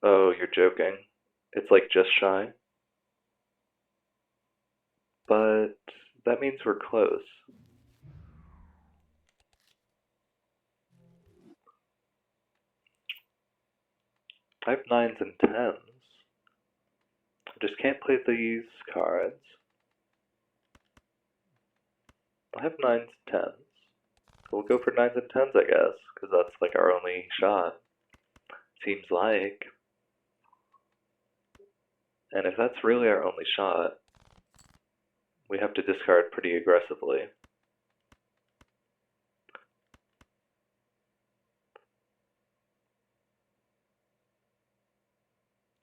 Oh, you're joking. It's like just shy. But that means we're close. I have 9s and 10s. I just can't play these cards. I have 9s and 10s. We'll go for 9s and 10s, I guess, because that's like our only shot. Seems like. And if that's really our only shot, we have to discard pretty aggressively.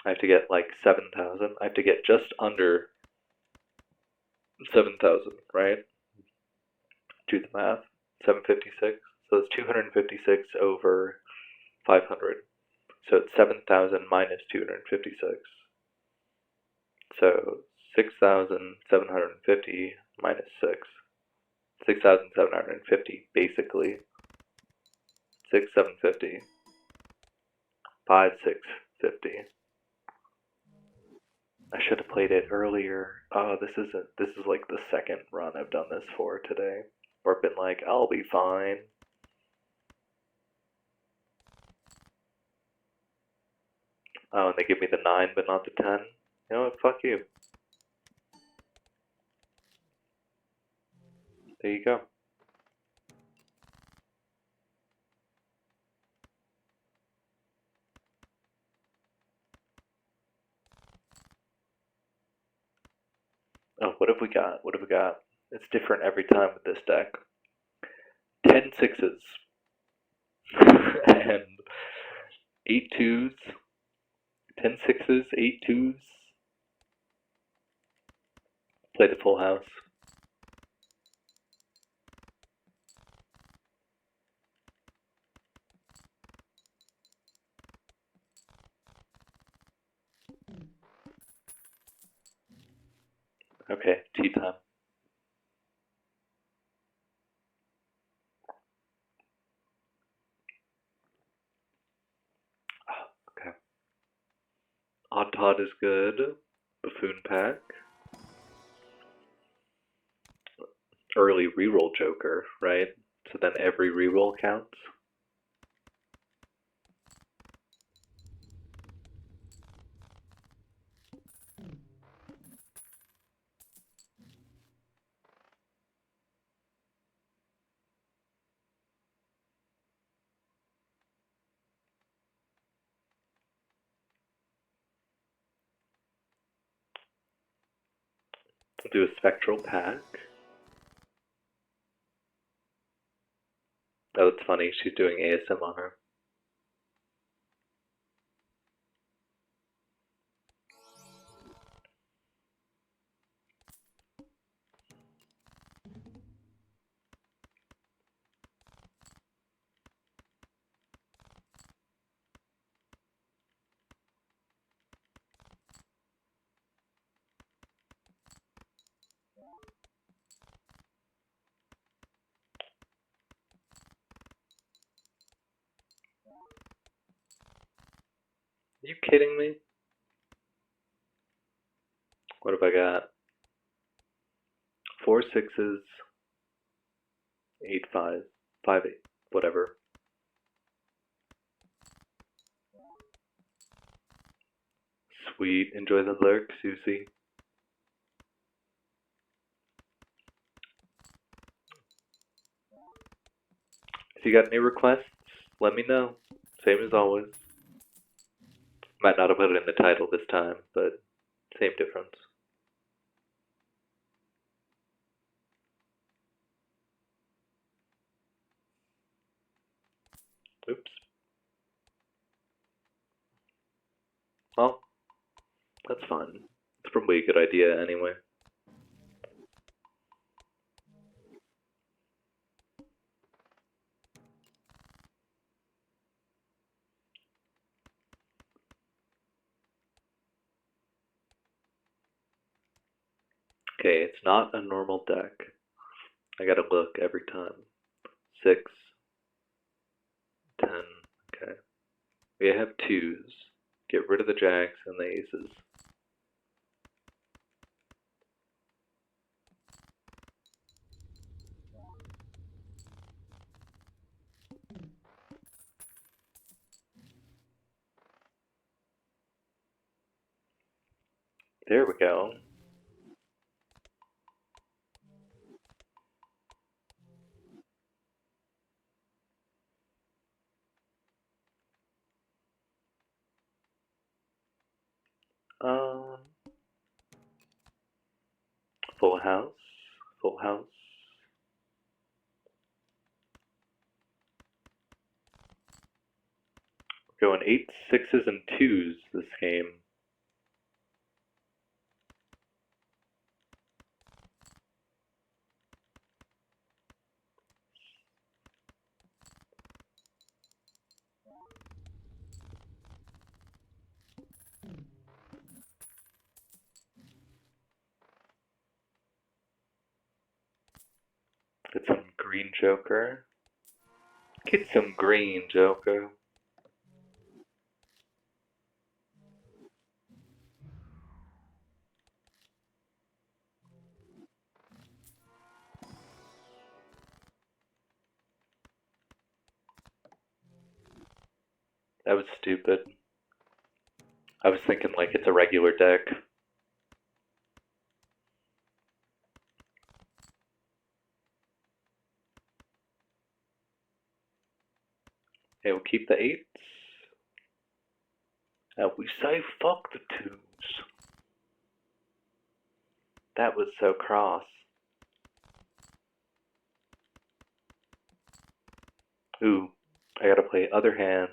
I have to get like 7,000. I have to get just under 7,000, right? Do the math. 756. So it's 256 over 500. So it's 7,000 minus 256. So 6,750 minus 6. 6,750 basically. 6,750. 5,650. I should have played it earlier. Oh, this is like the second run I've done this for today. Or I've been like, I'll be fine. Oh, and they give me the 9 but not the 10. You know what? Fuck you. There you go. Oh, what have we got? What have we got? It's different every time with this deck. 10 6s. And 8 2s. 10 6s, 8 2s. Play the full house. Okay, tea time. Okay. Odd Todd is good. Buffoon Pack. Early reroll Joker, right? So then every reroll counts. We'll do a Spectral Pack. Oh, that's funny. She's doing ASMR. Are you kidding me? What have I got? 4 6s, 8 5s, 5 8, whatever. Sweet. Enjoy the lurk, Susie. If you got any requests, let me know. Same as always. Might not have put it in the title this time, but same difference. Oops. Well, that's fun. It's probably a good idea anyway. Okay, it's not a normal deck. I gotta look every time. 6, 10, okay. We have 2s. Get rid of the jacks and the aces. There we go. Full house, full house. We're going 8, 6s, and 2s this game. Get some green Joker. Get some green Joker. That was stupid. I was thinking like it's a regular deck. Okay, we'll keep the 8s. And we say fuck the 2s. That was so cross. Ooh, I gotta play other hands.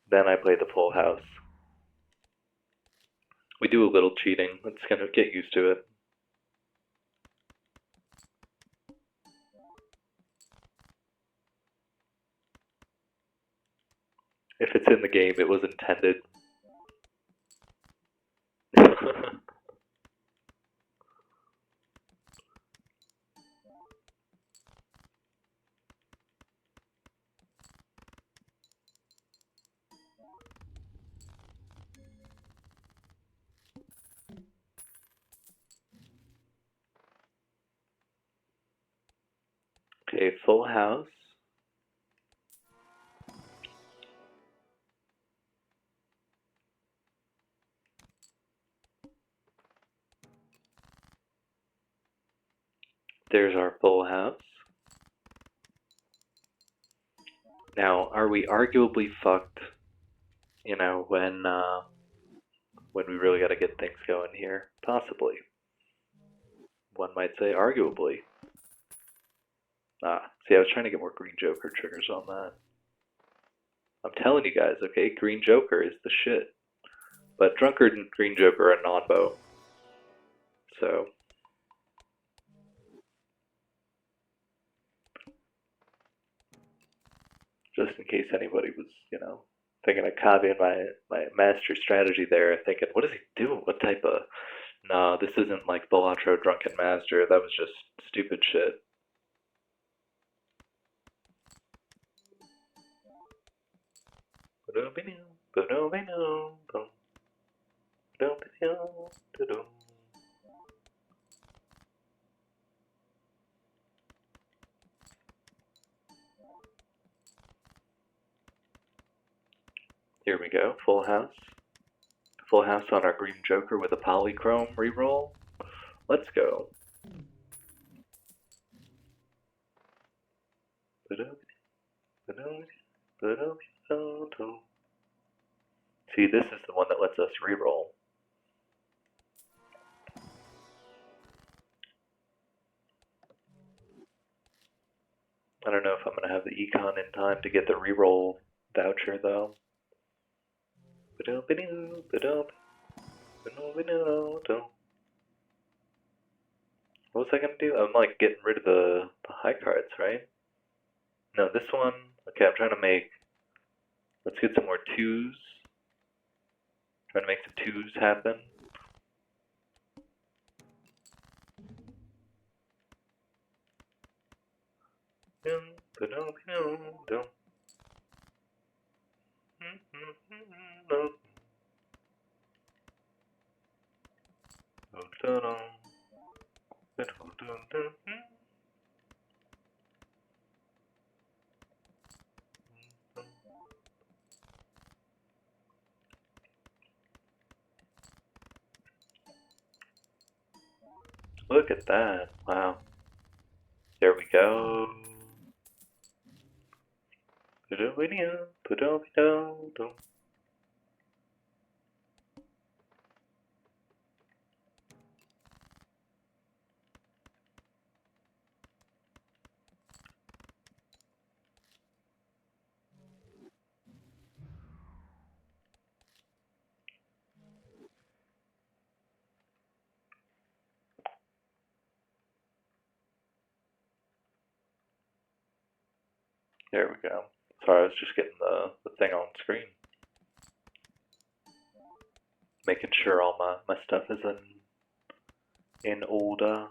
Then I play the full house. We do a little cheating. Let's kind of get used to it. If it's in the game, it was intended. Okay, Full House. There's our Full House. Now, are we arguably fucked, you know, when we really got to get things going here? Possibly. One might say arguably. See, I was trying to get more Green Joker triggers on that. I'm telling you guys, okay, Green Joker is the shit. But Drunkard and Green Joker are non-bow. So, just in case anybody was, you know, thinking of copying my master strategy there, thinking, what is he doing? What type of... Nah, this isn't like Balatro Drunken Master. That was just stupid shit. Here we go, Full House. Full House on our Green Joker with a Polychrome reroll. Let's go. See, this is the one that lets us reroll. I don't know if I'm going to have the econ in time to get the reroll voucher, though. What was I going to do? I'm like getting rid of the high cards, right? No, this one. Okay, I'm trying to make... Let's get some more twos. Trying to make some twos happen. Look at that. Wow. There we go. There we go. Sorry, I was just getting the thing on screen. Making sure all my stuff is in order.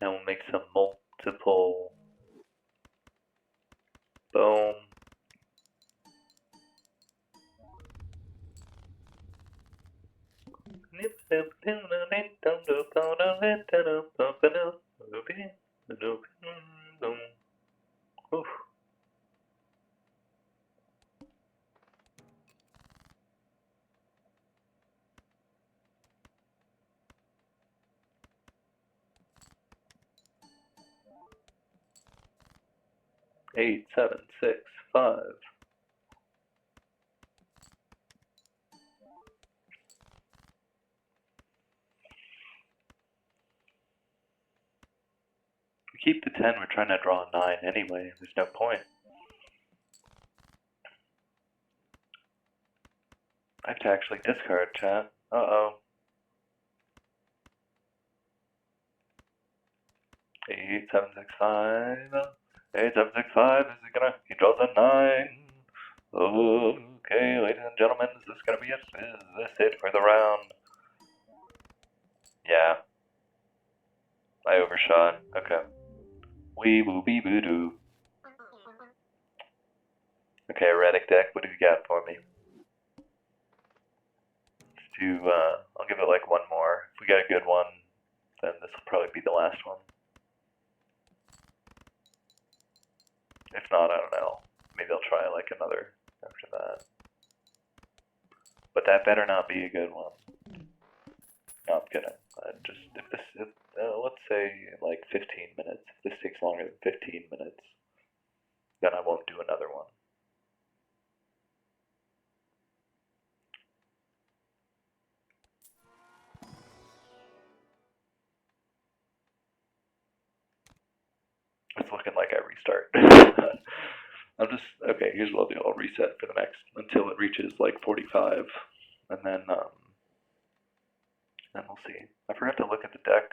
Now we'll make some multiple. Boom. Oof. Eight, 7, 6, 5. We keep the 10, we're trying to draw a 9 anyway, there's no point. I have to actually discard, chat. Uh-oh. 8765. 8765, is it gonna, he draws a 9. Okay, ladies and gentlemen, is this gonna be it? Is this it for the round? Yeah. I overshot. Okay. Wee boo bee boo doo. Okay, erratic deck, what do you got for me? Let's do, I'll give it like one more. If we get a good one, then this will probably be the last one. If not, I don't know. Maybe I'll try like another after that. But that better not be a good one. No, I'm kidding. Just, if this, let's say like 15 minutes. If this takes longer than 15 minutes, then I won't do another one. It's looking like I restart. I'm just, okay, here's what I'll do. I'll reset for the next, until it reaches like 45. And then we'll see. I forgot to look at the deck.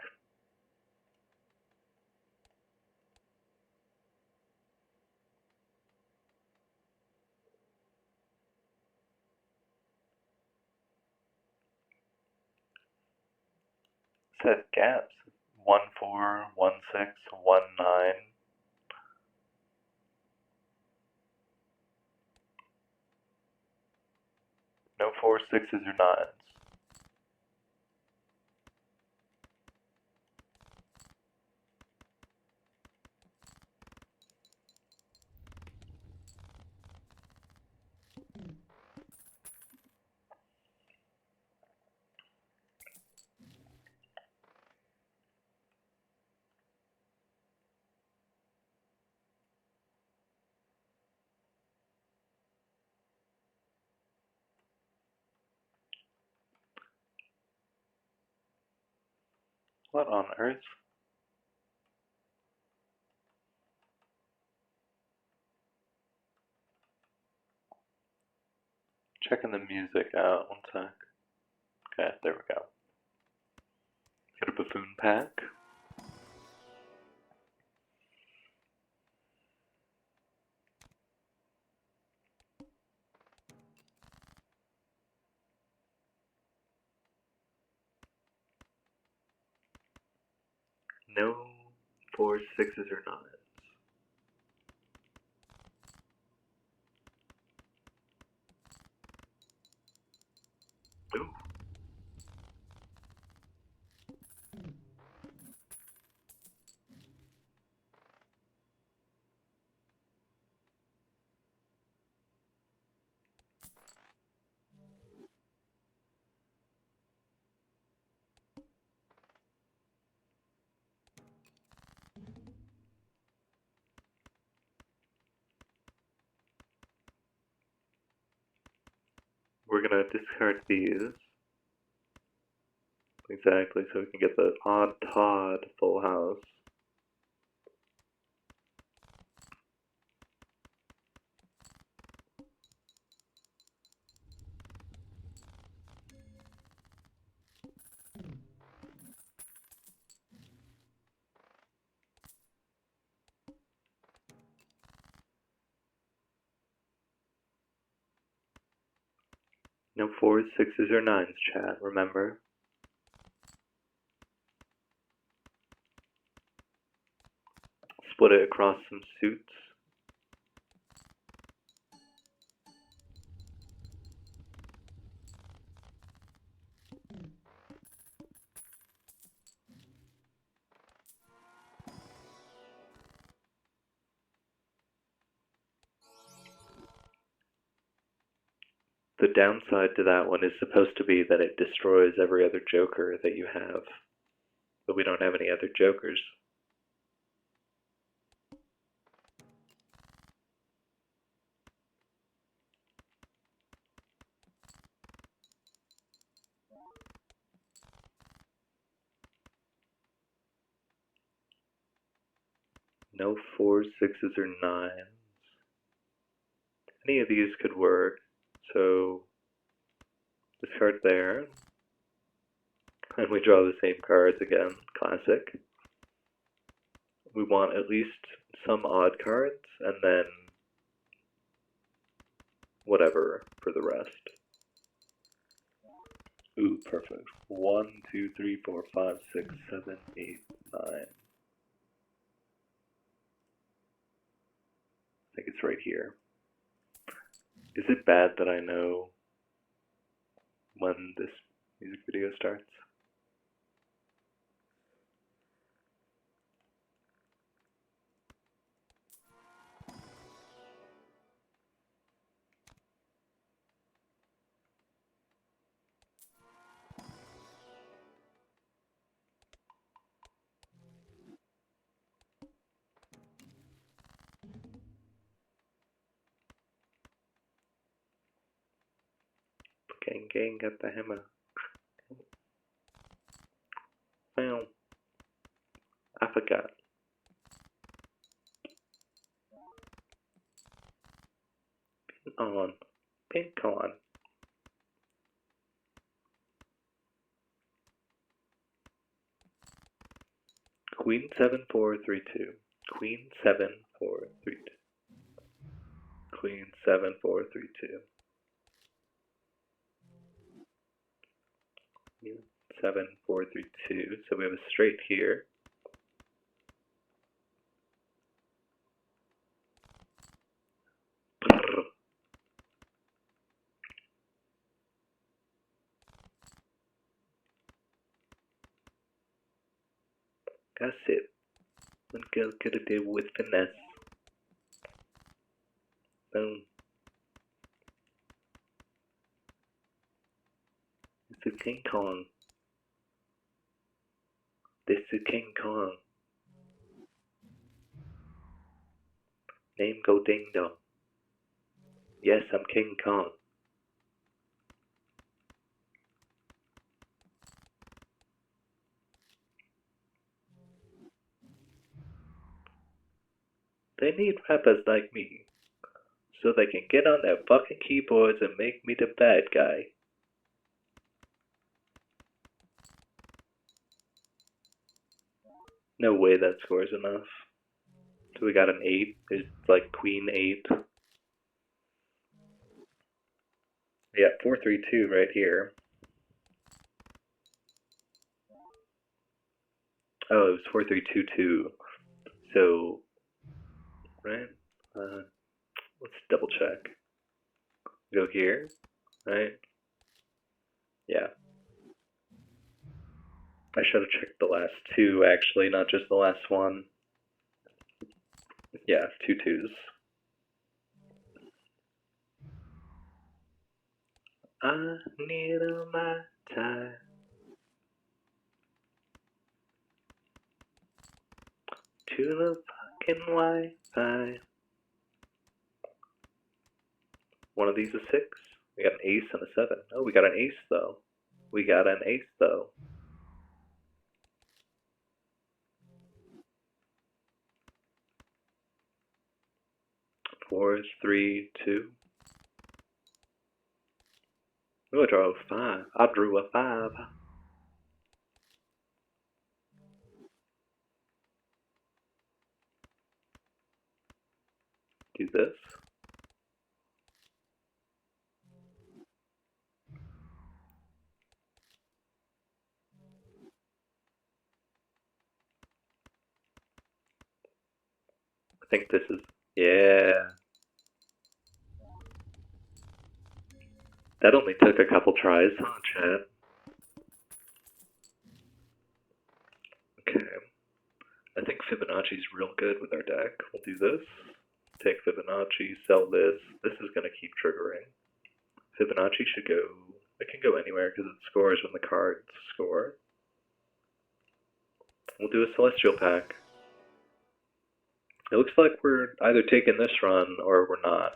It says gaps. 1-4, 1-6, 1-9. No 4, 6s, or 9s. What on earth? Checking the music out. One sec. Okay, there we go. Get a buffoon pack. No 4, 6s, or 9s. Ooh. We're gonna discard these. Exactly, so we can get the odd Todd full house. No 4s, 6s, or 9s, chat, remember? Split it across some suits. The downside to that one is supposed to be that it destroys every other joker that you have. But we don't have any other jokers. No 4s, 6s, or 9s. Any of these could work. So discard there. And we draw the same cards again. Classic. we want at least some odd cards, and then whatever for the rest. Ooh, perfect. 1, 2, 3, 4, 5, 6, 7, 8, 9. I think it's right here. Is it bad that I know when this music video starts? Gang, got the hammer. Well, I forgot. Pink on. Queen 7, 4, 3, 2. Queen 7, 4, 3, 2. Queen 7, 4, 3, 2. 7, 4, 3, 2. So we have a straight here. That's it. One girl could have did with finesse. Boom. This is King Kong. This is King Kong. Name go ding dong. Yes, I'm King Kong. They need rappers like me, so they can get on their fucking keyboards and make me the bad guy. No way that scores enough. So we got an 8. It's like Queen 8. Yeah, 4, 3, 2 right here. Oh, it was 4, 3, 2, 2. So, right? Let's double check. Go here, right? Yeah. I should have checked the last 2 actually, not just the last one. Yeah, 2 2s. I need a my time. To the fucking Wi-Fi. One of these is 6. We got an ace and a 7. Oh, we got an ace though. We got an ace though. 4, 3, 2. Oh, I drew a 5. I drew a 5. Do this. I think this is, yeah. That only took a couple tries, huh, chat? Okay. I think Fibonacci's real good with our deck. We'll do this. Take Fibonacci, sell this. This is going to keep triggering. Fibonacci should go, it can go anywhere because it scores when the cards score. We'll do a Celestial Pack. It looks like we're either taking this run or we're not.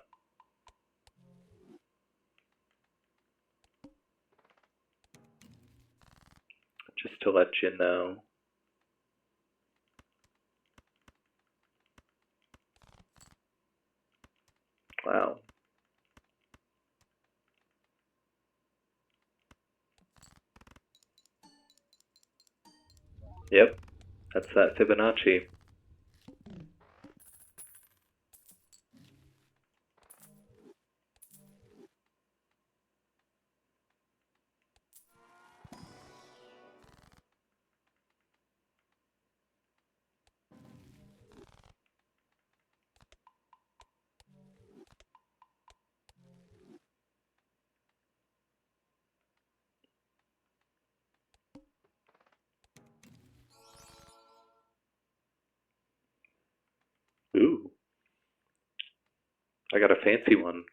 Just to let you know. Wow. Yep, that's that Fibonacci. I got a fancy one.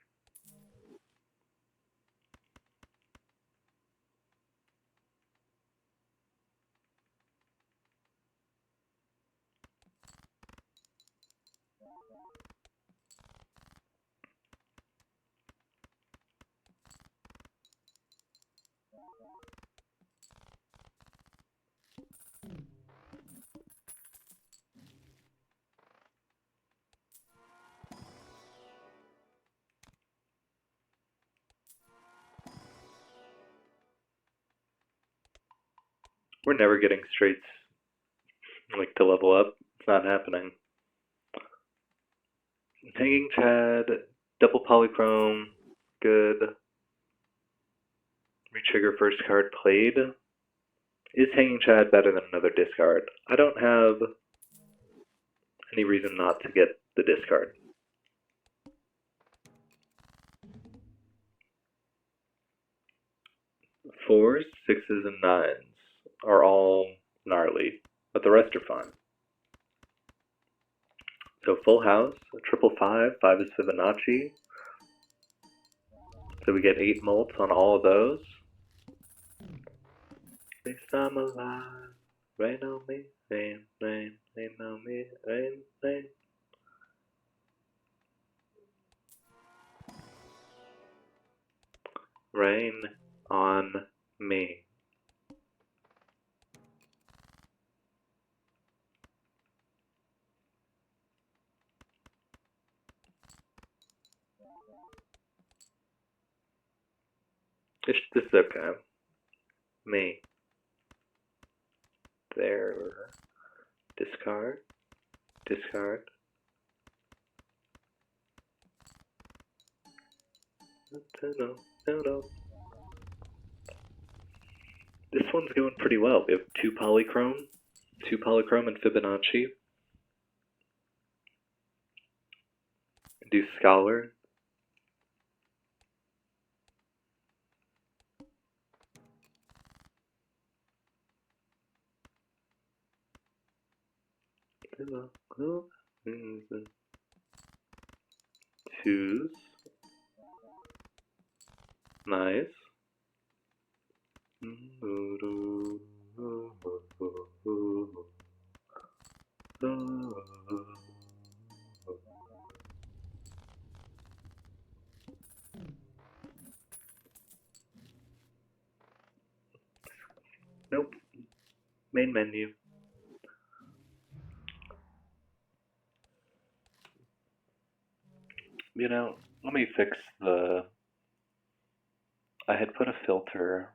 We're never getting straights, like, to level up. It's not happening. Hanging Chad, double polychrome, good. Retrigger first card played. Is Hanging Chad better than another discard? I don't have any reason not to get the discard. Fours, sixes, and nines are all gnarly, but the rest are fine. So full house, a triple five, five is Fibonacci. So we get 8 molts on all of those. At least I'm alive, rain on me, rain, rain, rain on me, rain, rain. Rain on me. This is okay. Me. There. Discard. Discard. No, no, no. This one's going pretty well. We have 2 polychrome and Fibonacci. Do Scholar. Twos. Nice. Nope. Main menu. You know, let me fix the... I had put a filter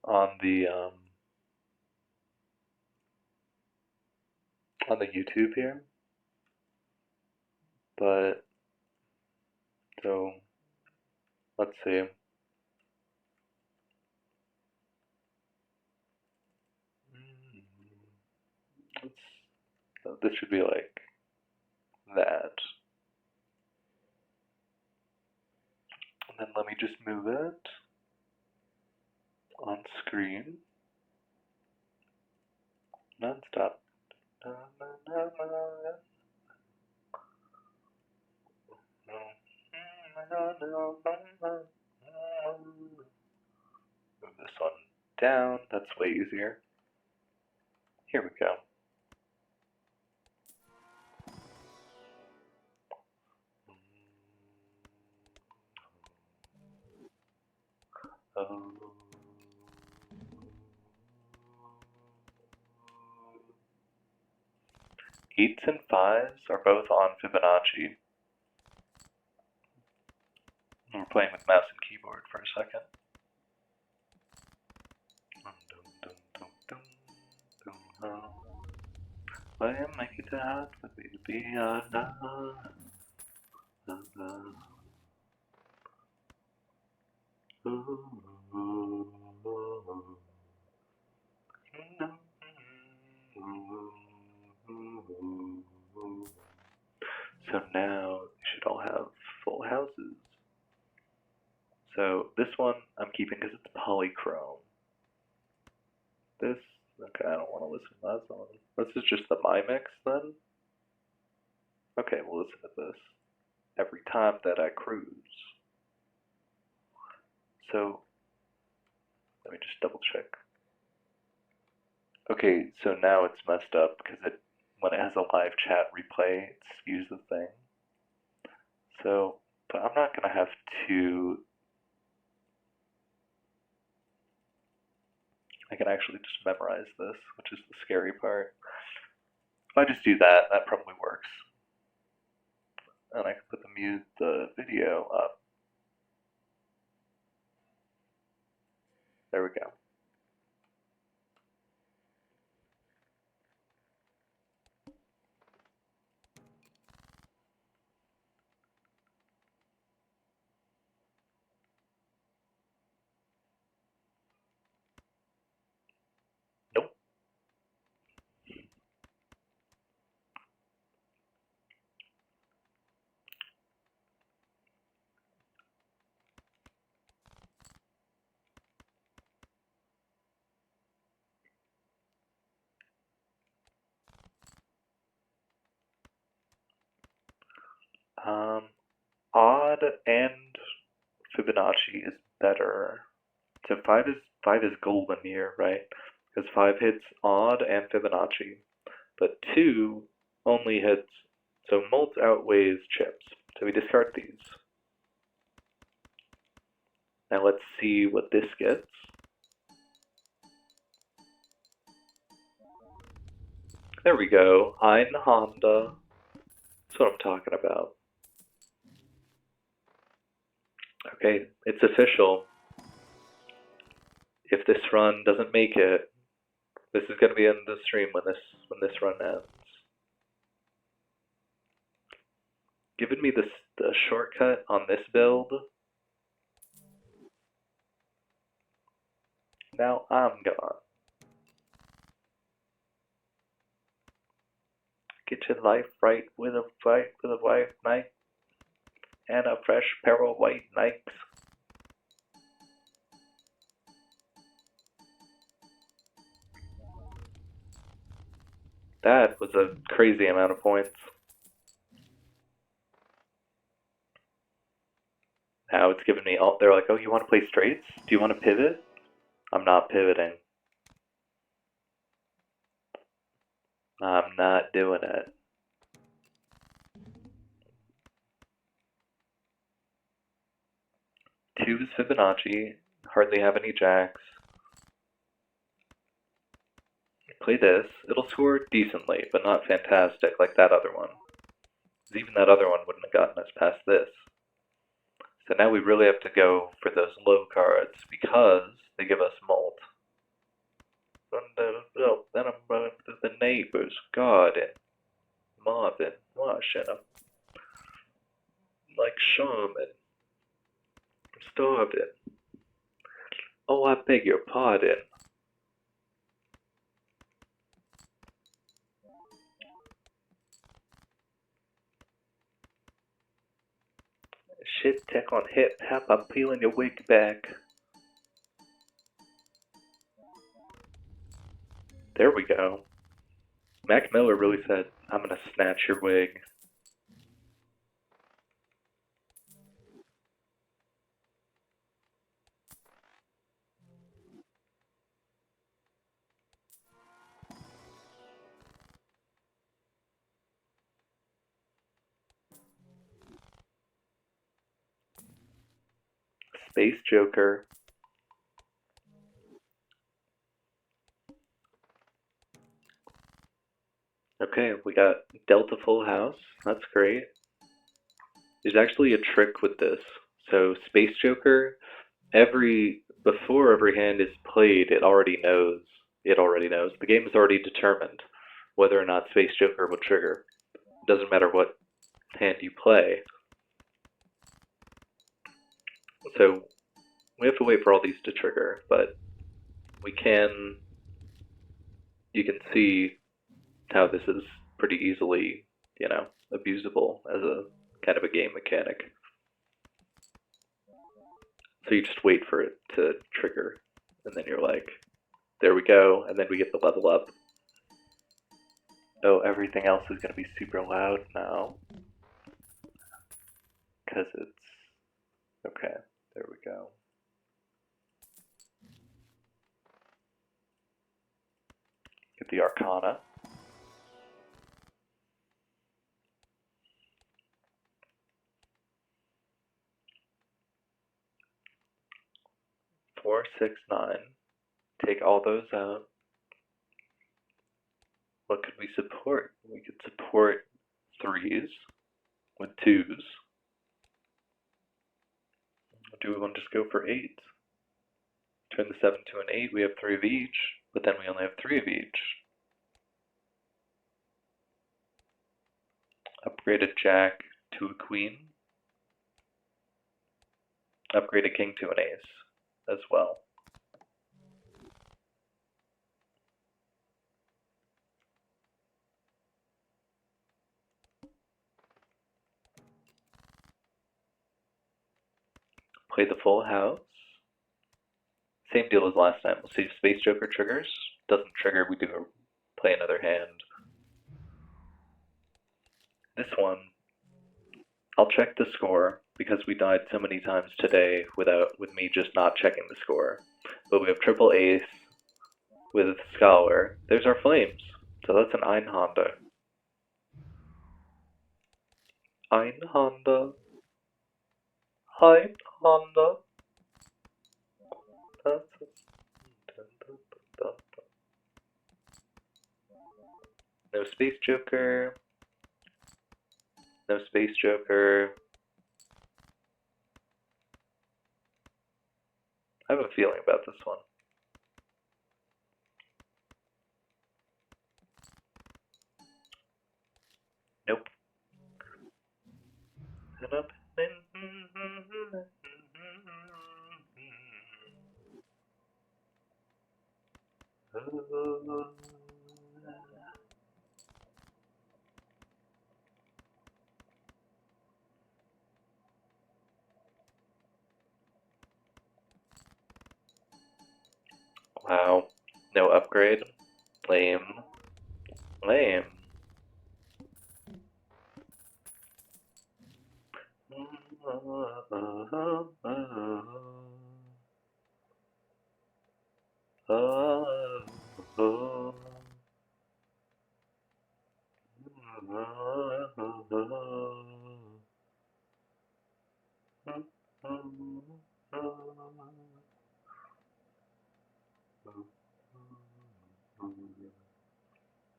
on the YouTube here, but so let's see. So this should be like that, and then let me just move it on screen non-stop. Move this one down, that's way easier. Here we go. Eights and fives are both on Fibonacci. We're playing with mouse and keyboard for a second. Why make it hard for me to be alive? So now you should all have full houses. So this one I'm keeping because it's polychrome. This, okay, I don't want to listen to that song. This is just the My Mix then? Okay, we'll listen to this. every time that I cruise. So, let me just double check. Okay, so now it's messed up because when it has a live chat replay, it skews the thing. So, but I'm not gonna have to. I can actually just memorize this, which is the scary part. If I just do that, that probably works. And I can put the video up. There we go. Nope. Odd and Fibonacci is better. So five is golden here, right? Because 5 hits odd and Fibonacci, but 2 only hits. So Molt outweighs chips. So we discard these. Now let's see what this gets. There we go. Ein Honda. That's what I'm talking about. Okay, it's official. If this run doesn't make it, this is going to be in the stream when this run ends. Giving me the shortcut on this build. Now I'm gone. Get your life right with a white knife and a fresh pair of white Nikes. That was a crazy amount of points. Now it's giving me all. They're like, oh, you want to play straights? Do you want to pivot? I'm not pivoting. I'm not doing it. Two is Fibonacci. Hardly have any jacks. Play this. It'll score decently, but not fantastic like that other one. Even that other one wouldn't have gotten us past this. So now we really have to go for those low cards because they give us Molt. Then I'm running to the neighbor's garden. Marvin, washing up like Sherman. I'm starving. Oh, I beg your pardon. Shit tech on hip hop, I'm peeling your wig back. There we go. Mac Miller really said, I'm gonna snatch your wig. Space Joker. Okay, we got Delta Full House. That's great. There's actually a trick with this. So Space Joker, before every hand is played, it already knows. The game is already determined whether or not Space Joker will trigger. It doesn't matter what hand you play. So we have to wait for all these to trigger, but you can see how this is pretty easily, abusable as a kind of a game mechanic. So you just wait for it to trigger, and then you're like, there we go, and then we get the level up. Oh, everything else is going to be super loud now. because it's... Okay, there we go. Get the Arcana. Four, six, nine. Take all those out. What could we support? We could support threes with twos. Do we want to just go for eights? Turn the 7 to an 8, we have 3 of each, but then we only have 3 of each. Upgrade a jack to a queen. Upgrade a king to an ace as well. Play the full house. Same deal as last time. We'll see if Space Joker triggers. Doesn't trigger, we do play another hand. This one, I'll check the score because we died so many times today with me just not checking the score. But we have triple ace with Scholar. There's our flames. So that's an Ein Honda. Ein Honda. Ein Honda. No Space Joker. No Space Joker. I have a feeling about this one. Nope. Wow. No upgrade. Lame. Lame.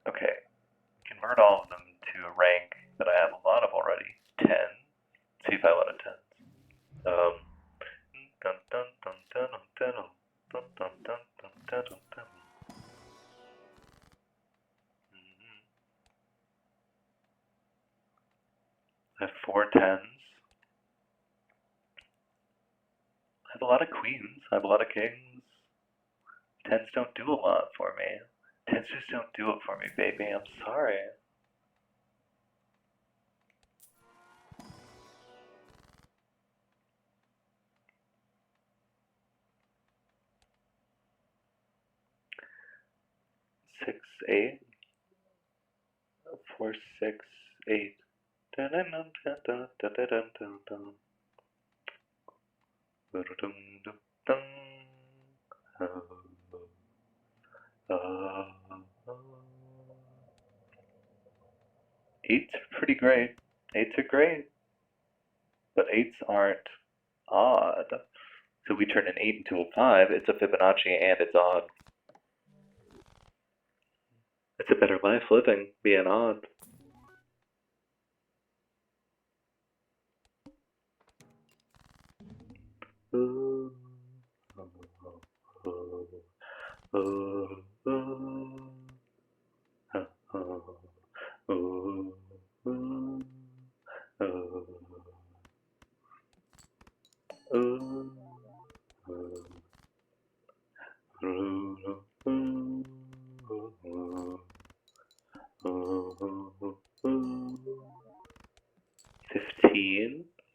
Okay, convert all of them to a rank that I have a lot of already. 10. See if I let a 10. Dun, dun, dun, dun, dun, dun, dun, dun, dun, dun, dun, dun. I have 4 10s. I have a lot of queens. I have a lot of kings. 10s don't do a lot for me. 10s just don't do it for me, baby. I'm sorry. Six, 8. 4, 6, 8. Dun, dun, dun, dun, dun, dun, dun, dun, dun. Dun, dun, dun, dun. Eights are pretty great. Eights are great. But eights aren't odd. So we turn an 8 into a 5, it's a Fibonacci and it's odd. It's a better life living, being odd.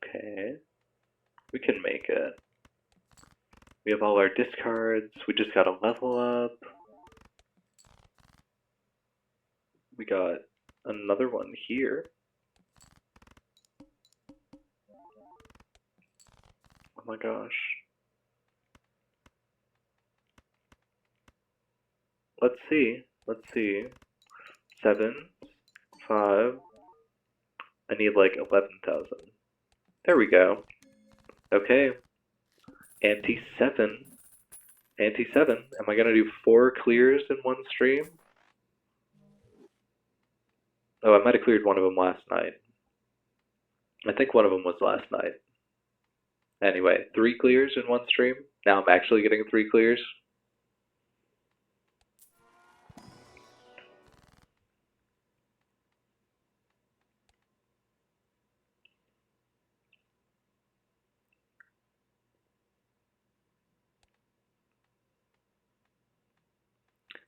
Okay. We can make it. We have all our discards. We just gotta level up. We got another one here. my gosh. Let's see. 7, 5. I need like 11,000. There we go. Okay. Ante 7. Ante 7. Am I gonna do 4 clears in one stream? Oh, I might have cleared one of them last night. I think one of them was last night. Anyway, 3 clears in one stream. Now I'm actually getting 3 clears.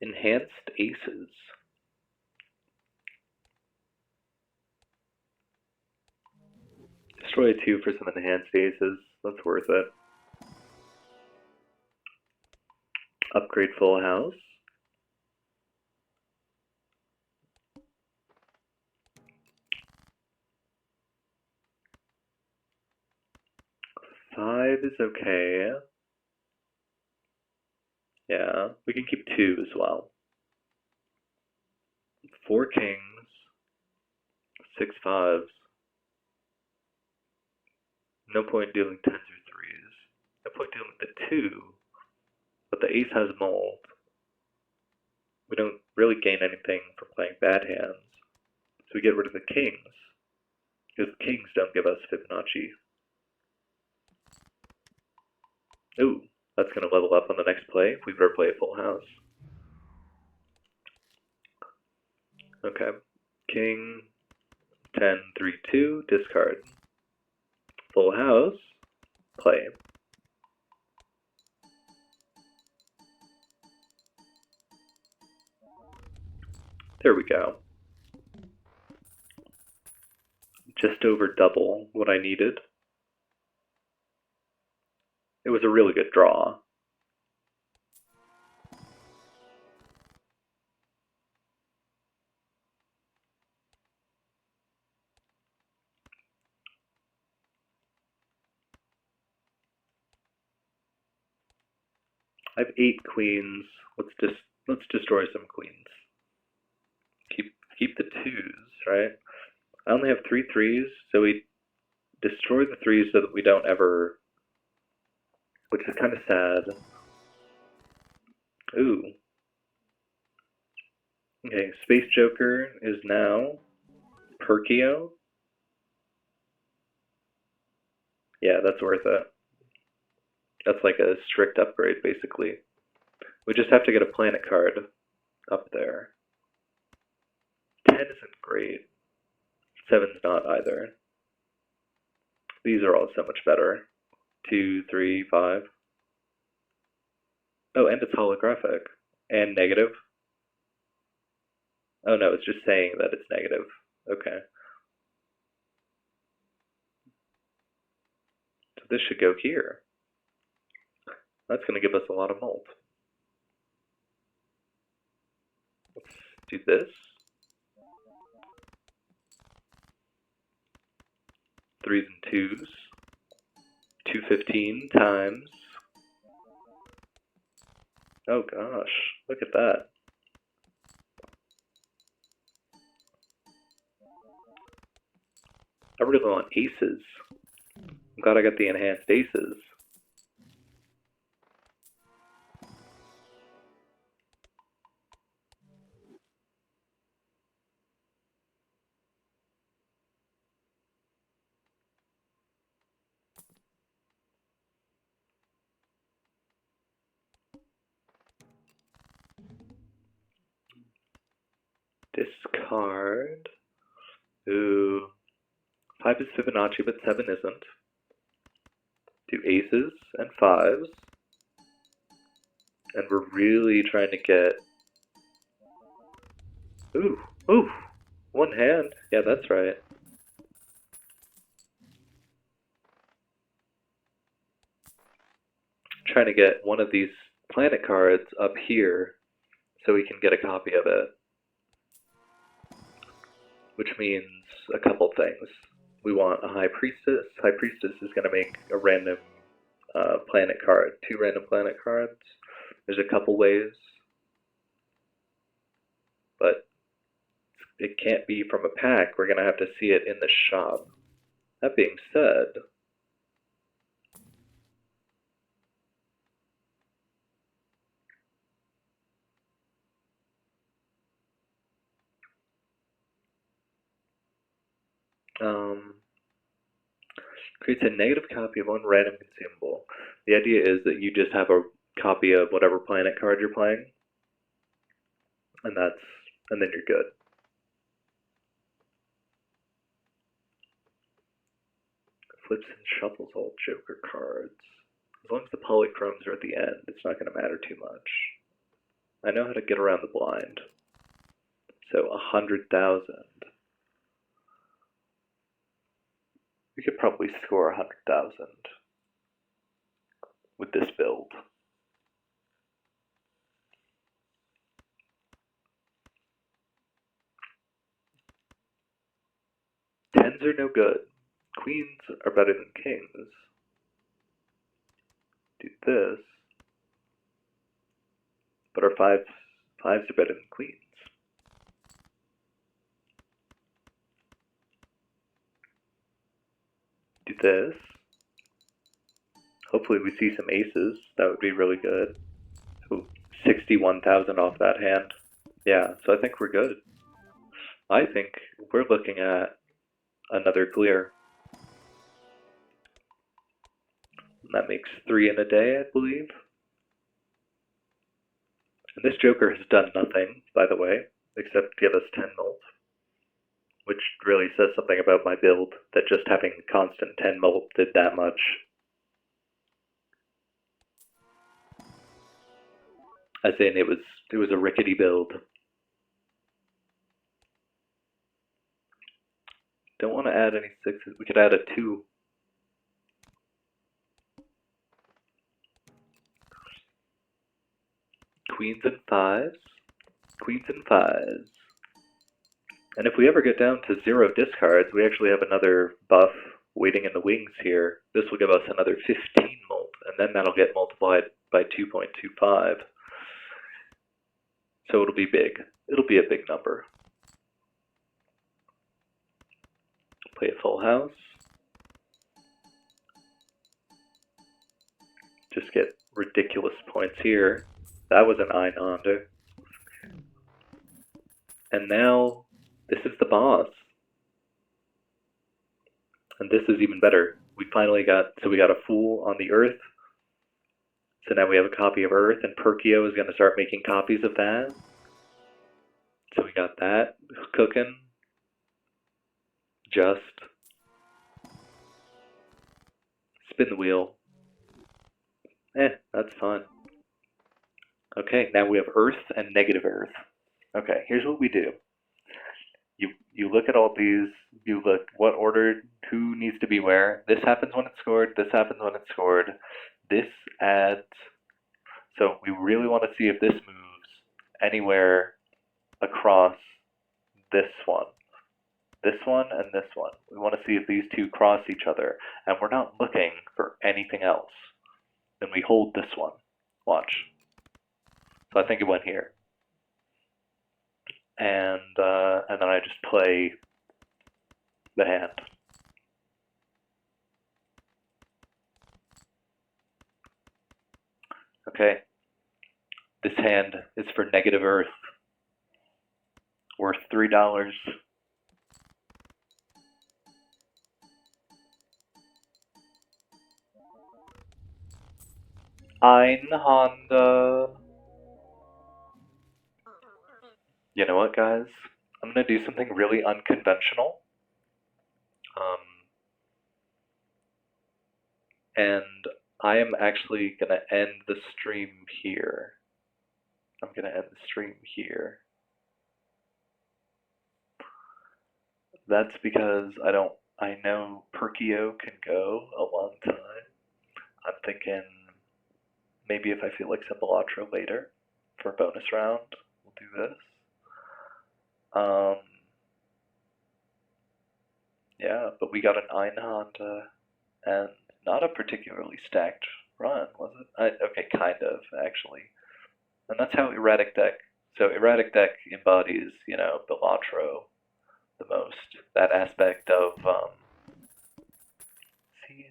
Enhanced aces. Destroy 2 for some enhanced aces. That's worth it. Upgrade full house. Five is okay. Yeah, we can keep 2 as well. 4 kings, 6 fives. No point dealing 10s or 3s. No point dealing the 2, but the ace has mold. We don't really gain anything from playing bad hands, so we get rid of the kings, because kings don't give us Fibonacci. Ooh, that's going to level up on the next play. We better play a full house. Okay, king, 10, 3, 2, discard. Full house, play. There we go. Just over double what I needed. It was a really good draw. I have 8 queens. Let's destroy some queens. Keep the 2s, right? I only have 3 3s, so we destroy the 3s so that we don't ever, which is kind of sad. Ooh. Okay, Space Joker is now Perkio. Yeah, that's worth it. That's like a strict upgrade, basically. We just have to get a planet card up there. 10 isn't great. 7's not either. These are all so much better. 2, 3, 5. Oh, and it's holographic. And negative. Oh no, it's just saying that it's negative. Okay. So this should go here. That's going to give us a lot of mold. Let's do this. 3s and 2s. 215 times. Oh gosh, look at that. I really want aces. I'm glad I got the enhanced aces. Discard. Ooh. 5 is Fibonacci, but 7 isn't. Do aces and 5s. And we're really trying to get... Ooh, one hand. Yeah, that's right. Trying to get one of these planet cards up here so we can get a copy of it. Which means a couple things. We want a High Priestess. High Priestess is going to make a random planet card, 2 random planet cards. There's a couple ways, but it can't be from a pack. We're going to have to see it in the shop. That being said, creates a negative copy of one random consumable. The idea is that you just have a copy of whatever planet card you're playing, and then you're good. Flips and shuffles all Joker cards. As long as the polychromes are at the end, it's not going to matter too much. I know how to get around the blind. So 100,000. We could probably score 100,000 with this build. Tens are no good. Queens are better than kings. Do this. But our fives are better than queens. Do this. Hopefully we see some aces. That would be really good. Ooh, 61,000 off that hand. Yeah, so I think we're good. I think we're looking at another clear. And that makes 3 in a day, I believe. And this Joker has done nothing, by the way, except give us 10 mult, which really says something about my build, that just having constant 10 mult did that much. As in, it was a rickety build. Don't want to add any 6s. We could add a 2. Queens and 5s. Queens and 5s. And if we ever get down to 0 discards, we actually have another buff waiting in the wings here. This will give us another 15 mult, and then that'll get multiplied by 2.25. So it'll be big. It'll be a big number. Play a full house. Just get ridiculous points here. That was an Einander. And now, this is the boss. And this is even better. We finally got a Fool on the Earth. So now we have a copy of Earth, and Perkio is going to start making copies of that. So we got that cooking. Just spin the wheel. That's fun. Okay, now we have Earth and negative Earth. Okay, here's what we do. You look at all these, you look what order, who needs to be where. This happens when it's scored, this happens when it's scored. This adds, so we really want to see if this moves anywhere across this one, and this one. We want to see if these two cross each other, and we're not looking for anything else. Then we hold this one. Watch. So I think it went here. And then I just play the hand. Okay. This hand is for negative Earth. Worth $3. Ein Honda. You know what, guys? I'm going to do something really unconventional. And I am actually going to end the stream here. I'm going to end the stream here. That's because I know Perkio can go a long time. I'm thinking maybe if I feel like Simulacra later for a bonus round, we'll do this. Yeah, but we got an Einhand and not a particularly stacked run, was it? Okay, kind of, actually. And that's how Erratic Deck, so Erratic Deck embodies, Balatro the most. That aspect of, see,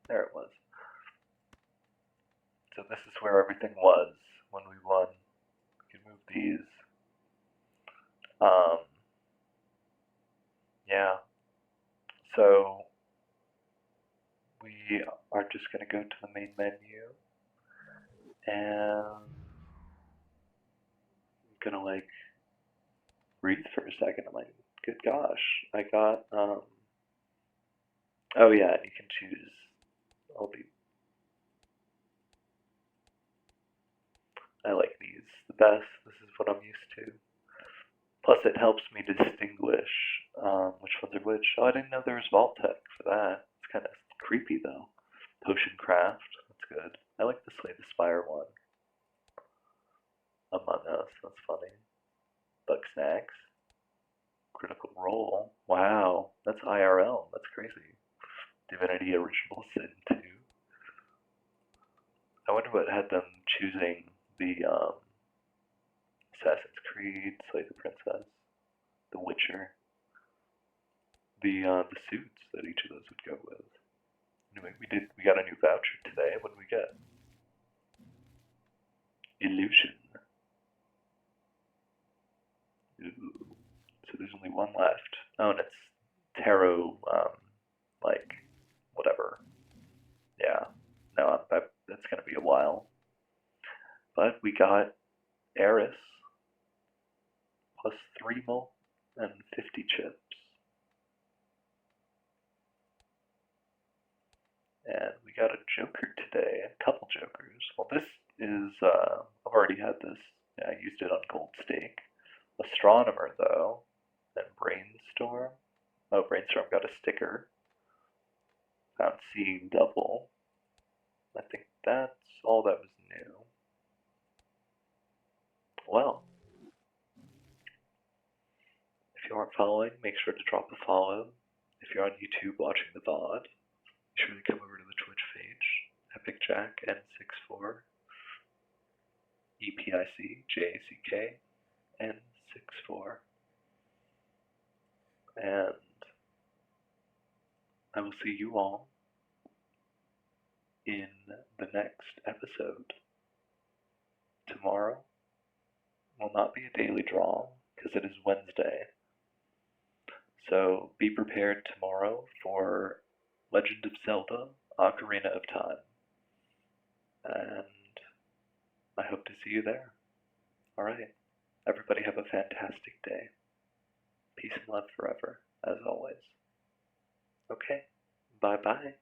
there it was. So this is where everything was when we won. We can move these. Yeah. So we are just going to go to the main menu and I'm going to like breathe for a second. I'm like, good gosh, I got, oh yeah, and you can choose, I like these the best. This is what I'm used to. Plus, it helps me distinguish which ones are which. Oh, I didn't know there was Vault-Tec for that. It's kind of creepy, though. Potion Craft, that's good. I like the Slay the Spire one. Among Us, that's funny. Bug Snacks. Critical Role. Wow, that's IRL. That's crazy. Divinity Original Sin 2. I wonder what had them choosing the Assassin's Creed, Slay the Princess, The Witcher, the suits that each of those would go with. Anyway, we got a new voucher today. What did we get? Illusion. Ooh. So there's only one left. Oh, and it's tarot, like, whatever. Yeah. No, that's gonna be a while. But we got Eris plus 3 mil and 50 chips. And we got a Joker today, a couple Jokers. Well, this is, I've already had this. Yeah, I used it on Gold Stake. Astronomer, though, and Brainstorm. Oh, Brainstorm got a sticker. Found Seeing Double. I think that's all that was new. Well, if you aren't following, make sure to drop a follow. If you're on YouTube watching the VOD, be sure to come over to the Twitch page, EpicJack N64, EPICJACK N64. And I will see you all in the next episode. Tomorrow will not be a daily draw because it is Wednesday. So be prepared tomorrow for Legend of Zelda Ocarina of Time. And I hope to see you there. Alright. Everybody have a fantastic day. Peace and love forever, as always. Okay. Bye-bye.